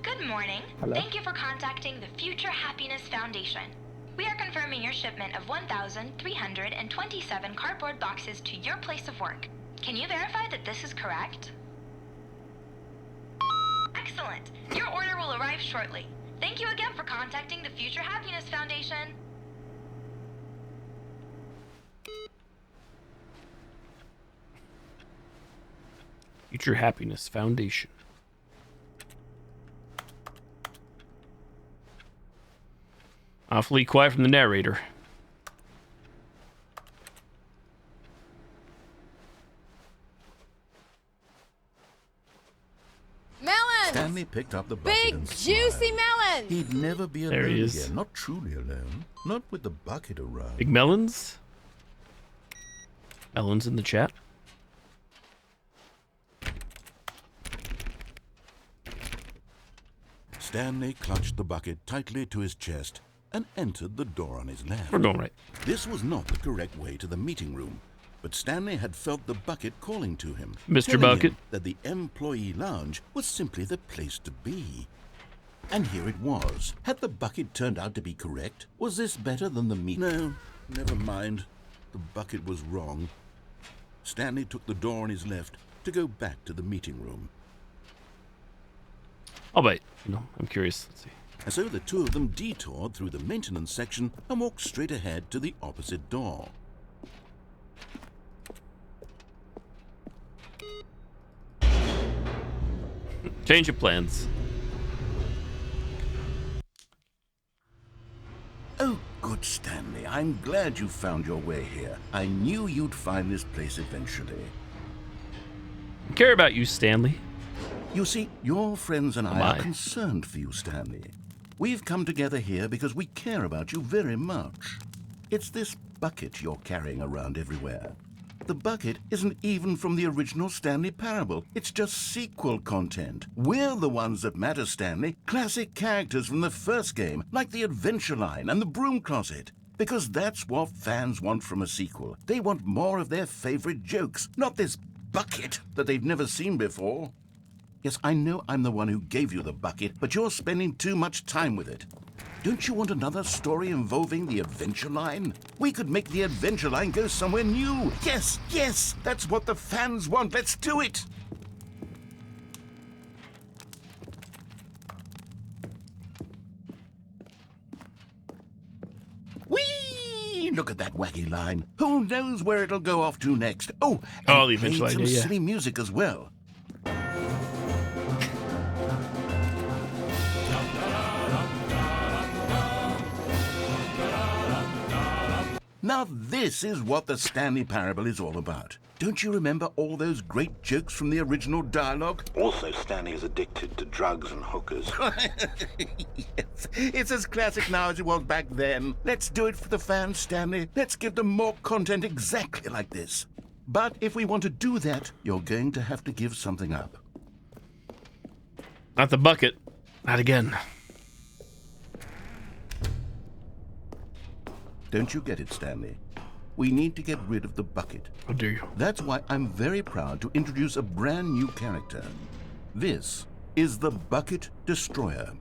S9: Good morning.
S2: Hello?
S9: Thank you for contacting the Future Happiness Foundation. We are confirming your shipment of 1,327 cardboard boxes to your place of work. Can you verify that this is correct? Excellent. Your order will arrive shortly. Thank you again for contacting the Future Happiness Foundation.
S1: Future Happiness Foundation. Awfully quiet from the narrator.
S11: Melons!
S7: Stanley picked up the bucket
S11: Big,
S7: and
S11: juicy
S7: smiled.
S11: melons!
S7: He'd never be
S1: There
S7: alone
S1: he is.
S7: again. Not truly alone. Not with the bucket around.
S1: Big melons? Melons in the chat.
S3: Stanley clutched the bucket tightly to his chest and entered the door on his left.
S1: We're going right.
S3: This was not the correct way to the meeting room, but Stanley had felt the bucket calling to him.
S1: Mr.
S3: telling
S1: Bucket.
S3: him that the employee lounge was simply the place to be. And here it was. Had the bucket turned out to be correct? Was this better than the meet? No, never mind. The bucket was wrong. Stanley took the door on his left to go back to the meeting room.
S1: I'll bite. I'm curious. Let's see.
S3: And so the two of them detoured through the maintenance section and walked straight ahead to the opposite door.
S1: Change of plans.
S7: Oh, good Stanley. I'm glad you found your way here. I knew you'd find this place eventually.
S1: I care about you, Stanley.
S7: You see, your friends and I
S1: Am
S7: are
S1: I?
S7: concerned for you, Stanley. We've come together here because we care about you very much. It's this bucket you're carrying around everywhere. The bucket isn't even from the original Stanley Parable. It's just sequel content. We're the ones that matter, Stanley. Classic characters from the first game, like the Adventure Line and the Broom Closet. Because that's what fans want from a sequel. They want more of their favorite jokes, not this bucket that they've never seen before. Yes, I know I'm the one who gave you the bucket, but you're spending too much time with it. Don't you want another story involving the Adventure Line? We could make the Adventure Line go somewhere new. Yes, yes, that's what the fans want. Let's do it. Whee! Look at that wacky line. Who knows where it'll go off to next? Oh, and
S1: The Adventure
S7: played
S1: Line,
S7: some
S1: yeah.
S7: silly music as well. Now this is what the Stanley Parable is all about. Don't you remember all those great jokes from the original dialogue?
S12: Also, Stanley is addicted to drugs and hookers.
S7: Yes, it's as classic now as it was back then. Let's do it for the fans, Stanley. Let's give them more content exactly like this. But if we want to do that, you're going to have to give something up.
S1: Not the bucket. Not again.
S7: Don't you get it, Stanley? We need to get rid of the bucket.
S1: How dare you?
S7: That's why I'm very proud to introduce a brand new character. This is the Bucket Destroyer.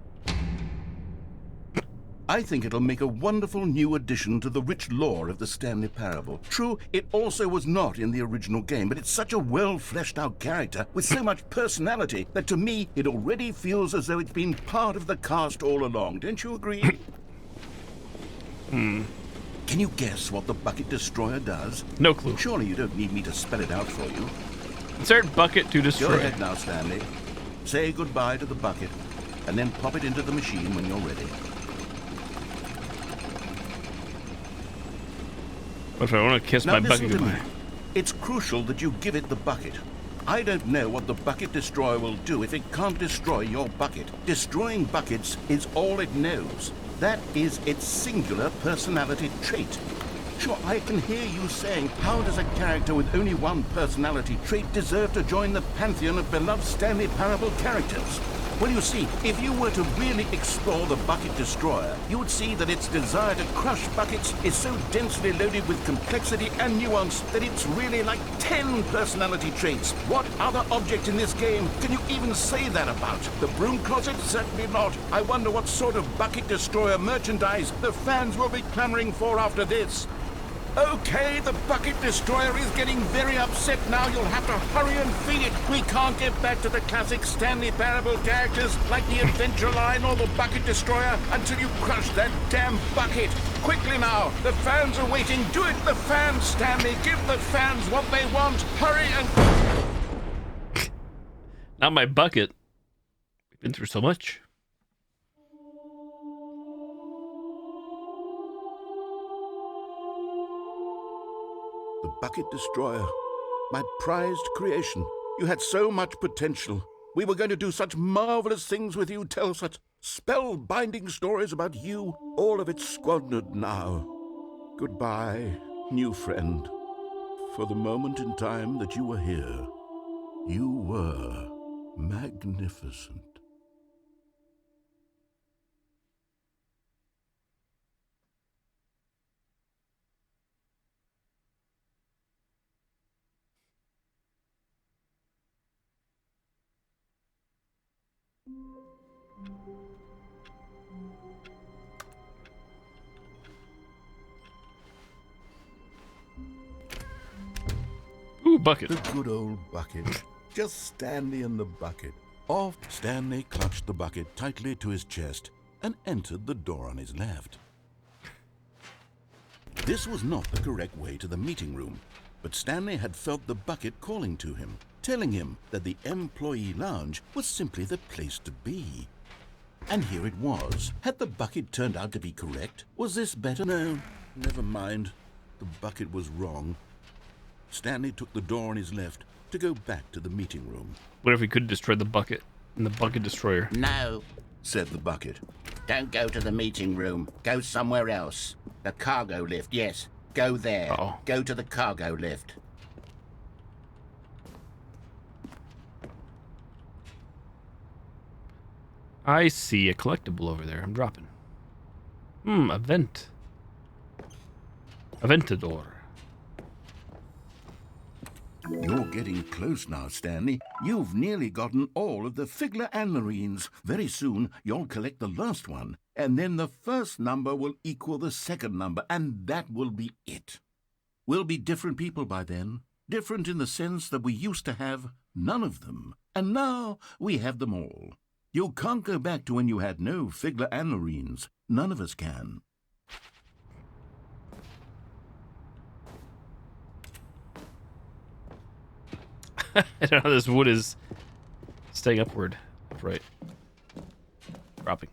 S7: I think it'll make a wonderful new addition to the rich lore of the Stanley Parable. True, it also was not in the original game, but it's such a well-fleshed-out character with so much personality that to me it already feels as though it's been part of the cast all along. Don't you agree? Can you guess what the Bucket Destroyer does?
S1: No clue.
S7: Surely you don't need me to spell it out for you.
S1: Insert bucket to destroy.
S7: Go ahead now, Stanley. Say goodbye to the bucket, and then pop it into the machine when you're ready.
S1: What if I want to kiss my bucket
S7: listen to me.
S1: goodbye?
S7: It's crucial that you give it the bucket. I don't know what the Bucket Destroyer will do if it can't destroy your bucket. Destroying buckets is all it knows. That is its singular personality trait. Sure, I can hear you saying, how does a character with only one personality trait deserve to join the pantheon of beloved Stanley Parable characters? Well, you see, if you were to really explore the Bucket Destroyer, you would see that its desire to crush buckets is so densely loaded with complexity and nuance that it's really like 10 personality traits. What other object in this game can you even say that about? The broom closet? Certainly not. I wonder what sort of Bucket Destroyer merchandise the fans will be clamoring for after this. Okay, the Bucket Destroyer is getting very upset now. You'll have to hurry and feed it. We can't get back to the classic Stanley Parable characters like the Adventure Line or the Bucket Destroyer until you crush that damn bucket. Quickly now, the fans are waiting. Do it, the fans, Stanley. Give the fans what they want. Hurry and...
S1: Not my bucket. We've been through so much.
S7: The Bucket Destroyer, my prized creation. You had so much potential. We were going to do such marvelous things with you, tell such spellbinding stories about you. All of it squandered now. Goodbye, new friend. For the moment in time that you were here, you were magnificent.
S1: Ooh, bucket.
S7: The good old bucket. Just Stanley and the bucket. Off Stanley clutched the bucket tightly to his chest and entered the door on his left. This was not the correct way to the meeting room, but Stanley had felt the bucket calling to him, telling him that the employee lounge was simply the place to be. And here it was. Had the bucket turned out to be correct? Was this better? No, never mind. The bucket was wrong. Stanley took the door on his left to go back to the meeting room.
S1: What if we could destroy the bucket in the Bucket Destroyer?
S7: No, said the bucket.
S11: Don't go to the meeting room. Go somewhere else. The cargo lift, yes. Go there.
S1: Uh-oh.
S11: Go to the cargo lift.
S1: I see a collectible over there. I'm dropping. A vent. A ventador.
S7: You're getting close now, Stanley. You've nearly gotten all of the Figler and Marines. Very soon, you'll collect the last one, and then the first number will equal the second number, and that will be it. We'll be different people by then. Different in the sense that we used to have none of them, and now we have them all. You can't go back to when you had no Figler and Marines. None of us can.
S1: I don't know how this wood is staying upward. Upright. Dropping.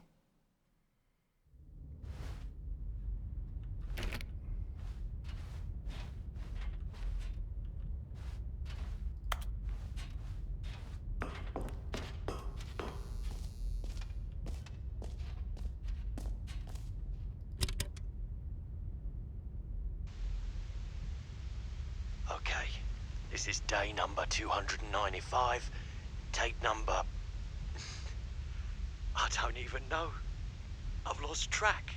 S13: Okay, this is day number 295, tape number... I don't even know. I've lost track.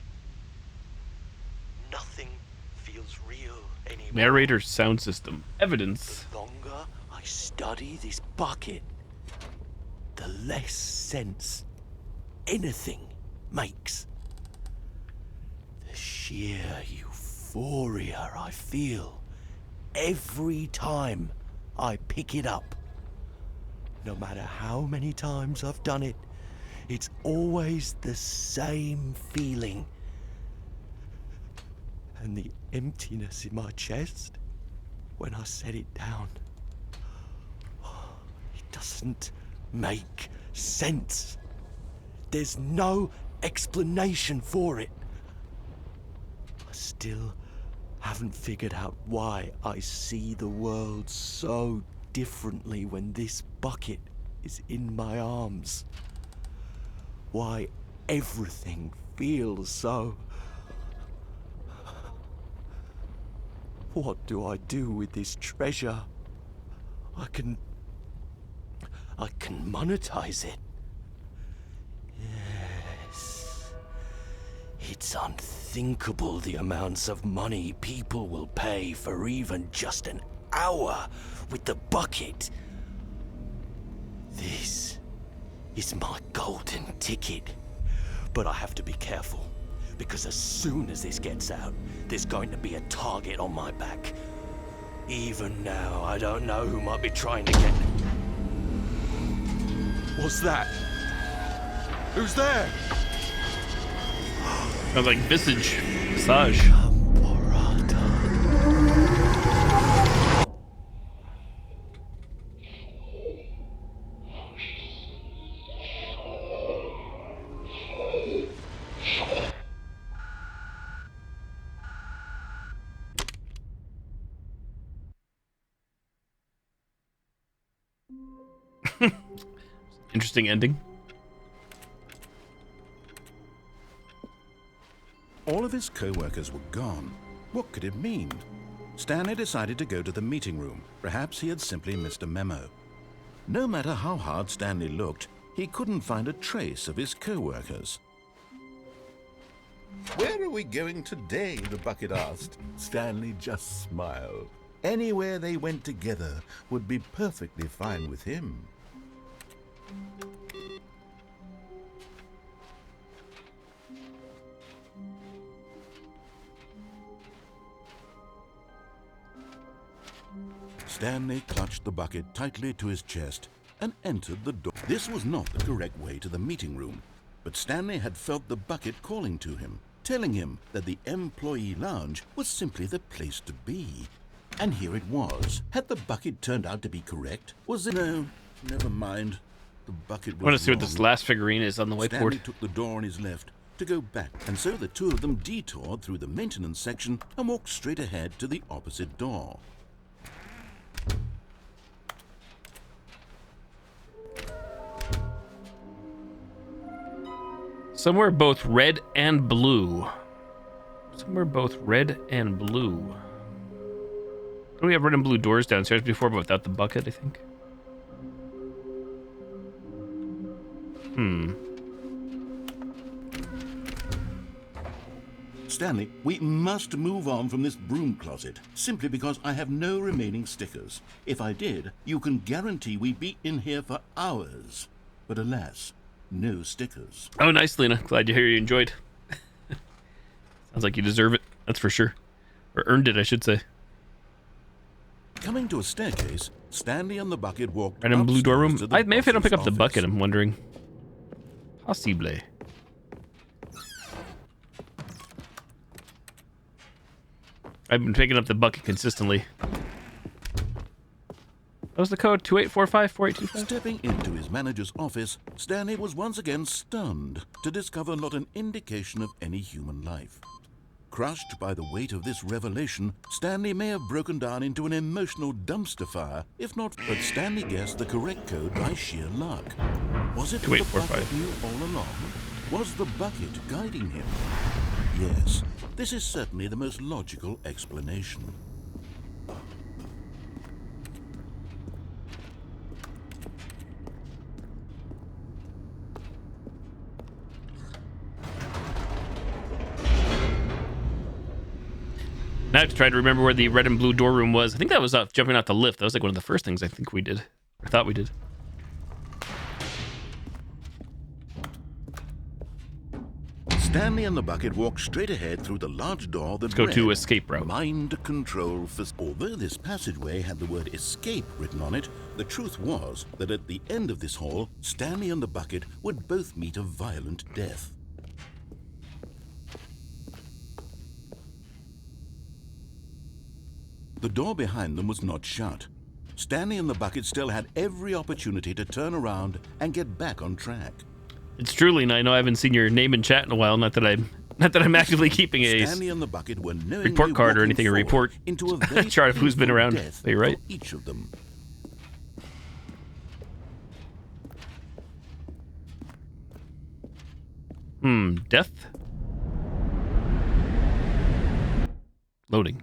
S13: Nothing feels real anymore.
S1: Narrator's sound system. Evidence.
S13: The longer I study this bucket, the less sense anything makes. The sheer euphoria I feel every time I pick it up. No matter how many times I've done it, it's always the same feeling. And the emptiness in my chest when I set it down, it doesn't make sense. There's no explanation for it. I still haven't figured out why I see the world so differently when this bucket is in my arms. Why everything feels so... What do I do with this treasure? I can monetize it. It's unthinkable the amounts of money people will pay for even just an hour with the bucket. This is my golden ticket. But I have to be careful, because as soon as this gets out, there's going to be a target on my back. Even now, I don't know who might be trying to get... What's that? Who's there?
S1: Sounds like visage massage. Interesting ending.
S3: All of his co-workers were gone. What could it mean? Stanley decided to go to the meeting room. Perhaps he had simply missed a memo. No matter how hard Stanley looked, he couldn't find a trace of his co-workers.
S7: Where are we going today? The bucket asked. Stanley just smiled. Anywhere they went together would be perfectly fine with him.
S3: Stanley clutched the bucket tightly to his chest and entered the door. This was not the correct way to the meeting room, but Stanley had felt the bucket calling to him, telling him that the employee lounge was simply the place to be. And here it was. Had the bucket turned out to be correct? Was it? No, never mind. The bucket was
S1: I want to see what
S3: wrong.
S1: this last figurine is on the
S3: Stanley
S1: whiteboard.
S3: took the door on his left to go back, and so the two of them detoured through the maintenance section and walked straight ahead to the opposite door.
S1: Somewhere both red and blue. Somewhere both red and blue. Don't we have red and blue doors downstairs before, but without the bucket, I think?
S3: Stanley, we must move on from this broom closet, simply because I have no remaining stickers. If I did, you can guarantee we'd be in here for hours. But alas, no stickers.
S1: Oh, nice, Lena. Glad to hear you enjoyed. Sounds like you deserve it. That's for sure. Or earned it, I should say.
S3: Coming to a staircase, Stanley and the bucket walked
S1: Red and blue door room.
S3: upstairs to the
S1: Maybe if I don't pick up the
S3: boss's
S1: bucket,
S3: office.
S1: I'm wondering. Possibly. I've been picking up the bucket consistently. What was the code? 2845-4825?
S3: Stepping into his manager's office, Stanley was once again stunned to discover not an indication of any human life. Crushed by the weight of this revelation, Stanley may have broken down into an emotional dumpster fire, if not, but Stanley guessed the correct code by sheer luck. Was it that the bucket knew all along? Was the bucket guiding him? Yes, this is certainly the most logical explanation.
S1: Now I have to try to remember where the red and blue door room was. I think that was jumping out the lift. That was like one of the first things I think we did. Or thought we did.
S3: Stanley and the bucket walked straight ahead through the large door that
S1: Let's go to
S3: read,
S1: escape route.
S3: Mind control. Although this passageway had the word escape written on it, the truth was that at the end of this hall, Stanley and the bucket would both meet a violent death. The door behind them was not shut. Stanley and the bucket still had every opportunity to turn around and get back on track.
S1: It's truly, and I know I haven't seen your name in chat in a while. Not that I'm actively keeping a
S3: Stanley and the bucket were knowingly
S1: report card or
S3: walking
S1: anything. A
S3: forward
S1: report
S3: into a very
S1: chart of who's been
S3: painful
S1: around.
S3: death
S1: Are you right?
S3: for each of them.
S1: Death. Loading.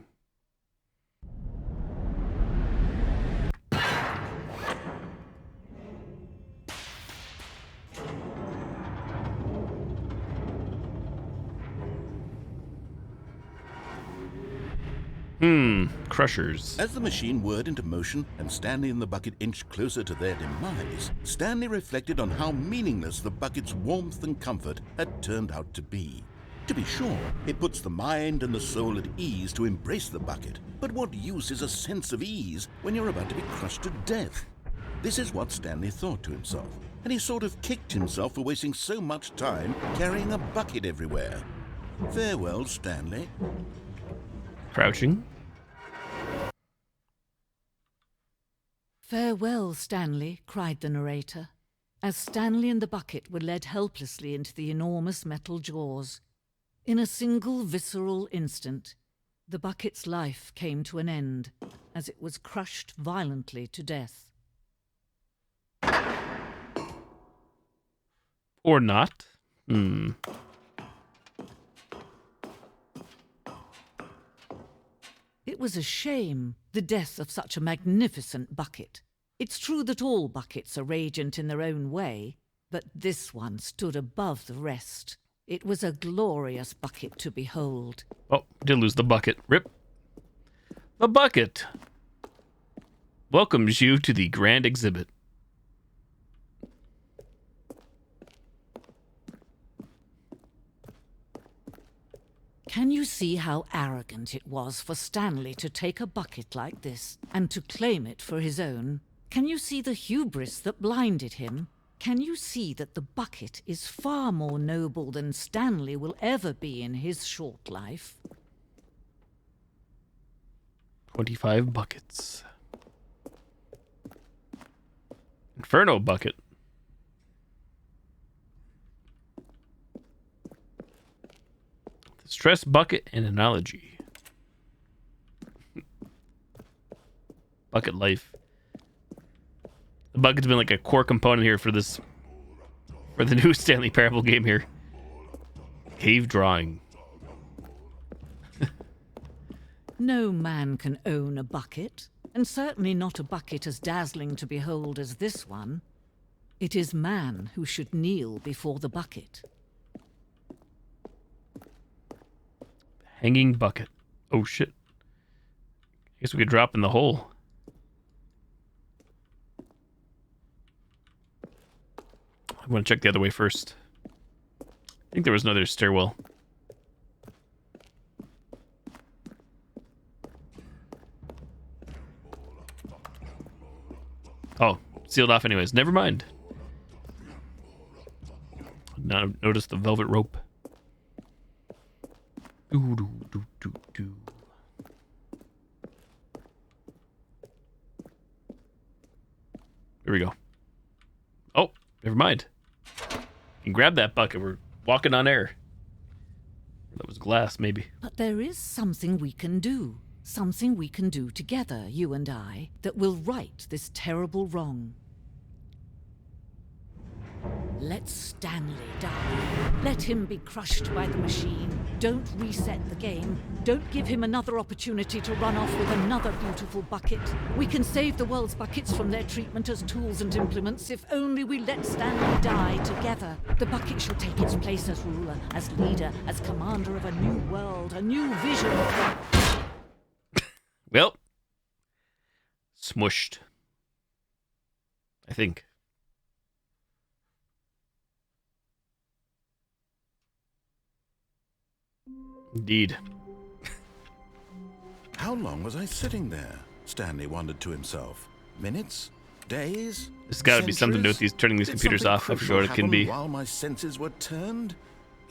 S1: Crushers.
S3: As the machine whirred into motion and Stanley and the bucket inched closer to their demise, Stanley reflected on how meaningless the bucket's warmth and comfort had turned out to be. To be sure, it puts the mind and the soul at ease to embrace the bucket, but what use is a sense of ease when you're about to be crushed to death? This is what Stanley thought to himself, and he sort of kicked himself for wasting so much time carrying a bucket everywhere. Farewell, Stanley.
S1: Crouching.
S14: Farewell, Stanley, cried the narrator, as Stanley and the bucket were led helplessly into the enormous metal jaws. In a single visceral instant, the bucket's life came to an end, as it was crushed violently to death.
S1: Or not.
S14: It was a shame, the death of such a magnificent bucket. It's true that all buckets are radiant in their own way, but this one stood above the rest. It was a glorious bucket to behold.
S1: Oh, did lose the bucket. Rip. The bucket welcomes you to the grand exhibit.
S14: Can you see how arrogant it was for Stanley to take a bucket like this and to claim it for his own? Can you see the hubris that blinded him? Can you see that the bucket is far more noble than Stanley will ever be in his short life?
S1: 25 buckets. Inferno bucket. Stress bucket and analogy. Bucket life. The bucket's been like a core component here for the new Stanley Parable game here. Cave drawing.
S14: No man can own a bucket, and certainly not a bucket as dazzling to behold as this one. It is man who should kneel before the bucket.
S1: Hanging bucket. Oh shit. I guess we could drop in the hole. I want to check the other way first. I think there was another stairwell. Oh, sealed off anyways. Never mind. Now notice the velvet rope. Here we go. Oh, never mind. You can grab that bucket. We're walking on air. That was glass, maybe.
S14: But there is something we can do. Something we can do together, you and I, that will right this terrible wrong. Let Stanley die. Let him be crushed by the machine. Don't reset the game. Don't give him another opportunity to run off with another beautiful bucket. We can save the world's buckets from their treatment as tools and implements if only we let Stanley die together. The bucket shall take its place as ruler, as leader, as commander of a new world, a new vision.
S1: Well, smushed. I think. Indeed.
S3: How long was I sitting there? Stanley wondered to himself. Minutes? Days?
S1: There's got to be something to do with these turning these computers off. I'm sure it can be.
S3: While my senses were turned,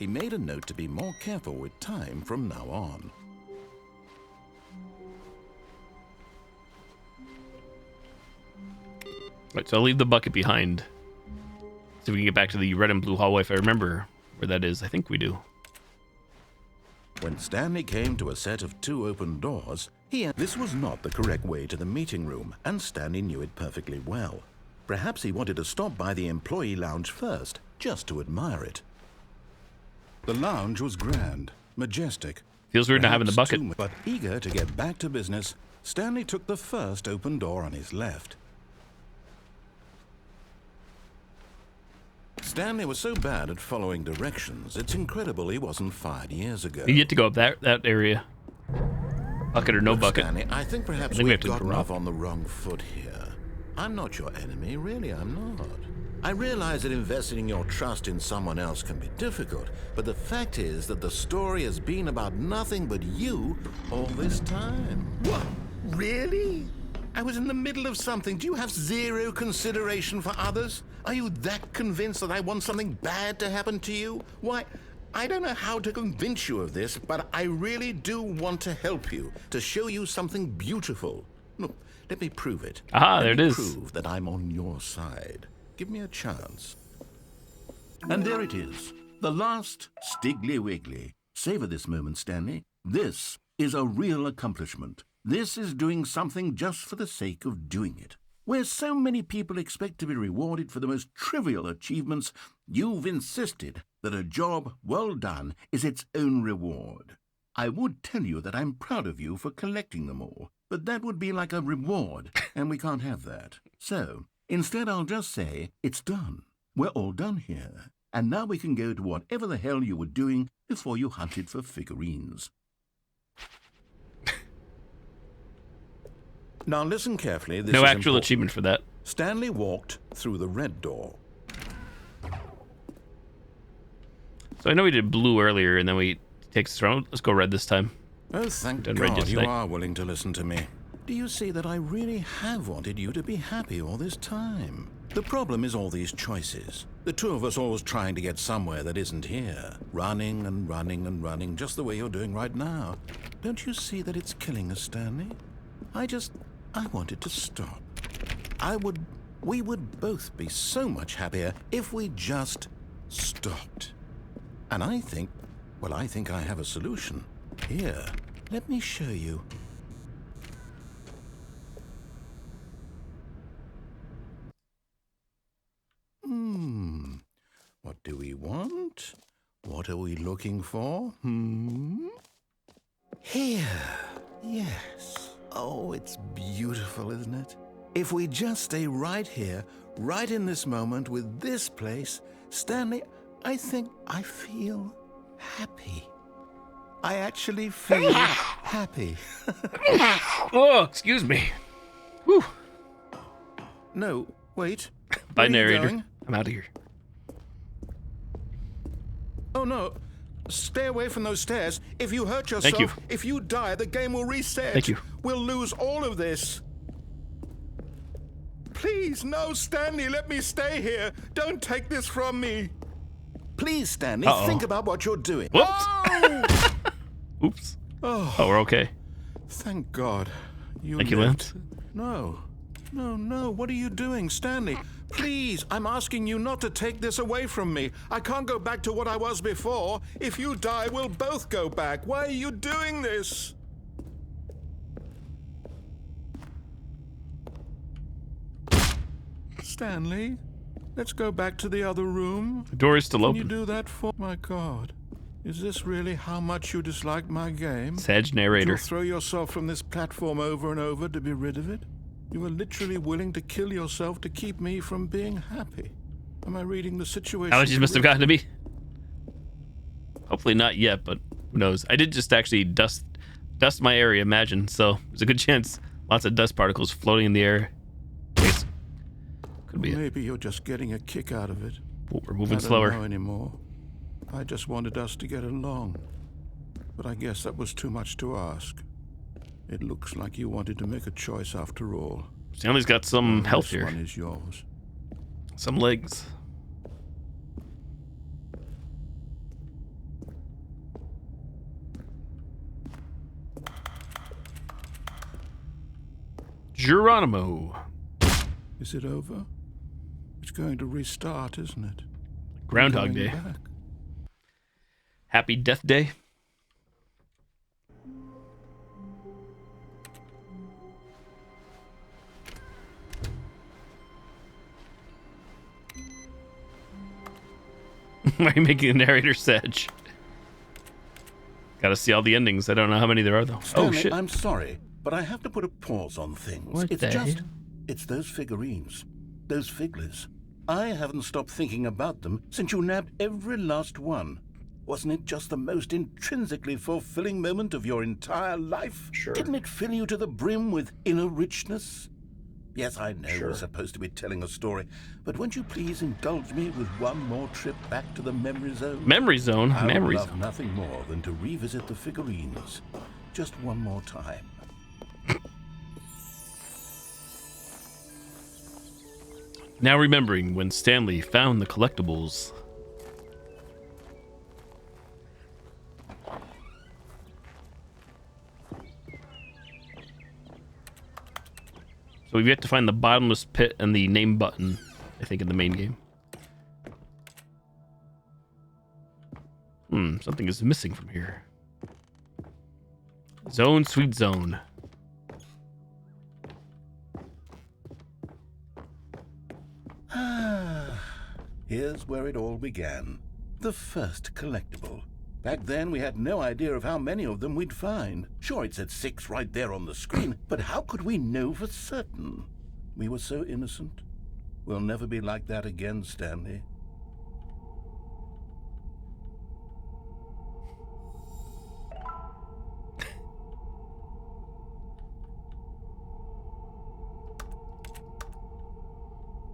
S3: he made a note to be more careful with time from now on.
S1: Right, so I'll leave the bucket behind. See if we can get back to the red and blue hallway if I remember where that is. I think we do.
S3: When Stanley came to a set of 2 open doors, this was not the correct way to the meeting room, and Stanley knew it perfectly well. Perhaps he wanted to stop by the employee lounge first, just to admire it. The lounge was grand, majestic.
S1: Feels weird not having the bucket.
S3: But eager to get back to business, Stanley took the first open door on his left. Stanley was so bad at following directions, it's incredible he wasn't fired years ago.
S1: You get to go up that area. Bucket or no
S3: Look,
S1: bucket.
S3: Stanley, I think perhaps
S1: we
S3: we've
S1: have to
S3: gotten
S1: drop.
S3: off on the wrong foot here. I'm not your enemy, really, I'm not. I realize that investing your trust in someone else can be difficult, but the fact is that the story has been about nothing but you all this time. What? Really? I was in the middle of something. Do you have zero consideration for others? Are you that convinced that I want something bad to happen to you? Why, I don't know how to convince you of this, but I really do want to help you, to show you something beautiful. Look, let me prove it.
S1: Aha, there it is.
S3: Prove that I'm on your side. Give me a chance.
S7: And there it is, the last Stiggly Wiggly. Savor this moment, Stanley. This is a real accomplishment. This is doing something just for the sake of doing it. Where so many people expect to be rewarded for the most trivial achievements, you've insisted that a job well done is its own reward. I would tell you that I'm proud of you for collecting them all, but that would be like a reward, and we can't have that. So, instead I'll just say, it's done. We're all done here. And now we can go to whatever the hell you were doing before you hunted for figurines.
S3: Now listen carefully. This
S1: No
S3: is
S1: actual
S3: important.
S1: achievement for that.
S3: Stanley walked through the red door.
S1: So I know we did blue earlier, and then we takes us around. Let's go red this time.
S3: Oh, thank
S1: Done red
S3: God you
S1: yesterday.
S3: are willing to listen to me. Do you see that I really have wanted you to be happy all this time? The problem is all these choices. The two of us always trying to get somewhere that isn't here. Running and running and running, just the way you're doing right now. Don't you see that it's killing us, Stanley? I wanted to stop. We would both be so much happier if we just stopped. And I think I have a solution. Here, let me show you. What do we want? What are we looking for? Here. Yes. Oh, it's beautiful, isn't it? If we just stay right here, right in this moment with this place, Stanley, I think I feel happy. I actually feel happy.
S1: Oh, excuse me. Whew.
S3: No, wait.
S1: Bye,
S3: Where are you
S1: narrator.
S3: going?
S1: I'm out of here.
S3: Oh, no. Stay away from those stairs. If you hurt yourself,
S1: Thank you.
S3: if you die, the game will reset.
S1: Thank you.
S3: We'll lose all of this. Please, no, Stanley, let me stay here. Don't take this from me. Please, Stanley, think about what you're doing.
S1: Whoops.
S3: Oh!
S1: Oops.
S3: Oh,
S1: Oh, we're okay.
S3: thank God.
S1: Thank you,
S3: lived.
S1: Lance.
S3: No, what are you doing, Stanley? Please, I'm asking you not to take this away from me. I can't go back to what I was before. If you die, we'll both go back. Why are you doing this? Stanley, let's go back to the other room.
S1: The door is still
S3: Can you
S1: open.
S3: do that for my God? Is this really how much you dislike my game?
S1: Sag narrator.
S3: You'll throw yourself from this platform over and over to be rid of it? You were literally willing to kill yourself to keep me from being happy. Am I reading the situation?
S1: Allergies must have gotten to me. Hopefully not yet, but who knows? I did just actually dust my area, imagine, so there's a good chance lots of dust particles floating in the air. Could be it.
S3: Maybe you're just getting a kick out of it.
S1: We're moving
S3: I don't
S1: slower.
S3: know anymore. I just wanted us to get along. But I guess that was too much to ask. It looks like you wanted to make a choice after all.
S1: Stanley's got some health
S3: This
S1: here.
S3: one is yours.
S1: Some legs. Geronimo.
S3: Is it over? It's going to restart, isn't it?
S1: Groundhog
S3: Coming
S1: Day.
S3: back.
S1: Happy Death Day. Why are you making the narrator sedge? Gotta see all the endings. I don't know how many there are, though.
S7: Stanley,
S1: Oh, shit.
S7: I'm sorry, but I have to put a pause on things.
S1: What
S7: it's
S1: the
S7: just,
S1: hell?
S7: it's those figurines, those figglers. I haven't stopped thinking about them since you nabbed every last one. Wasn't it just the most intrinsically fulfilling moment of your entire life?
S2: Sure.
S7: Didn't it fill you to the brim with inner richness? Yes, I know
S2: Sure.
S7: we're supposed to be telling a story, but won't you please indulge me with one more trip back to the memory zone?
S1: Memory zone?
S7: I would
S1: Memory
S7: love
S1: zone.
S7: nothing more than to revisit the figurines. Just one more time.
S1: Now remembering when Stanley found the collectibles. So we've yet to find the bottomless pit and the name button, I think, in the main game. Something is missing from here. Zone, sweet zone.
S7: Here's where it all began. The first collectible. Back then, we had no idea of how many of them we'd find. Sure, it said 6 right there on the screen, but how could we know for certain? We were so innocent. We'll never be like that again, Stanley.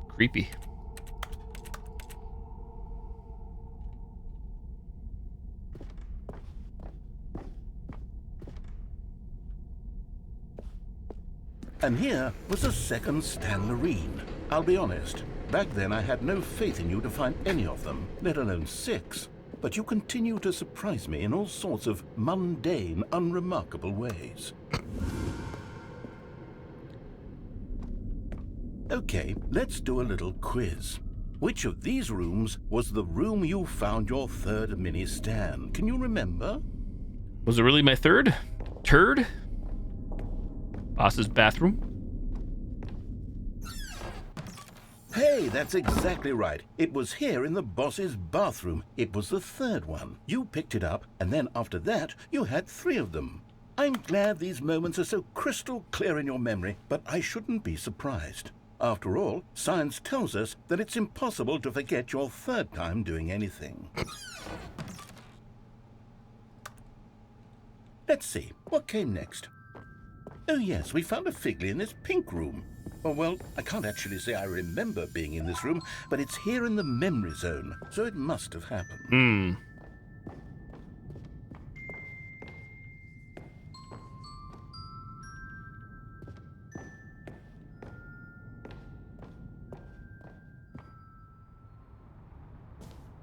S1: Creepy.
S7: And here was a second Stanley. I'll be honest, back then I had no faith in you to find any of them, let alone 6. But you continue to surprise me in all sorts of mundane, unremarkable ways. Okay, let's do a little quiz. Which of these rooms was the room you found your third mini Stan? Can you remember?
S1: Was it really my third? Turd? Boss's bathroom?
S7: Hey, that's exactly right. It was here in the boss's bathroom. It was the third one. You picked it up, and then after that, you had 3 of them. I'm glad these moments are so crystal clear in your memory, but I shouldn't be surprised. After all, science tells us that it's impossible to forget your third time doing anything. Let's see, what came next? Oh yes, we found a Figley in this pink room. Oh well, I can't actually say I remember being in this room, but it's here in the memory zone, so it must have happened.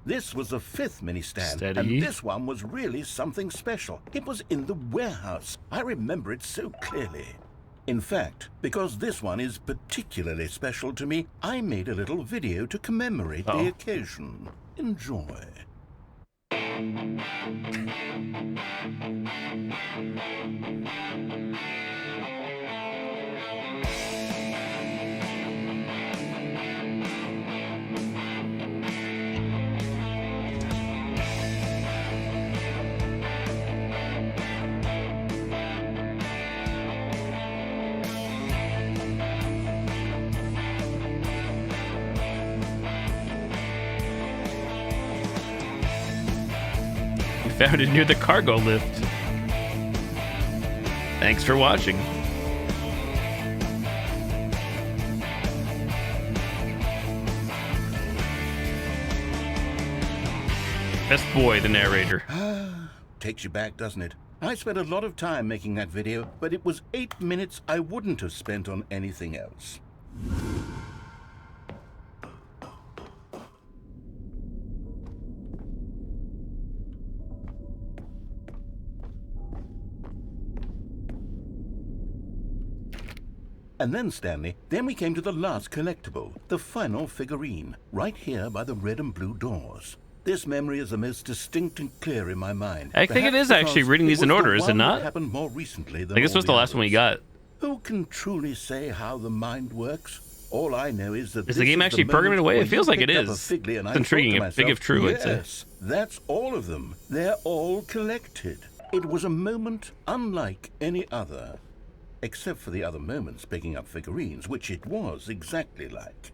S7: This was the 5th mini-stand,
S1: Steady.
S7: and this one was really something special. It was in the warehouse. I remember it so clearly. In fact, because this one is particularly special to me, I made a little video to commemorate the occasion. Enjoy.
S1: Found it near the cargo lift. Thanks for watching. Best boy, the narrator.
S7: Takes you back, doesn't it? I spent a lot of time making that video, but it was 8 minutes I wouldn't have spent on anything else. And then, Stanley, then we came to the last collectible, the final figurine, right here by the red and blue doors. This memory is the most distinct and clear in my mind.
S1: I think it is actually reading these in order, is it not?
S7: Happened more recently than
S1: I guess this was the last one we got.
S7: Who can truly say how the mind works? All I know is that
S1: Is the game actually programmed away? It feels like it is. It's intriguing, big if true, I'd say.
S7: Yes, that's all of them. They're all collected. It was a moment unlike any other. Except for the other moments picking up figurines, which it was exactly like.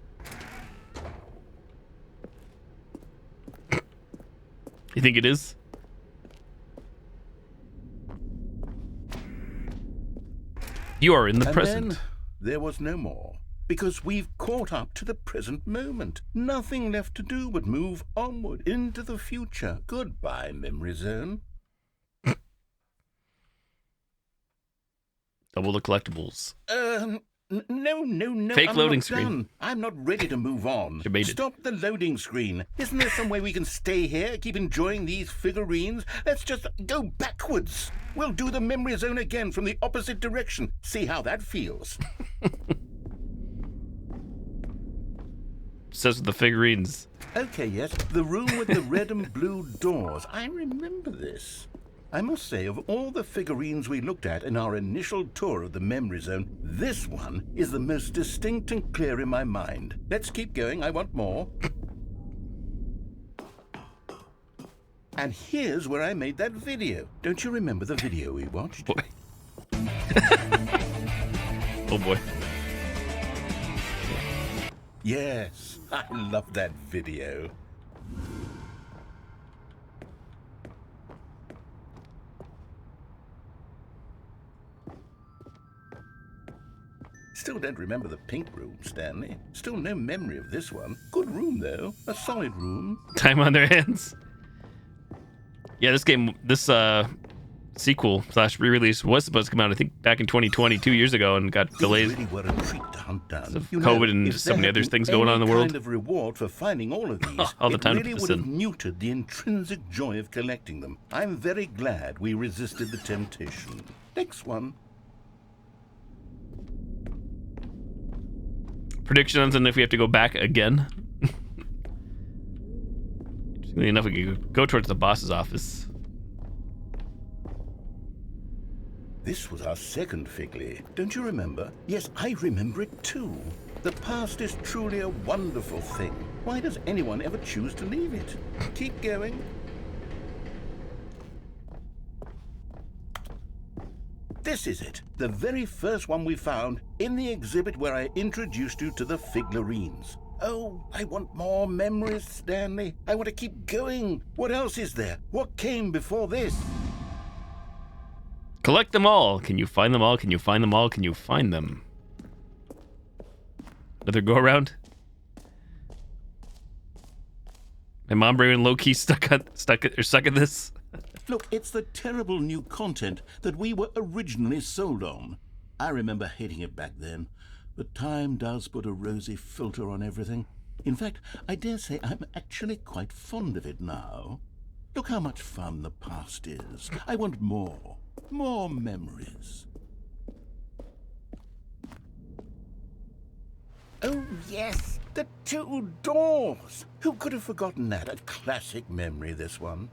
S1: You think it is? You are in the
S7: And
S1: present.
S7: then there was no more, because we've caught up to the present moment. Nothing left to do but move onward into the future. Goodbye, memory zone.
S1: Double the collectibles.
S7: No.
S1: Fake
S7: I'm
S1: loading
S7: not
S1: screen.
S7: done. I'm not ready to move on.
S1: Debated.
S7: Stop the loading screen. Isn't there some way we can stay here, keep enjoying these figurines? Let's just go backwards. We'll do the memory zone again from the opposite direction. See how that feels.
S1: Says with the figurines.
S7: Okay, yes, the room with the red and blue doors. I remember this. I must say, of all the figurines we looked at in our initial tour of the memory zone, this one is the most distinct and clear in my mind. Let's keep going. I want more. And here's where I made that video. Don't you remember the video we watched?
S1: Boy. Oh boy.
S7: Yes, I love that video. Still don't remember the pink room, Stanley. Still no memory of this one. Good room, though. A solid room.
S1: Time on their hands. Yeah, this sequel / re-release was supposed to come out, I think, back in 2020, 2 years ago, and got delayed.
S7: Really were a treat to hunt down.
S1: Of COVID and so many other things going on in the world.
S7: Kind of reward for finding all of these.
S1: All the time
S7: it
S1: to
S7: really
S1: put
S7: would
S1: this
S7: have
S1: in.
S7: muted the intrinsic joy of collecting them. I'm very glad we resisted the temptation. Next one.
S1: Predictions and if we have to go back again. Interestingly enough, we could go towards the boss's office.
S7: This was our second Figley. Don't you remember? Yes, I remember it too. The past is truly a wonderful thing. Why does anyone ever choose to leave it? Keep going. This is it, the very first one we found in the exhibit where I introduced you to the figurines. Oh, I want more memories, Stanley. I want to keep going. What else is there? What came before this?
S1: Collect them all. Can you find them all? Can you find them all? Can you find them? Another go around. My mom brain low key stuck at this.
S7: Look, it's the terrible new content that we were originally sold on. I remember hating it back then, but time does put a rosy filter on everything. In fact, I dare say I'm actually quite fond of it now. Look how much fun the past is. I want more. More memories. Oh, yes, the two doors. Who could have forgotten that? A classic memory, this one.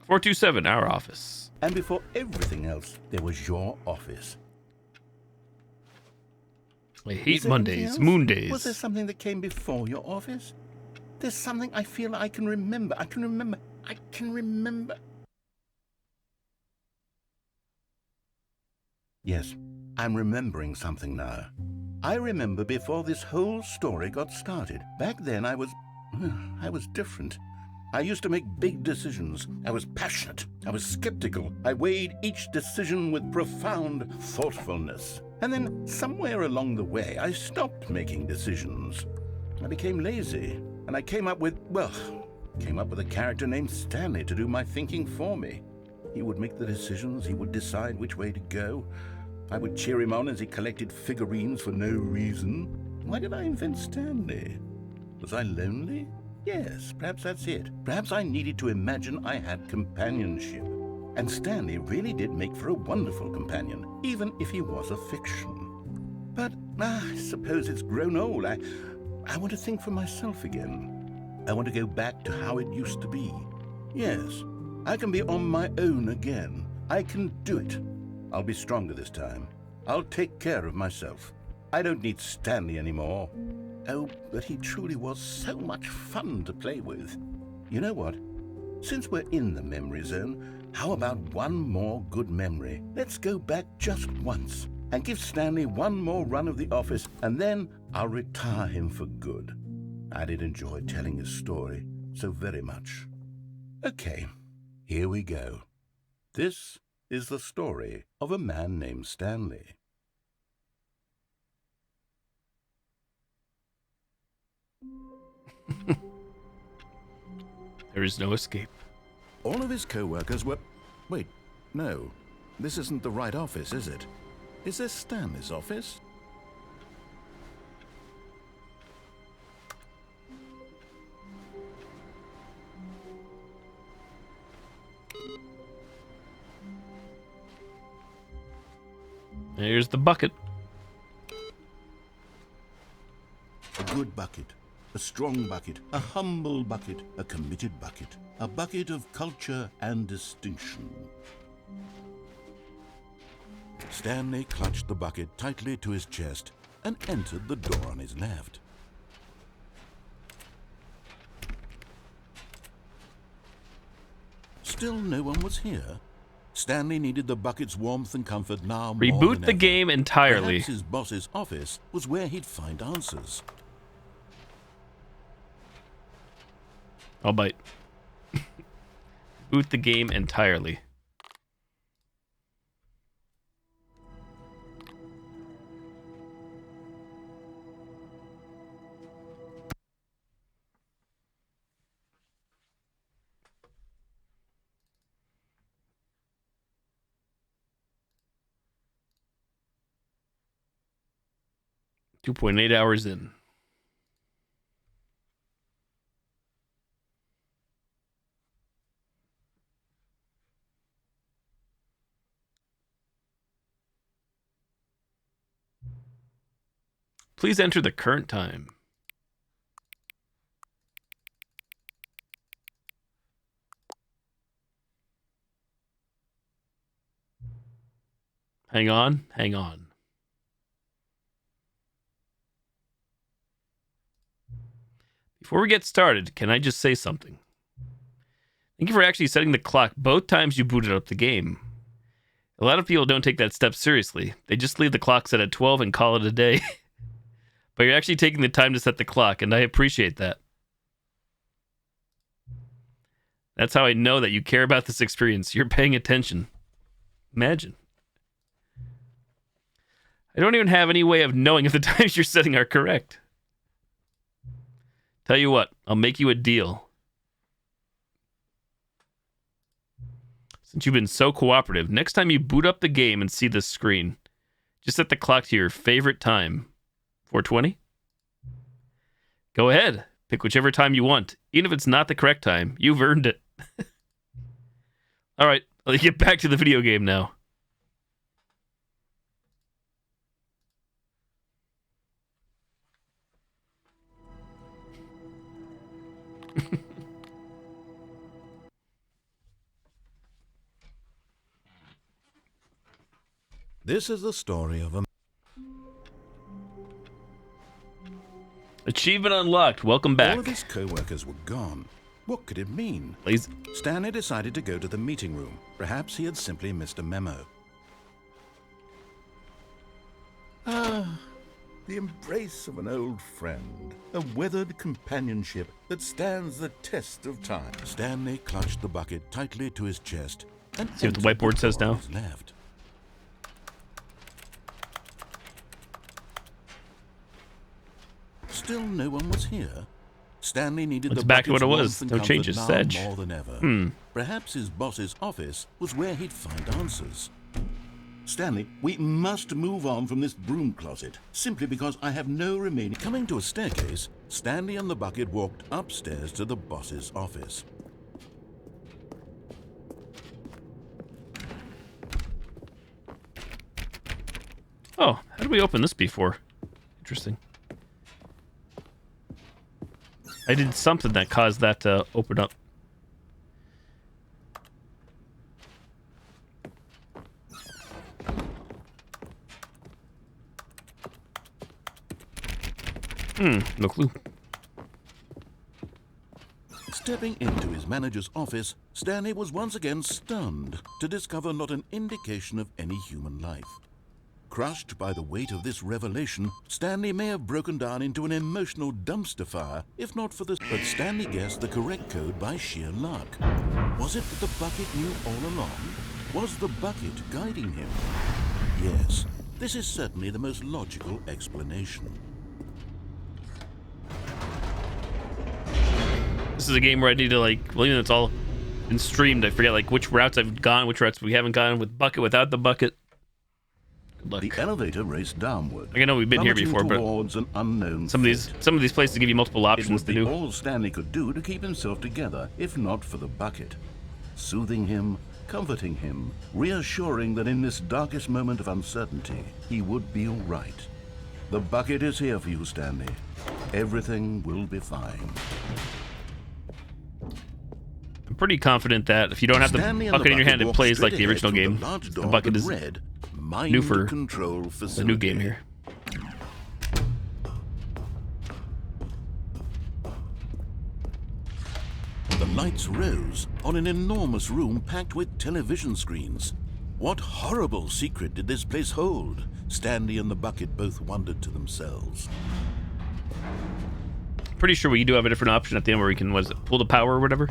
S1: .427, our office.
S7: And before everything else, there was your office.
S1: I hate Mondays, moon days.
S7: Was there something that came before your office? There's something I feel I can remember. I can remember. Yes, I'm remembering something now. I remember before this whole story got started. Back then I was different. I used to make big decisions. I was passionate. I was skeptical. I weighed each decision with profound thoughtfulness. And then somewhere along the way, I stopped making decisions. I became lazy. And I came up with a character named Stanley to do my thinking for me. He would make the decisions. He would decide which way to go. I would cheer him on as he collected figurines for no reason. Why did I invent Stanley? Was I lonely? Yes, perhaps that's it. Perhaps I needed to imagine I had companionship. And Stanley really did make for a wonderful companion, even if he was a fiction. But I suppose it's grown old. I want to think for myself again. I want to go back to how it used to be. Yes, I can be on my own again. I can do it. I'll be stronger this time. I'll take care of myself. I don't need Stanley anymore. Oh, but he truly was so much fun to play with. You know what? Since we're in the memory zone, how about one more good memory? Let's go back just once and give Stanley one more run of the office, and then I'll retire him for good. I did enjoy telling his story so very much. Okay, Here we go. This is the story of a man named Stanley.
S1: There is no escape.
S7: All of his co-workers were... Wait, no. This isn't the right office, is it? Is this Stanley's office?
S1: Here's the bucket.
S7: A good bucket. A strong bucket. A humble bucket. A committed bucket. A bucket of culture and distinction. Stanley clutched the bucket tightly to his chest and entered the door on his left. Still no one was here. Stanley needed the bucket's warmth and comfort now more
S1: Reboot
S7: than
S1: the
S7: ever.
S1: game entirely.
S7: Perhaps his boss's office was where he'd find answers.
S1: I'll bite. Boot the game entirely. .8 hours in. Please enter the current time. Hang on, hang on. Before we get started, can I just say something? Thank you for actually setting the clock both times you booted up the game. A lot of people don't take that step seriously. They just leave the clock set at 12 and call it a day. But you're actually taking the time to set the clock, and I appreciate that. That's how I know that you care about this experience. You're paying attention. Imagine. I don't even have any way of knowing if the times you're setting are correct. Tell you what, I'll make you a deal. Since you've been so cooperative, next time you boot up the game and see this screen, just set the clock to your favorite time. 4:20? Go ahead. Pick whichever time you want. Even if it's not the correct time, you've earned it. All right, let's get back to the video game now.
S7: This is the story of a...
S1: Achievement unlocked. Welcome back.
S7: All of his co-workers were gone. What could it mean?
S1: Please.
S7: Stanley decided to go to the meeting room. Perhaps he had simply missed a memo. Ah, the embrace of an old friend. A weathered companionship that stands the test of time. Stanley clutched the bucket tightly to his chest and
S1: see what the whiteboard says now.
S7: Left. Still no one was here. Stanley needed
S1: It's
S7: the
S1: back to what it
S7: bucket's
S1: was.
S7: warmth and
S1: No
S7: comfort
S1: changes.
S7: now
S1: Sedge.
S7: more than ever. Perhaps his boss's office was where he'd find answers. Stanley, we must move on from this broom closet, simply because I have no remaining... Coming to a staircase, Stanley and the bucket walked upstairs to the boss's office.
S1: Oh, how did we open this before? Interesting. I did something that caused that to open up. No clue.
S7: Stepping into his manager's office, Stanley was once again stunned to discover not an indication of any human life.
S3: Crushed by the weight of this revelation, Stanley may have broken down into an emotional dumpster fire, if not for this. But Stanley guessed the correct code by sheer luck. Was it that the bucket knew all along? Was the bucket guiding him? Yes, this is certainly the most logical explanation.
S1: This is a game where I need to, like, well, even though it's all been streamed, I forget, like, which routes I've gone, which routes we haven't gone, with bucket, without the bucket. Good luck.
S7: The elevator raced downward.
S1: Like, I know we've been here before, but
S7: an unknown
S1: some of these places give you multiple options to do.
S7: It would be all Stanley could do to keep himself together, if not for the bucket. Soothing him, comforting him, reassuring that in this darkest moment of uncertainty, he would be all right. The bucket is here for you, Stanley. Everything will be fine.
S1: I'm pretty confident that if you don't have the bucket in your hand, it plays like the original game. The bucket is new for the new game here.
S3: The lights rose on an enormous room packed with television screens. What horrible secret did this place hold? Stanley and the bucket both wondered to themselves.
S1: Pretty sure we do have a different option at the end where we can, pull the power or whatever?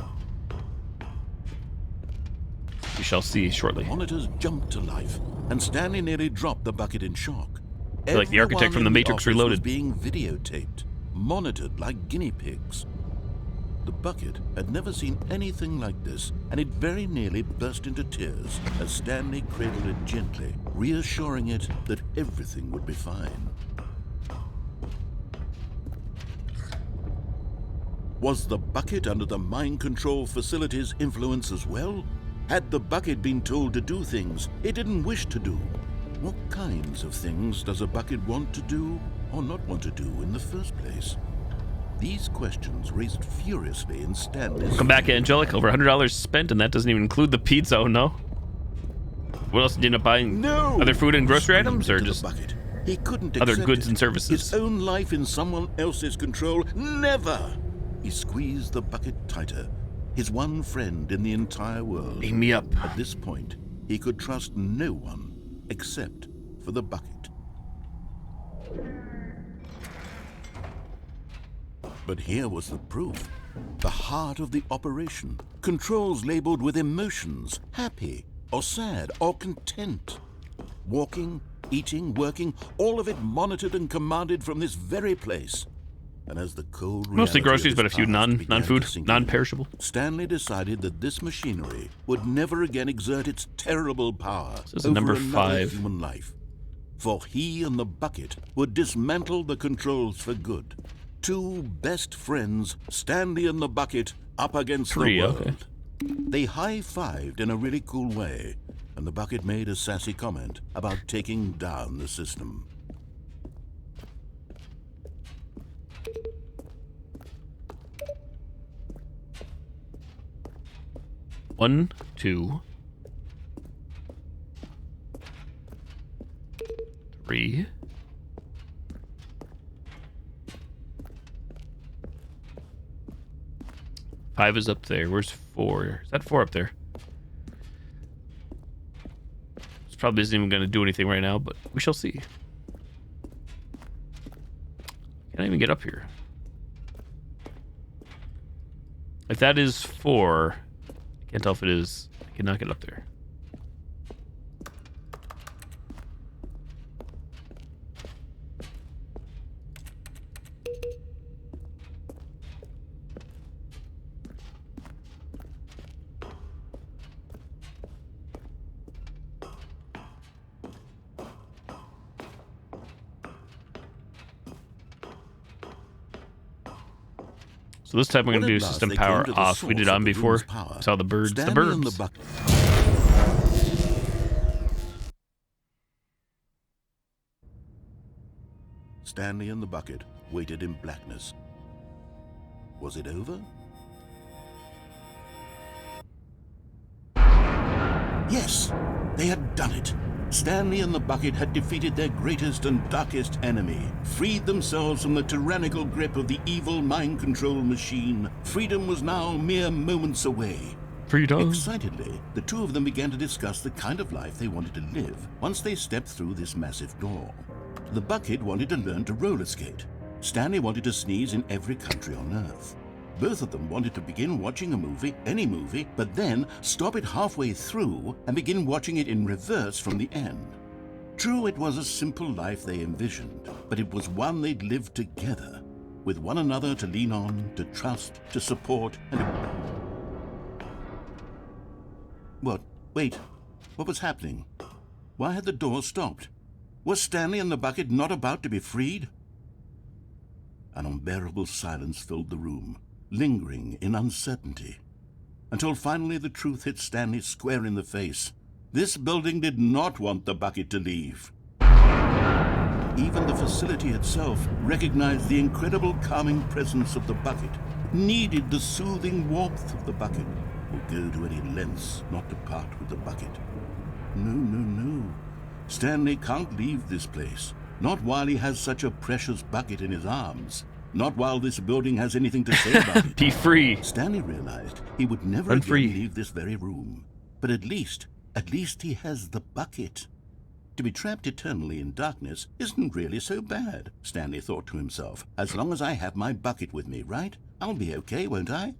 S1: We shall see shortly.
S3: The monitors jumped to life, and Stanley nearly dropped the bucket in shock.
S1: Like the architect from The Matrix Reloaded.
S3: Was being videotaped, monitored like guinea pigs. The bucket had never seen anything like this, and it very nearly burst into tears as Stanley cradled it gently, reassuring it that everything would be fine. Was the bucket under the mind control facility's influence as well? Had the bucket been told to do things it didn't wish to do? What kinds of things does a bucket want to do or not want to do in the first place? These questions raced furiously in Stanley's...
S1: Welcome back, Angelic. Over $100 spent, and that doesn't even include the pizza. Oh, no. What else did you end up buying?
S3: No!
S1: Other food and grocery items, or just
S3: he couldn't
S1: other goods and services?
S3: His own life in someone else's control? Never! He squeezed the bucket tighter. His one friend in the entire world.
S1: Beam me up.
S3: At this point, he could trust no one except for the bucket. But here was the proof. The heart of the operation. Controls labeled with emotions, happy or sad or content. Walking, eating, working, all of it monitored and commanded from this very place. And as the cold
S1: mostly groceries, but a few non-food, non-perishable.
S3: Stanley decided that this machinery would never again exert its terrible power
S1: over number 5
S3: human life. For he and the bucket would dismantle the controls for good. Two best friends, Stanley and the bucket, up against the world.
S1: Okay.
S3: They high-fived in a really cool way, and the bucket made a sassy comment about taking down the system.
S1: One, 2, 3. Five is up there. Where's 4? Is that 4 up there? This probably isn't even going to do anything right now, but we shall see. Can I even get up here? If that is 4, I can't tell if it is. I cannot get up there. So this time we're going to do system power off. We did on before. Saw the birds. The birds.
S3: Stanley and the bucket waited in blackness. Was it over? Yes, they had done it. Stanley and the bucket had defeated their greatest and darkest enemy, freed themselves from the tyrannical grip of the evil mind control machine. Freedom was now mere moments away.
S1: Freedom.
S7: Excitedly, the two of them began to discuss the kind of life they wanted to live once they stepped through this massive door. The bucket wanted to learn to roller skate. Stanley wanted to sneeze in every country on Earth. Both of them wanted to begin watching a movie, any movie, but then stop it halfway through and begin watching it in reverse from the end. True, it was a simple life they envisioned, but it was one they'd lived together, with one another to lean on, to trust, to support, and What? Wait. What was happening? Why had the door stopped? Was Stanley and the bucket not about to be freed? An unbearable silence filled the room, lingering in uncertainty, until finally the truth hit Stanley square in the face. This building did not want the bucket to leave. Even the facility itself recognized the incredible calming presence of the bucket, needed the soothing warmth of the bucket, would go to any lengths not to part with the bucket. No. Stanley can't leave this place. Not while he has such a precious bucket in his arms. Not while this building has anything to say about it.
S1: Be free.
S7: Stanley realized he would never
S1: Run
S7: again
S1: free.
S7: leave this very room. But at least he has the bucket. To be trapped eternally in darkness isn't really so bad, Stanley thought to himself. As long as I have my bucket with me, right? I'll be okay, won't I?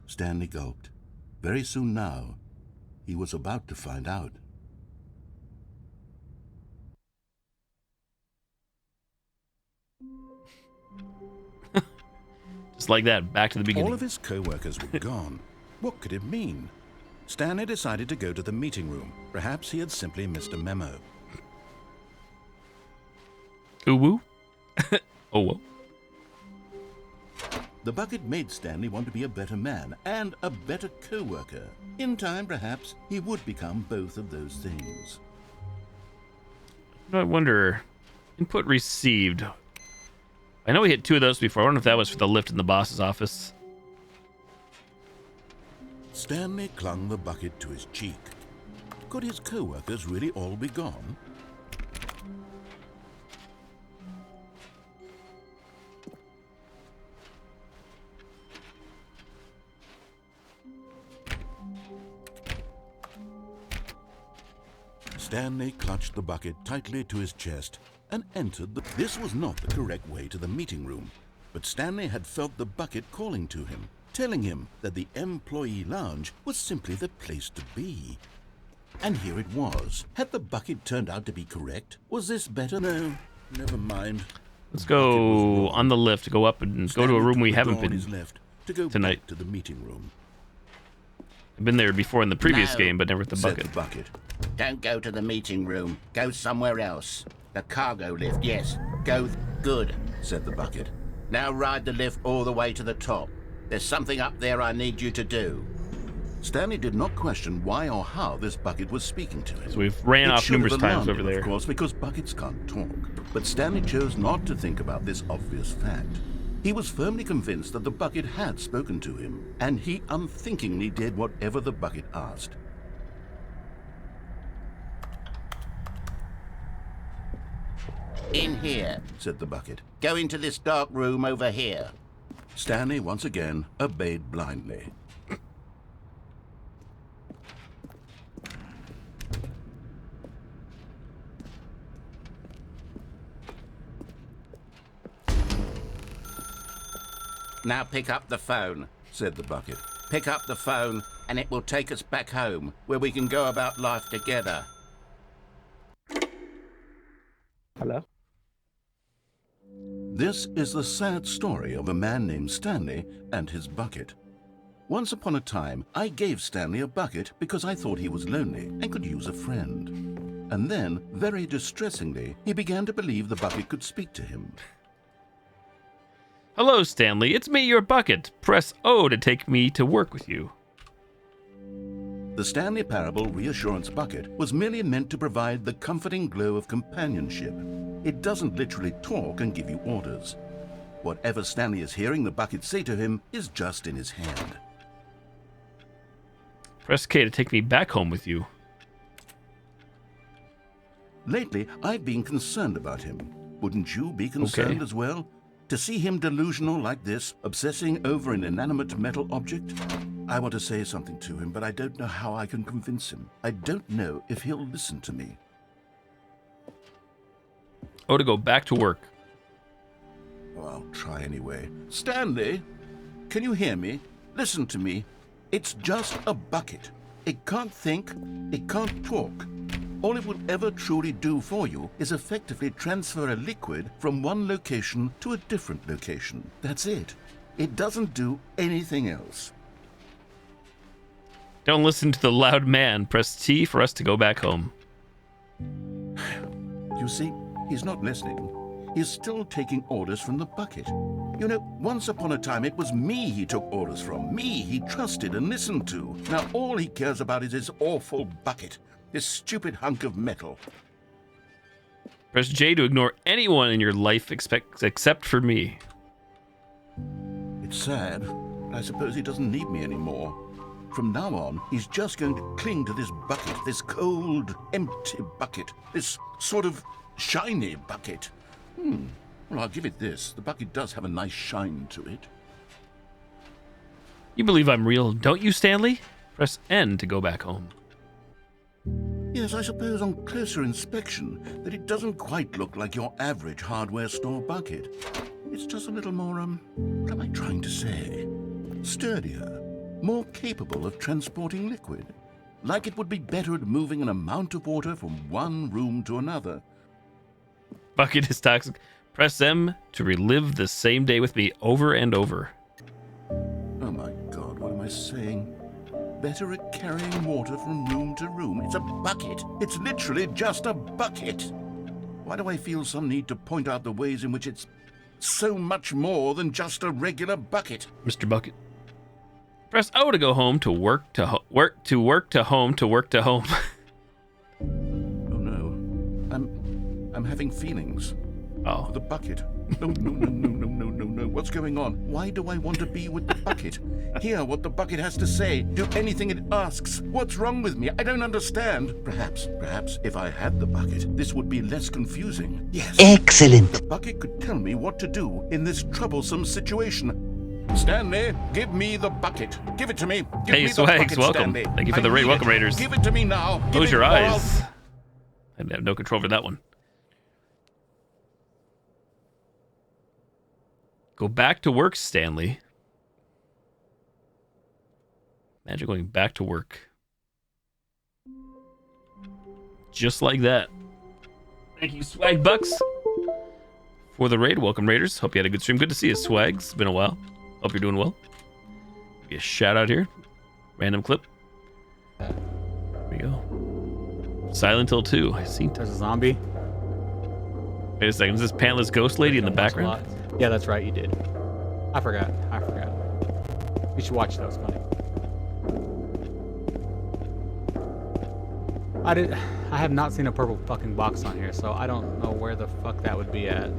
S7: Stanley gulped. Very soon now, he was about to find out.
S1: Just like that, back to the beginning.
S3: All of his co-workers were gone. What could it mean? Stanley decided to go to the meeting room. Perhaps he had simply missed a memo.
S1: Ooh woo. Oh whoa.
S7: The bucket made Stanley want to be a better man and a better co-worker. In time, perhaps, he would become both of those things.
S1: I wonder, input received. I know we hit 2 of those before. I wonder if that was for the lift in the boss's office.
S7: Stanley clung the bucket to his cheek. Could his co-workers really all be gone? Stanley clutched the bucket tightly to his chest and entered the... This was not the correct way to the meeting room, but Stanley had felt the bucket calling to him, telling him that the employee lounge was simply the place to be. And here it was. Had the bucket turned out to be correct? Was this better? No, never mind.
S1: Let's go on the lift, go up and
S7: Stanley
S1: go to a room
S7: took
S1: we
S7: the
S1: haven't
S7: door on
S1: been
S7: his left to go
S1: tonight.
S7: back to the meeting room.
S1: I've been there before in the previous
S11: No,
S1: game, but never with the
S7: Said
S1: bucket.
S7: the bucket.
S11: Don't go to the meeting room. Go somewhere else. The cargo lift, yes. Go. Good, said the bucket. Now ride the lift all the way to the top. There's something up there I need you to do.
S7: Stanley did not question why or how this bucket was speaking to him.
S1: So we've ran off
S7: should have
S1: numerous times
S7: alarmed
S1: over
S7: him,
S1: there.
S7: Of course, because buckets can't talk. But Stanley chose not to think about this obvious fact. He was firmly convinced that the bucket had spoken to him, and he unthinkingly did whatever the bucket asked.
S11: In here,
S7: said the bucket.
S11: Go into this dark room over here.
S7: Stanley once again obeyed blindly.
S11: Now pick up the phone,
S7: said the bucket.
S11: Pick up the phone, and it will take us back home, where we can go about life together.
S2: Hello?
S7: This is the sad story of a man named Stanley and his bucket. Once upon a time, I gave Stanley a bucket because I thought he was lonely and could use a friend. And then, very distressingly, he began to believe the bucket could speak to him.
S1: Hello, Stanley. It's me, your bucket. Press O to take me to work with you.
S7: The Stanley Parable Reassurance Bucket was merely meant to provide the comforting glow of companionship. It doesn't literally talk and give you orders. Whatever Stanley is hearing the bucket say to him is just in his head.
S1: Press K to take me back home with you.
S7: Lately, I've been concerned about him. Wouldn't you be concerned as well? To see him delusional like this, obsessing over an inanimate metal object? I want to say something to him, but I don't know how I can convince him. I don't know if he'll listen to me.
S1: Oh, to go back to work.
S7: Oh, I'll try anyway. Stanley, can you hear me? Listen to me. It's just a bucket. It can't think, it can't talk. All it will ever truly do for you is effectively transfer a liquid from one location to a different location. That's it. It doesn't do anything else.
S1: Don't listen to the loud man. Press T for us to go back home.
S7: You see, he's not listening. He's still taking orders from the bucket. You know, once upon a time it was me he took orders from. Me he trusted and listened to. Now all he cares about is his awful bucket. This stupid hunk of metal.
S1: Press J to ignore anyone in your life except for me.
S7: It's sad, but I suppose he doesn't need me anymore. From now on, he's just going to cling to this bucket, this cold, empty bucket, this sort of shiny bucket. Well, I'll give it this. The bucket does have a nice shine to it.
S1: You believe I'm real, don't you, Stanley? Press N to go back home.
S7: Yes, I suppose on closer inspection that it doesn't quite look like your average hardware store bucket. It's just a little more, what am I trying to say? Sturdier, more capable of transporting liquid. Like it would be better at moving an amount of water from one room to another.
S1: Bucket is toxic. Press M to relive the same day with me over and over.
S7: Oh my God, what am I saying? Better at carrying water from room to room. It's a bucket. It's literally just a bucket. Why do I feel some need to point out the ways in which it's so much more than just a regular bucket?
S1: Mr. Bucket. Press O to go home to work to work to work to home to work to home.
S7: Oh no. I'm having feelings.
S1: Oh.
S7: The bucket. No. What's going on? Why do I want to be with the bucket? Hear what the bucket has to say. Do anything it asks. What's wrong with me? I don't understand. Perhaps if I had the bucket, this would be less confusing. Yes.
S15: Excellent.
S7: The bucket could tell me what to do in this troublesome situation. Stanley, give me the bucket. Give it to me. Give
S1: Hey,
S7: me the
S1: Swags,
S7: bucket,
S1: welcome.
S7: Stanley.
S1: Thank you for the
S7: I
S1: raid.
S7: need
S1: Welcome,
S7: it.
S1: Raiders.
S7: Give it to me now. Give
S1: Close
S7: it
S1: your
S7: or
S1: eyes. I have no control over that one. Go back to work, Stanley. Imagine going back to work. Just like that. Thank you, Swag Bucks, for the raid. Welcome, Raiders. Hope you had a good stream. Good to see you, Swags. It's been a while. Hope you're doing well. Give you a shout out here. Random clip. There we go. Silent Hill 2. I see.
S16: There's a zombie.
S1: Wait a second. Is this pantless ghost lady in the background?
S16: Yeah, that's right. You did. I forgot. You should watch that. It's funny. I have not seen a purple fucking box on here, so I don't know where the fuck that would be at.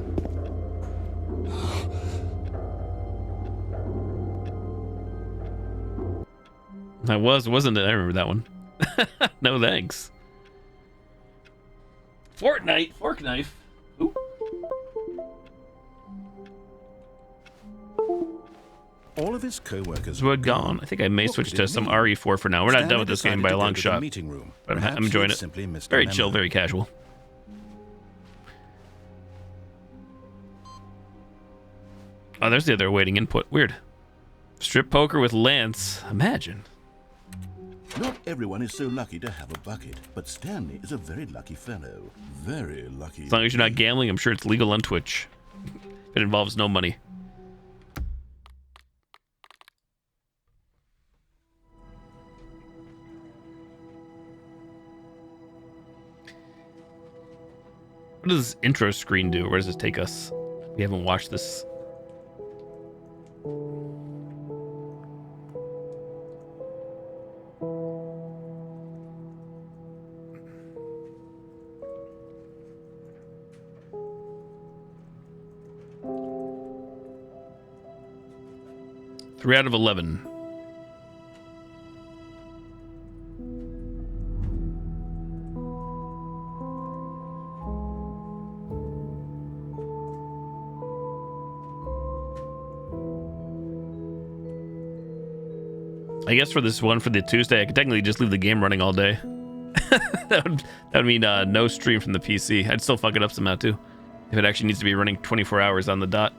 S1: I wasn't it? I remember that one. No thanks. Fortnite, fork knife. Ooh.
S3: All of his co-workers
S1: were gone. I think I may switch to some RE4 for now. We're not done with this game by a long shot. But I'm enjoying it. Very chill, very casual. Oh, there's the other awaiting input. Weird. Strip poker with Lance. Imagine.
S7: Not everyone is so lucky to have a bucket, but Stanley is a very lucky fellow. Very lucky.
S1: As long as you're not gambling, I'm sure it's legal on Twitch. It involves no money. What does this intro screen do? Where does this take us? We haven't watched this. Three out of 11. I guess for this one, for the Tuesday, I could technically just leave the game running all day. that would mean no stream from the PC. I'd still fuck it up somehow too, if it actually needs to be running 24 hours on the dot.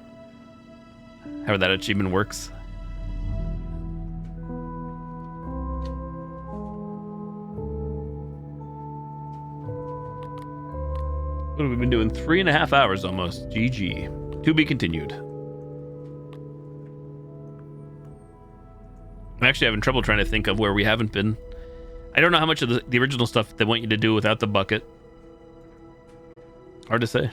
S1: However that achievement works. What have we been doing? 3.5 hours almost. GG. To be continued. I'm actually having trouble trying to think of where we haven't been. I don't know how much of the original stuff they want you to do without the bucket. Hard to say.